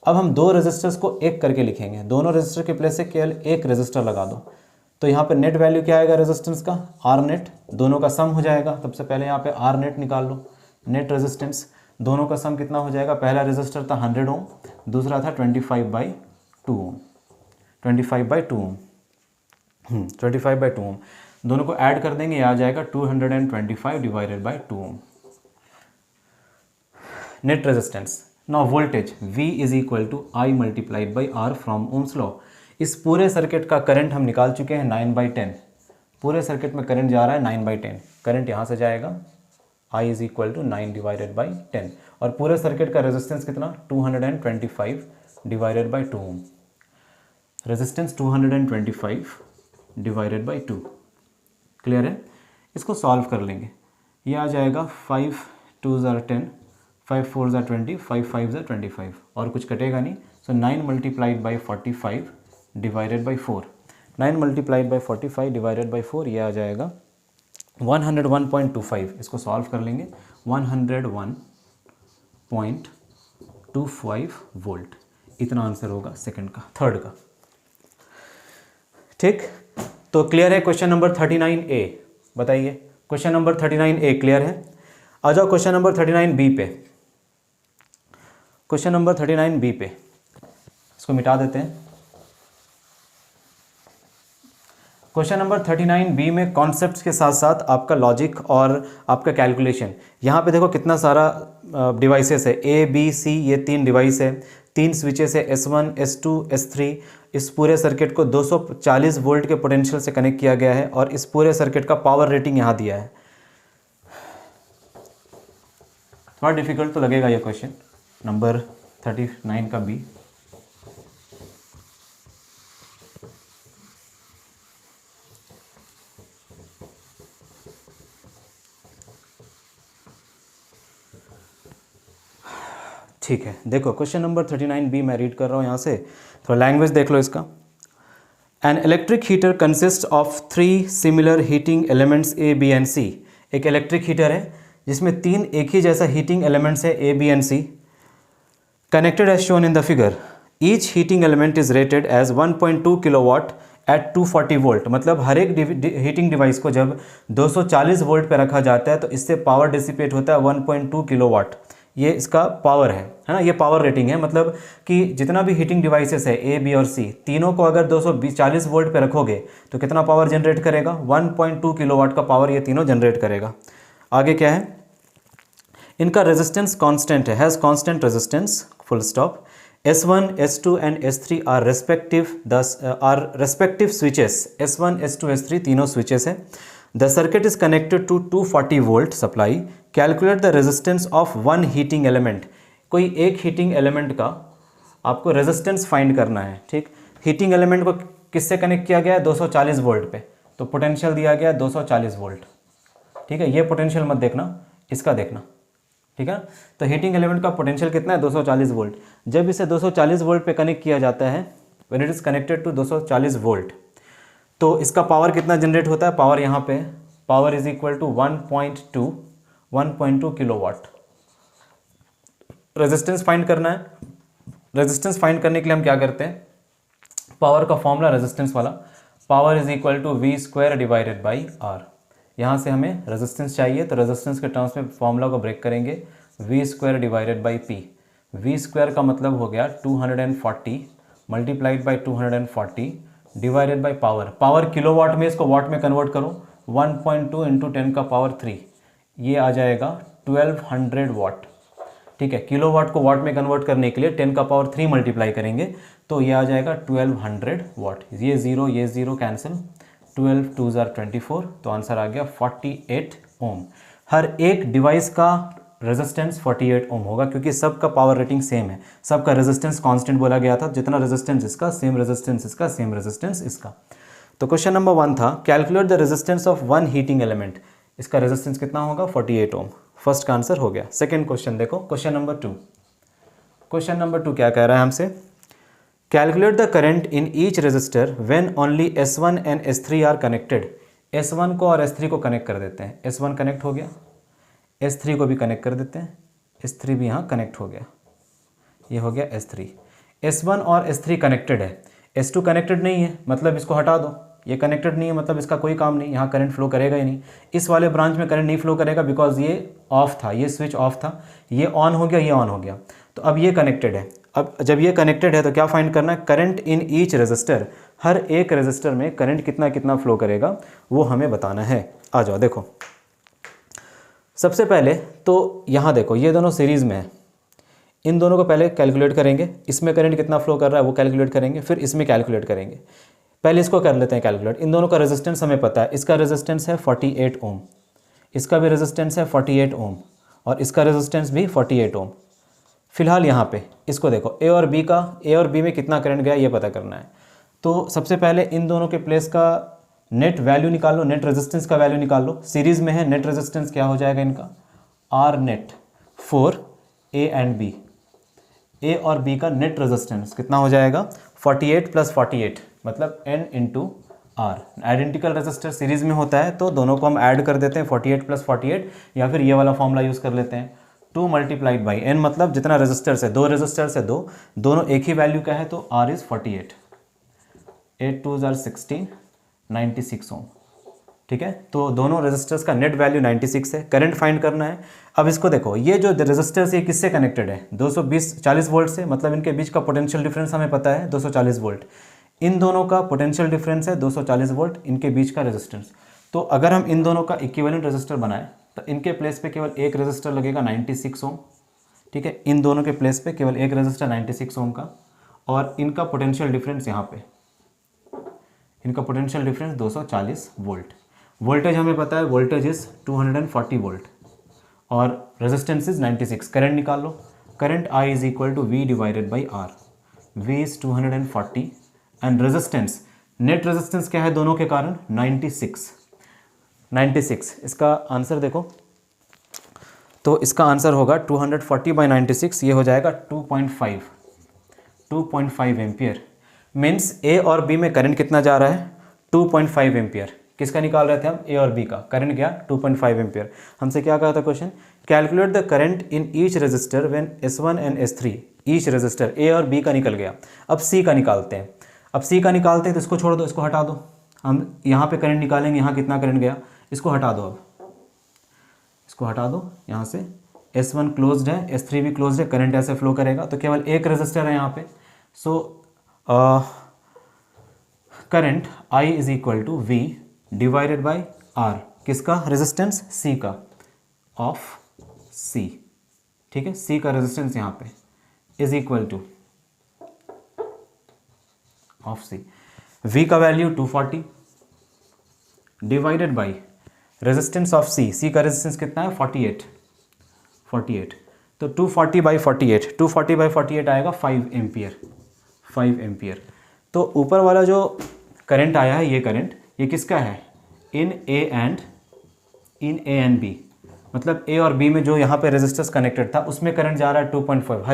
अब हम दो रेजिस्टर्स को एक करके लिखेंगे, दोनों रेजिस्टर के प्लेस से केवल एक रेजिस्टर लगा दो, तो यहाँ पे नेट वैल्यू क्या आएगा रेजिस्टेंस का, आर नेट, दोनों का सम हो जाएगा। सबसे पहले यहाँ पे आर नेट निकाल लो, नेट रेजिस्टेंस, दोनों का सम कितना हो जाएगा, पहला रेजिस्टर था 100 ओम, दूसरा था 25/2 ओम, 25/2 ओम, 25/2 ओम, दोनों को ऐड कर देंगे, ये आ जाएगा 225 divided by 2 ohm net resistance. Now voltage V is equal to I multiplied by R from ohms law. इस पूरे सर्किट का करंट हम निकाल चुके हैं 9/10, पूरे सर्किट में करंट जा रहा है 9/10, करंट यहाँ से जाएगा I is equal to 9 divided by 10, और पूरे सर्किट का रेजिस्टेंस कितना 225 divided by 2 ohm, resistance 225 divided by 2। Clear है? इसको सॉल्व कर लेंगे, ये आ जाएगा 5 2 * 10, 5 4 = 20, 5 5 = 25, और कुछ कटेगा नहीं। सो 9 multiplied by 45 divided by 4, 9 multiplied by 45 divided by 4, ये आ जाएगा 101.25। इसको सॉल्व कर लेंगे, 101.25 वोल्ट, इतना आंसर होगा सेकंड का, थर्ड का। ठीक, तो क्लियर है क्वेश्चन नंबर 39A? बताइए क्वेश्चन नंबर 39A क्लियर है? आ जाओ क्वेश्चन नंबर 39B पे, क्वेश्चन नंबर 39B पे, इसको मिटा देते हैं। क्वेश्चन नंबर 39B में कॉन्सेप्ट्स के साथ साथ आपका लॉजिक और आपका कैलकुलेशन। यहाँ पे देखो कितना सारा डिवाइसेस है, A B C, ये 3 डिवाइस है, 3 स्विचेस है, S1 S2 S3। इस पूरे सर्किट को 240 वोल्ट के पोटेंशियल से कनेक्ट किया गया है और इस पूरे सर्किट का पावर रेटिंग यहाँ दिया है। थोड़ा डिफिकल्ट तो लगेगा ये क्वेश्चन नंबर 39 का B। ठीक है, देखो क्वेश्चन नंबर 39B मैं रीड कर रहा हूँ यहाँ से, थोड़ा लैंग्वेज देख लो इसका। An electric heater consist of 3 similar heating elements A B and C। एक इलेक्ट्रिक हीटर है जिसमें 3 एक ही जैसा हीटिंग एलिमेंट्स है A B and C, connected as shown in the figure. Each heating element is rated as 1.2 kilowatt at 240 volt. मतलब हर एक हीटिंग डिवाइस को जब 240 वोल्ट पे रखा जाता है तो इससे पावर डिसिपेट होता है 1.2 किलोवाट। ये इसका पावर है ना, ये पावर रेटिंग है। मतलब कि जितना भी हीटिंग डिवाइसेस है A B और C, तीनों को अगर 240 वोल्ट पे रखोगे तो कितना पावर जनरेट करेगा, 1.2 किलोवाट का पावर ये तीनों जनरेट करेगा। आगे क्या है, इनका रेजिस्टेंस कांस्टेंट है, has constant resistance, full stop. S1 S2 and S3 are respective switches. S1 S2 S3 तीनों स्विचेस हैं। The circuit is connected to 240 volt supply. Calculate the resistance of one heating element. कोई एक heating element का आपको resistance find करना है। ठीक, heating element को किससे कनेक्ट किया गया है, 240 वोल्ट पे, तो पोटेंशियल दिया गया 240 वोल्ट। ठीक है, ये पोटेंशियल मत देखना, इसका देखना। ठीक है, तो हीटिंग एलिमेंट का पोटेंशियल कितना है, 240 वोल्ट। जब इसे 240 वोल्ट पे कनेक्ट किया जाता है, when it is connected to 240 volt, तो इसका पावर कितना जनरेट होता है, पावर यहाँ पे power is equal to 1.2 kilowatt. Resistance find करना है। रेजिस्टेंस फाइंड करने के लिए हम क्या करते हैं, पावर का फॉर्मूला रेजिस्टेंस वाला, power is equal to V² divided by R। यहाँ से हमें रेजिस्टेंस चाहिए तो रेजिस्टेंस के टर्म्स में फॉर्मूला को ब्रेक करेंगे, V² divided by P। V square का मतलब हो गया 240 multiplied by 240 divided by power, power kilowatt में, इसको वाट में कन्वर्ट करो, 1.2 इंटू 10 का पावर 3, ये आ जाएगा 1200 वाट। ठीक है, किलोवाट को वाट में कन्वर्ट करने के लिए 10 का पावर 3 मल्टीप्लाई करेंगे तो ये आ जाएगा 1200 वाट। ये ज़ीरो कैंसिल, 12 2 24, तो आंसर आ गया 48 ओम। हर एक डिवाइस का रेजिस्टेंस 48 ओम होगा क्योंकि सबका पावर रेटिंग सेम है, सबका रेजिस्टेंस कांस्टेंट बोला गया था, जितना रेजिस्टेंस इसका सेम रेजिस्टेंस इसका सेम रेजिस्टेंस इसका। तो क्वेश्चन नंबर 1 था calculate the resistance of one heating element, इसका रेजिस्टेंस कितना होगा 48 ओम। फर्स्ट का आंसर हो गया। सेकंड क्वेश्चन देखो, क्वेश्चन नंबर 2। क्वेश्चन नंबर 2 क्या कह रहा है हमसे, calculate the current in each resistor when only S1 and S3 are connected. S1 को और S3 को कनेक्ट कर देते हैं, S1 कनेक्ट हो गया, S3 को भी कनेक्ट कर देते हैं, S3 भी यहाँ कनेक्ट हो गया, ये हो गया S3। S1 और S3 कनेक्टेड है, S2 कनेक्टेड नहीं है मतलब इसको हटा दो, ये कनेक्टेड नहीं है मतलब इसका कोई काम नहीं, यहाँ करंट फ्लो करेगा ही नहीं, इस वाले ब्रांच में करंट नहीं फ्लो करेगा बिकॉज ये ऑफ था, ये स्विच ऑफ था, ये ऑन हो गया, ये ऑन हो गया। तो अब ये कनेक्टेड है, अब जब ये कनेक्टेड है तो क्या फाइंड करना है, करंट इन ईच रेजिस्टर, हर एक रेजिस्टर में करंट कितना कितना फ्लो करेगा वो हमें बताना है। आ जाओ देखो, सबसे पहले तो यहाँ देखो ये दोनों सीरीज़ में है, इन दोनों को पहले कैलकुलेट करेंगे, इसमें करंट कितना फ्लो कर रहा है वो कैलकुलेट करेंगे, फिर इसमें कैलकुलेट करेंगे। पहले इसको कर लेते हैं कैलकुलेट। इन दोनों का रेजिस्टेंस हमें पता है, इसका रेजिस्टेंस है 48 ओम, इसका भी रेजिस्टेंस है 48 ओम और इसका रेजिस्टेंस भी 48 ओम। फिलहाल यहाँ पे इसको देखो, ए और बी में कितना करंट गया ये पता करना है। तो सबसे पहले इन दोनों के प्लेस का नेट वैल्यू निकालो, नेट रेजिस्टेंस का वैल्यू निकाल लो। सीरीज़ में है, नेट रेजिस्टेंस क्या हो जाएगा इनका, R net for A and B, A और बी का नेट रेजिस्टेंस कितना हो जाएगा 48 + 48 मतलब n into R. Identical resistor series में होता है तो दोनों को हम ऐड कर देते हैं 48 + 48, या फिर ये वाला फॉर्मूला यूज़ कर लेते हैं 2 मल्टीप्लाइड बाई n, मतलब जितना रेजिस्टर्स है, 2 रेजिस्टर्स है, दोनों एक ही वैल्यू का है तो r इज़ 48, 8 2 16 96 ओम। ठीक है, तो दोनों रेजिस्टर्स का नेट वैल्यू 96 है, करंट फाइंड करना है। अब इसको देखो, ये जो रेजिस्टर्स ये किससे कनेक्टेड है 240 वोल्ट से, मतलब इनके बीच का पोटेंशियल डिफरेंस हमें पता है 240 वोल्ट, इन दोनों का पोटेंशियल डिफरेंस है 240 वोल्ट, इनके बीच का रेजिस्टेंस। तो अगर हम इन दोनों का इक्विवेलेंट रेजिस्टर बनाएं तो इनके प्लेस पे केवल एक रेजिस्टर लगेगा 96 ओम। ठीक है, इन दोनों के प्लेस पे केवल एक रेजिस्टर 96 ओम का, और इनका पोटेंशियल डिफरेंस यहाँ पे, इनका पोटेंशियल डिफरेंस 240 वोल्ट। वोल्टेज हमें पता है, वोल्टेज इज 240 वोल्ट और रेजिस्टेंस इज 96। करंट निकाल लो, current I is equal to V divided by R, V is 240 and resistance, net resistance क्या है दोनों के कारण 96। इसका आंसर देखो, तो इसका आंसर होगा 240/96, ये हो जाएगा 2.5 एम्पियर। मीन्स ए और बी में करंट कितना जा रहा है 2.5 एम्पियर। किसका निकाल रहे थे हम, ए और बी का, करंट गया 2.5 एम्पियर। हमसे क्या कहा था question, calculate the current in each resistor when S1 and S3, each resistor A और बी का निकल गया। अब सी का निकालते हैं, तो इसको छोड़ दो, इसको हटा दो, हम यहाँ पे करंट निकालेंगे, यहाँ कितना करंट गया, इसको हटा दो, अब इसको हटा दो यहाँ से, S1 क्लोज्ड है, S3 भी क्लोज्ड है, करंट ऐसे फ्लो करेगा, तो केवल एक रजिस्टर है यहाँ पे। So current I is equal to V divided by R, किसका रेजिस्टेंस, C का, ऑफ C। ठीक है, C का रेजिस्टेंस यहाँ पे is equal to of C, V का value 240 divided by resistance of C का रेजिस्टेंस कितना है 48, तो 240/48 आएगा 5 एम्पियर। तो ऊपर वाला जो करंट आया है, ये करंट, ये किसका है, इन ए एंड बी, मतलब ए और बी में जो यहाँ पे रेजिस्टर्स कनेक्टेड था उसमें करंट जा रहा है 2.5,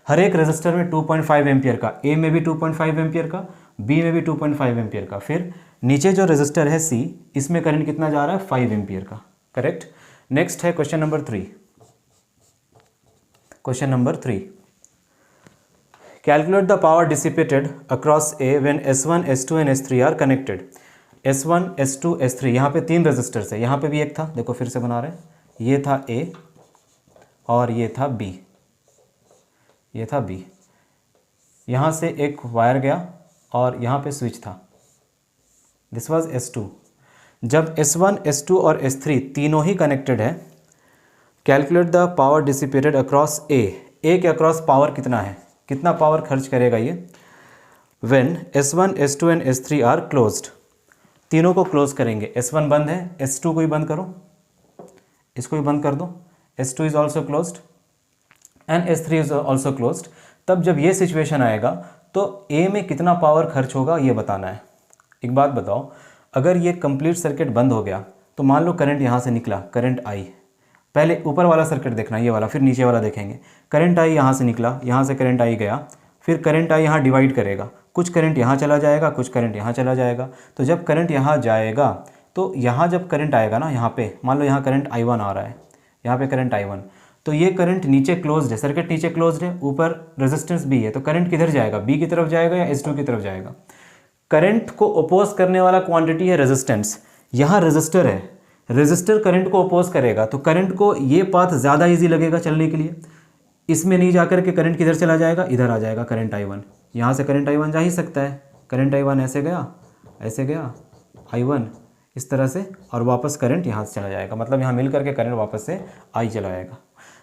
हर एक रेजिस्टर में 2.5 एम्पियर का, ए में भी 2.5 एम्पियर का, बी में भी 2.5 एम्पियर का। फिर नीचे जो रेजिस्टर है सी, इसमें करंट कितना जा रहा है 5 एम्पियर का। करेक्ट। नेक्स्ट है question number 3। Question number 3, calculate the power dissipated across A when S1, S2 and S3 are connected. S1, S2, S3, यहाँ पे 3 रेजिस्टर्स है, यहाँ पे भी एक था, देखो फिर से बना रहे हैं, ये था A और ये था B। ये था B, यहाँ से एक वायर गया और यहाँ पे स्विच था, दिस वाज S2। जब S1, S2 और S3 तीनों ही कनेक्टेड है, calculate the power dissipated across A के अक्रॉस पावर कितना है, कितना पावर खर्च करेगा ये। When S1, S2 and S3 are closed, तीनों को क्लोज करेंगे, S1 बंद है, S2 को भी बंद करो, इसको भी बंद कर दो, S2 is also closed end S3 is also closed. तब जब ये सिचुएशन आएगा तो A में कितना पावर खर्च होगा ये बताना है। एक बात बताओ, अगर ये कंप्लीट सर्किट बंद हो गया तो मान लो करंट यहाँ से निकला, करंट आई, पहले ऊपर वाला सर्किट देखना ये वाला, फिर नीचे वाला देखेंगे। करंट आई यहाँ से निकला, यहाँ से करंट आई गया, फिर करंट आई यहाँ डिवाइड करेगा, कुछ करंट यहाँ चला जाएगा, कुछ करंट यहाँ चला जाएगा। तो जब करंट यहाँ जाएगा तो यहाँ जब करंट आएगा ना, यहाँ पे मान लो यहाँ करंट I1 आ रहा है, यहाँ पे करंट I1, तो ये करंट नीचे क्लोज्ड है, सर्किट नीचे क्लोज्ड है, ऊपर रेजिस्टेंस B है, तो करंट किधर जाएगा, B की तरफ जाएगा या S2 की तरफ जाएगा। करंट को अपोज करने वाला क्वांटिटी है रेजिस्टेंस, यहाँ रेजिस्टर है, रेजिस्टर करंट को अपोज करेगा तो करंट को ये पाथ ज़्यादा ईजी लगेगा चलने के लिए। इसमें नहीं जाकर के करंट किधर चला जाएगा, इधर आ जाएगा करंट I1, यहाँ से करंट I1 जा ही सकता है, करंट I1 ऐसे गया, ऐसे गया I1 इस तरह से, और वापस करंट यहाँ से चला जाएगा, मतलब यहाँ मिल करके करंट वापस से I चला जाएगा।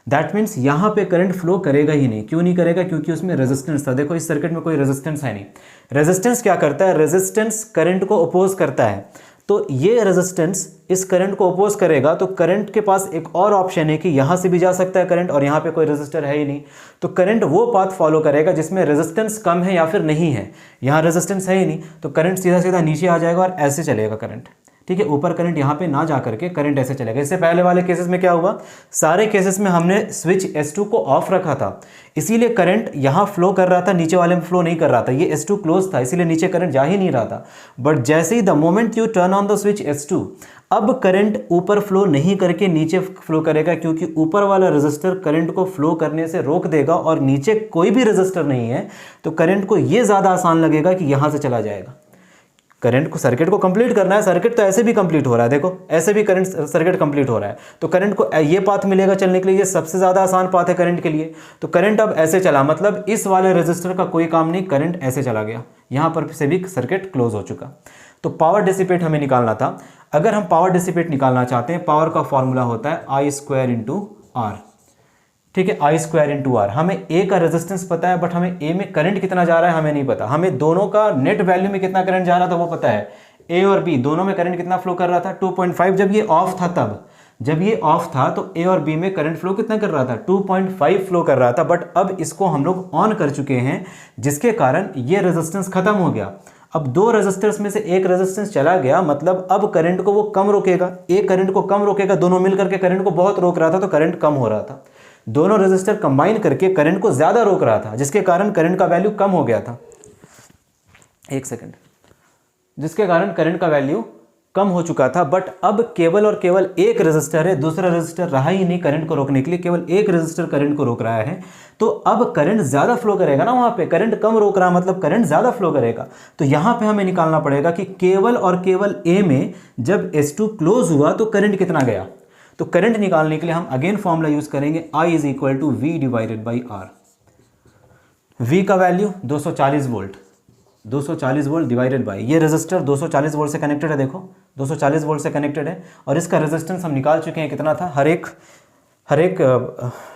दैट मीन्स यहाँ पे करंट फ्लो करेगा ही नहीं। क्यों नहीं करेगा, क्योंकि उसमें रेजिस्टेंस था। देखो इस सर्किट में कोई रेजिस्टेंस है नहीं। रेजिस्टेंस क्या करता है, रेजिस्टेंस करंट को अपोज करता है, तो ये रेजिस्टेंस इस करंट को अपोज करेगा, तो करंट के पास एक और ऑप्शन है कि यहाँ से भी जा सकता है करंट, और यहाँ पे कोई रेजिस्टर है ही नहीं, तो करंट वो पाथ फॉलो करेगा जिसमें रेजिस्टेंस कम है या फिर नहीं है। यहाँ रेजिस्टेंस है ही नहीं, तो करंट सीधा सीधा नीचे आ जाएगा और ऐसे चलेगा करंट, ठीक है। ऊपर करंट यहाँ पे ना जा करके करंट ऐसे चलेगा। इससे पहले वाले केसेस में क्या हुआ, सारे केसेस में हमने स्विच S2 को ऑफ रखा था, इसीलिए करंट यहाँ फ्लो कर रहा था, नीचे वाले में फ्लो नहीं कर रहा था। ये S2 क्लोज था, इसीलिए नीचे करंट जा ही नहीं रहा था। बट जैसे ही the moment you turn on the switch S2, अब करंट ऊपर फ्लो नहीं करके नीचे फ्लो करेगा, क्योंकि ऊपर वाला रेजिस्टर करंट को फ्लो करने से रोक देगा और नीचे कोई भी रेजिस्टर नहीं है, तो करंट को ये ज़्यादा आसान लगेगा कि यहाँ से चला जाएगा। करंट को, सर्किट को कंप्लीट करना है, सर्किट तो ऐसे भी कंप्लीट हो रहा है, देखो ऐसे भी करंट सर्किट कंप्लीट हो रहा है, तो करंट को ये पाथ मिलेगा चलने के लिए, ये सबसे ज़्यादा आसान पाथ है करंट के लिए। तो करंट अब ऐसे चला, मतलब इस वाले रेजिस्टर का कोई काम नहीं, करंट ऐसे चला गया, यहाँ पर से भी सर्किट क्लोज हो चुका। तो पावर डिसिपेट हमें निकालना था। अगर हम पावर डिसिपेट निकालना चाहते हैं, पावर का फॉर्मूला होता है I² × R, ठीक है, I² × R। हमें A का रेजिस्टेंस पता है, बट हमें A में करंट कितना जा रहा है हमें नहीं पता। हमें दोनों का नेट वैल्यू में कितना करंट जा रहा था वो पता है, A और B दोनों में करंट कितना फ्लो कर रहा था, 2.5। जब ये ऑफ था, तब जब ये ऑफ था तो A और B में करंट फ्लो कितना कर रहा था, 2.5 फ्लो कर रहा था। बट अब इसको हम लोग ऑन कर चुके हैं, जिसके कारण ये रेजिस्टेंस खत्म हो गया। अब दो रेजिस्टर्स में से एक रेजिस्टेंस चला गया, मतलब अब करंट को वो कम रोकेगा, एक करंट को कम रोकेगा, दोनों मिलकर के करंट को बहुत रोक रहा था तो करंट कम हो रहा था। दोनों रेजिस्टर कंबाइन करके करंट को ज्यादा रोक रहा था, जिसके कारण करंट का वैल्यू कम हो गया था। एक सेकंड, जिसके कारण करंट का वैल्यू कम हो चुका था। बट अब केवल और केवल एक रेजिस्टर है, दूसरा रेजिस्टर रहा ही नहीं करंट को रोकने के लिए, केवल एक रेजिस्टर करंट को रोक रहा है। तो अब करंट ज्यादा फ्लो करेगा ना, वहां पे करंट कम रोक रहा मतलब करंट ज्यादा फ्लो करेगा। तो यहां पे हमें निकालना पड़ेगा कि केवल और केवल A में जब S2 क्लोज हुआ तो करंट कितना गया। तो करंट निकालने के लिए हम अगेन फॉर्मूला यूज करेंगे, I = V/R। V का value 240 volt, 240 volt divided by, ये रेजिस्टर 240 वोल्ट से कनेक्टेड है, देखो 240 वोल्ट से कनेक्टेड है, और इसका रेजिस्टेंस हम निकाल चुके हैं कितना था, हर एक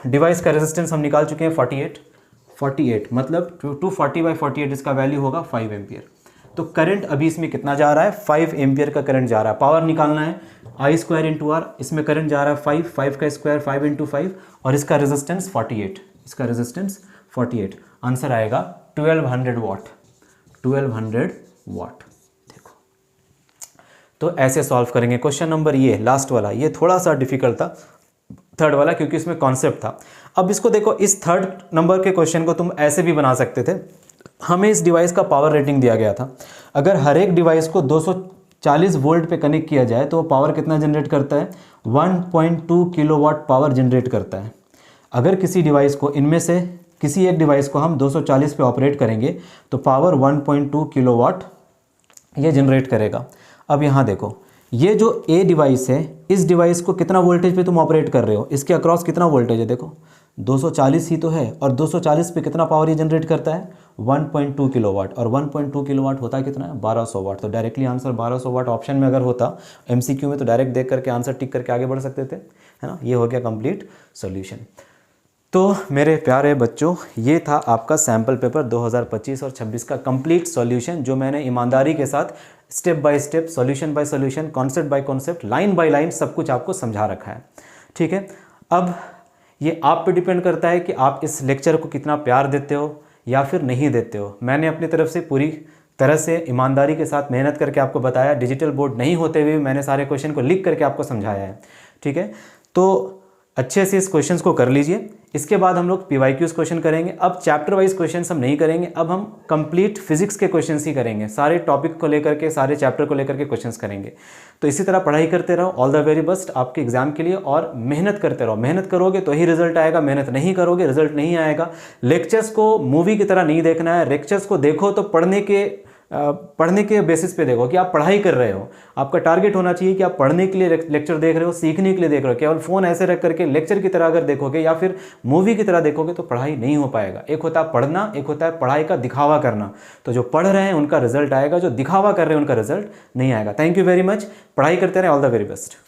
डिवाइस का रेजिस्टेंस हम निकाल चुके हैं 48 मतलब 240/48 इसका वैल्यू होगा 5 एम्पियर। तो करंट अभी इसमें कितना जा रहा है, 5 एम्पियर का करंट जा रहा है। पावर निकालना है, I² × R, इसमें करंट जा रहा है 5 का स्क्वायर 5 × 5, और इसका रेजिस्टेंस 48, इसका रेजिस्टेंस 48। आंसर आएगा 1200 वाट, 1200 वाट। देखो, तो ऐसे सॉल्व करेंगे। क्वेश्चन नंबर ये लास्ट वाला, ये थोड़ा सा डिफिकल्ट था, थर्ड वाला, क्योंकि इसमें कॉन्सेप्ट था। अब इसको देखो, इस थर्ड नंबर के क्वेश्चन को तुम ऐसे भी बना सकते थे। हमें इस डिवाइस का पावर रेटिंग दिया गया था, अगर हर एक डिवाइस को 240 वोल्ट पे कनेक्ट किया जाए तो वो पावर कितना जनरेट करता है, 1.2 किलोवाट पावर जनरेट करता है। अगर किसी डिवाइस को, इनमें से किसी एक डिवाइस को हम 240 पे ऑपरेट करेंगे तो पावर 1.2 किलोवाट ये जनरेट करेगा। अब यहाँ देखो, ये जो A डिवाइस है, इस डिवाइस को कितना वोल्टेज पे तुम ऑपरेट कर रहे हो, इसके अक्रॉस कितना वोल्टेज है, देखो 240 ही तो है, और 240 पे कितना पावर ये जनरेट करता है, 1.2 किलोवाट, और 1.2 किलोवाट होता है कितना है, 1200 वाट। तो डायरेक्टली आंसर 1200 वाट ऑप्शन में अगर होता एमसीक्यू में तो डायरेक्ट देख करके आंसर टिक करके आगे बढ़ सकते थे, है ना। ये हो गया कंप्लीट सॉल्यूशन। तो मेरे प्यारे बच्चों, ये था आपका सैम्पल पेपर 2025 और 26 का कंप्लीट सॉल्यूशन, जो मैंने ईमानदारी के साथ step by step, solution bye solution, concept bye concept, line by line सब कुछ आपको समझा रखा है। ठीक है, अब ये आप पे डिपेंड करता है कि आप इस लेक्चर को कितना प्यार देते हो या फिर नहीं देते हो। मैंने अपनी तरफ से पूरी तरह से ईमानदारी के साथ मेहनत करके आपको बताया, डिजिटल बोर्ड नहीं होते हुए मैंने सारे क्वेश्चन को लिख करके आपको समझाया है। ठीक है, तो अच्छे से इस क्वेश्चंस को कर लीजिए। इसके बाद हम लोग पीवाईक्यूज क्वेश्चन करेंगे। अब चैप्टर वाइज क्वेश्चंस हम नहीं करेंगे, अब हम कंप्लीट फिजिक्स के क्वेश्चंस ही करेंगे, सारे टॉपिक को लेकर के, सारे चैप्टर को लेकर के क्वेश्चंस करेंगे। तो इसी तरह पढ़ाई करते रहो। ऑल द वेरी बेस्ट आपके एग्जाम के लिए, और मेहनत करते रहो। मेहनत करोगे तो ही रिजल्ट आएगा, मेहनत नहीं करोगे रिजल्ट नहीं आएगा। लेक्चर्स को मूवी की तरह नहीं देखना है, लेक्चर्स को देखो तो पढ़ने के बेसिस पे देखो कि आप पढ़ाई कर रहे हो। आपका टारगेट होना चाहिए कि आप पढ़ने के लिए लेक्चर देख रहे हो, सीखने के लिए देख रहे हो। केवल फ़ोन ऐसे रख करके लेक्चर की तरह अगर देखोगे या फिर मूवी की तरह देखोगे तो पढ़ाई नहीं हो पाएगा। एक होता है पढ़ना, एक होता है पढ़ाई का दिखावा करना। तो जो पढ़ रहे हैं उनका रिजल्ट आएगा, जो दिखावा कर रहे हैं उनका रिजल्ट नहीं आएगा। Thank you very much. पढ़ाई करते रहें। All the very best.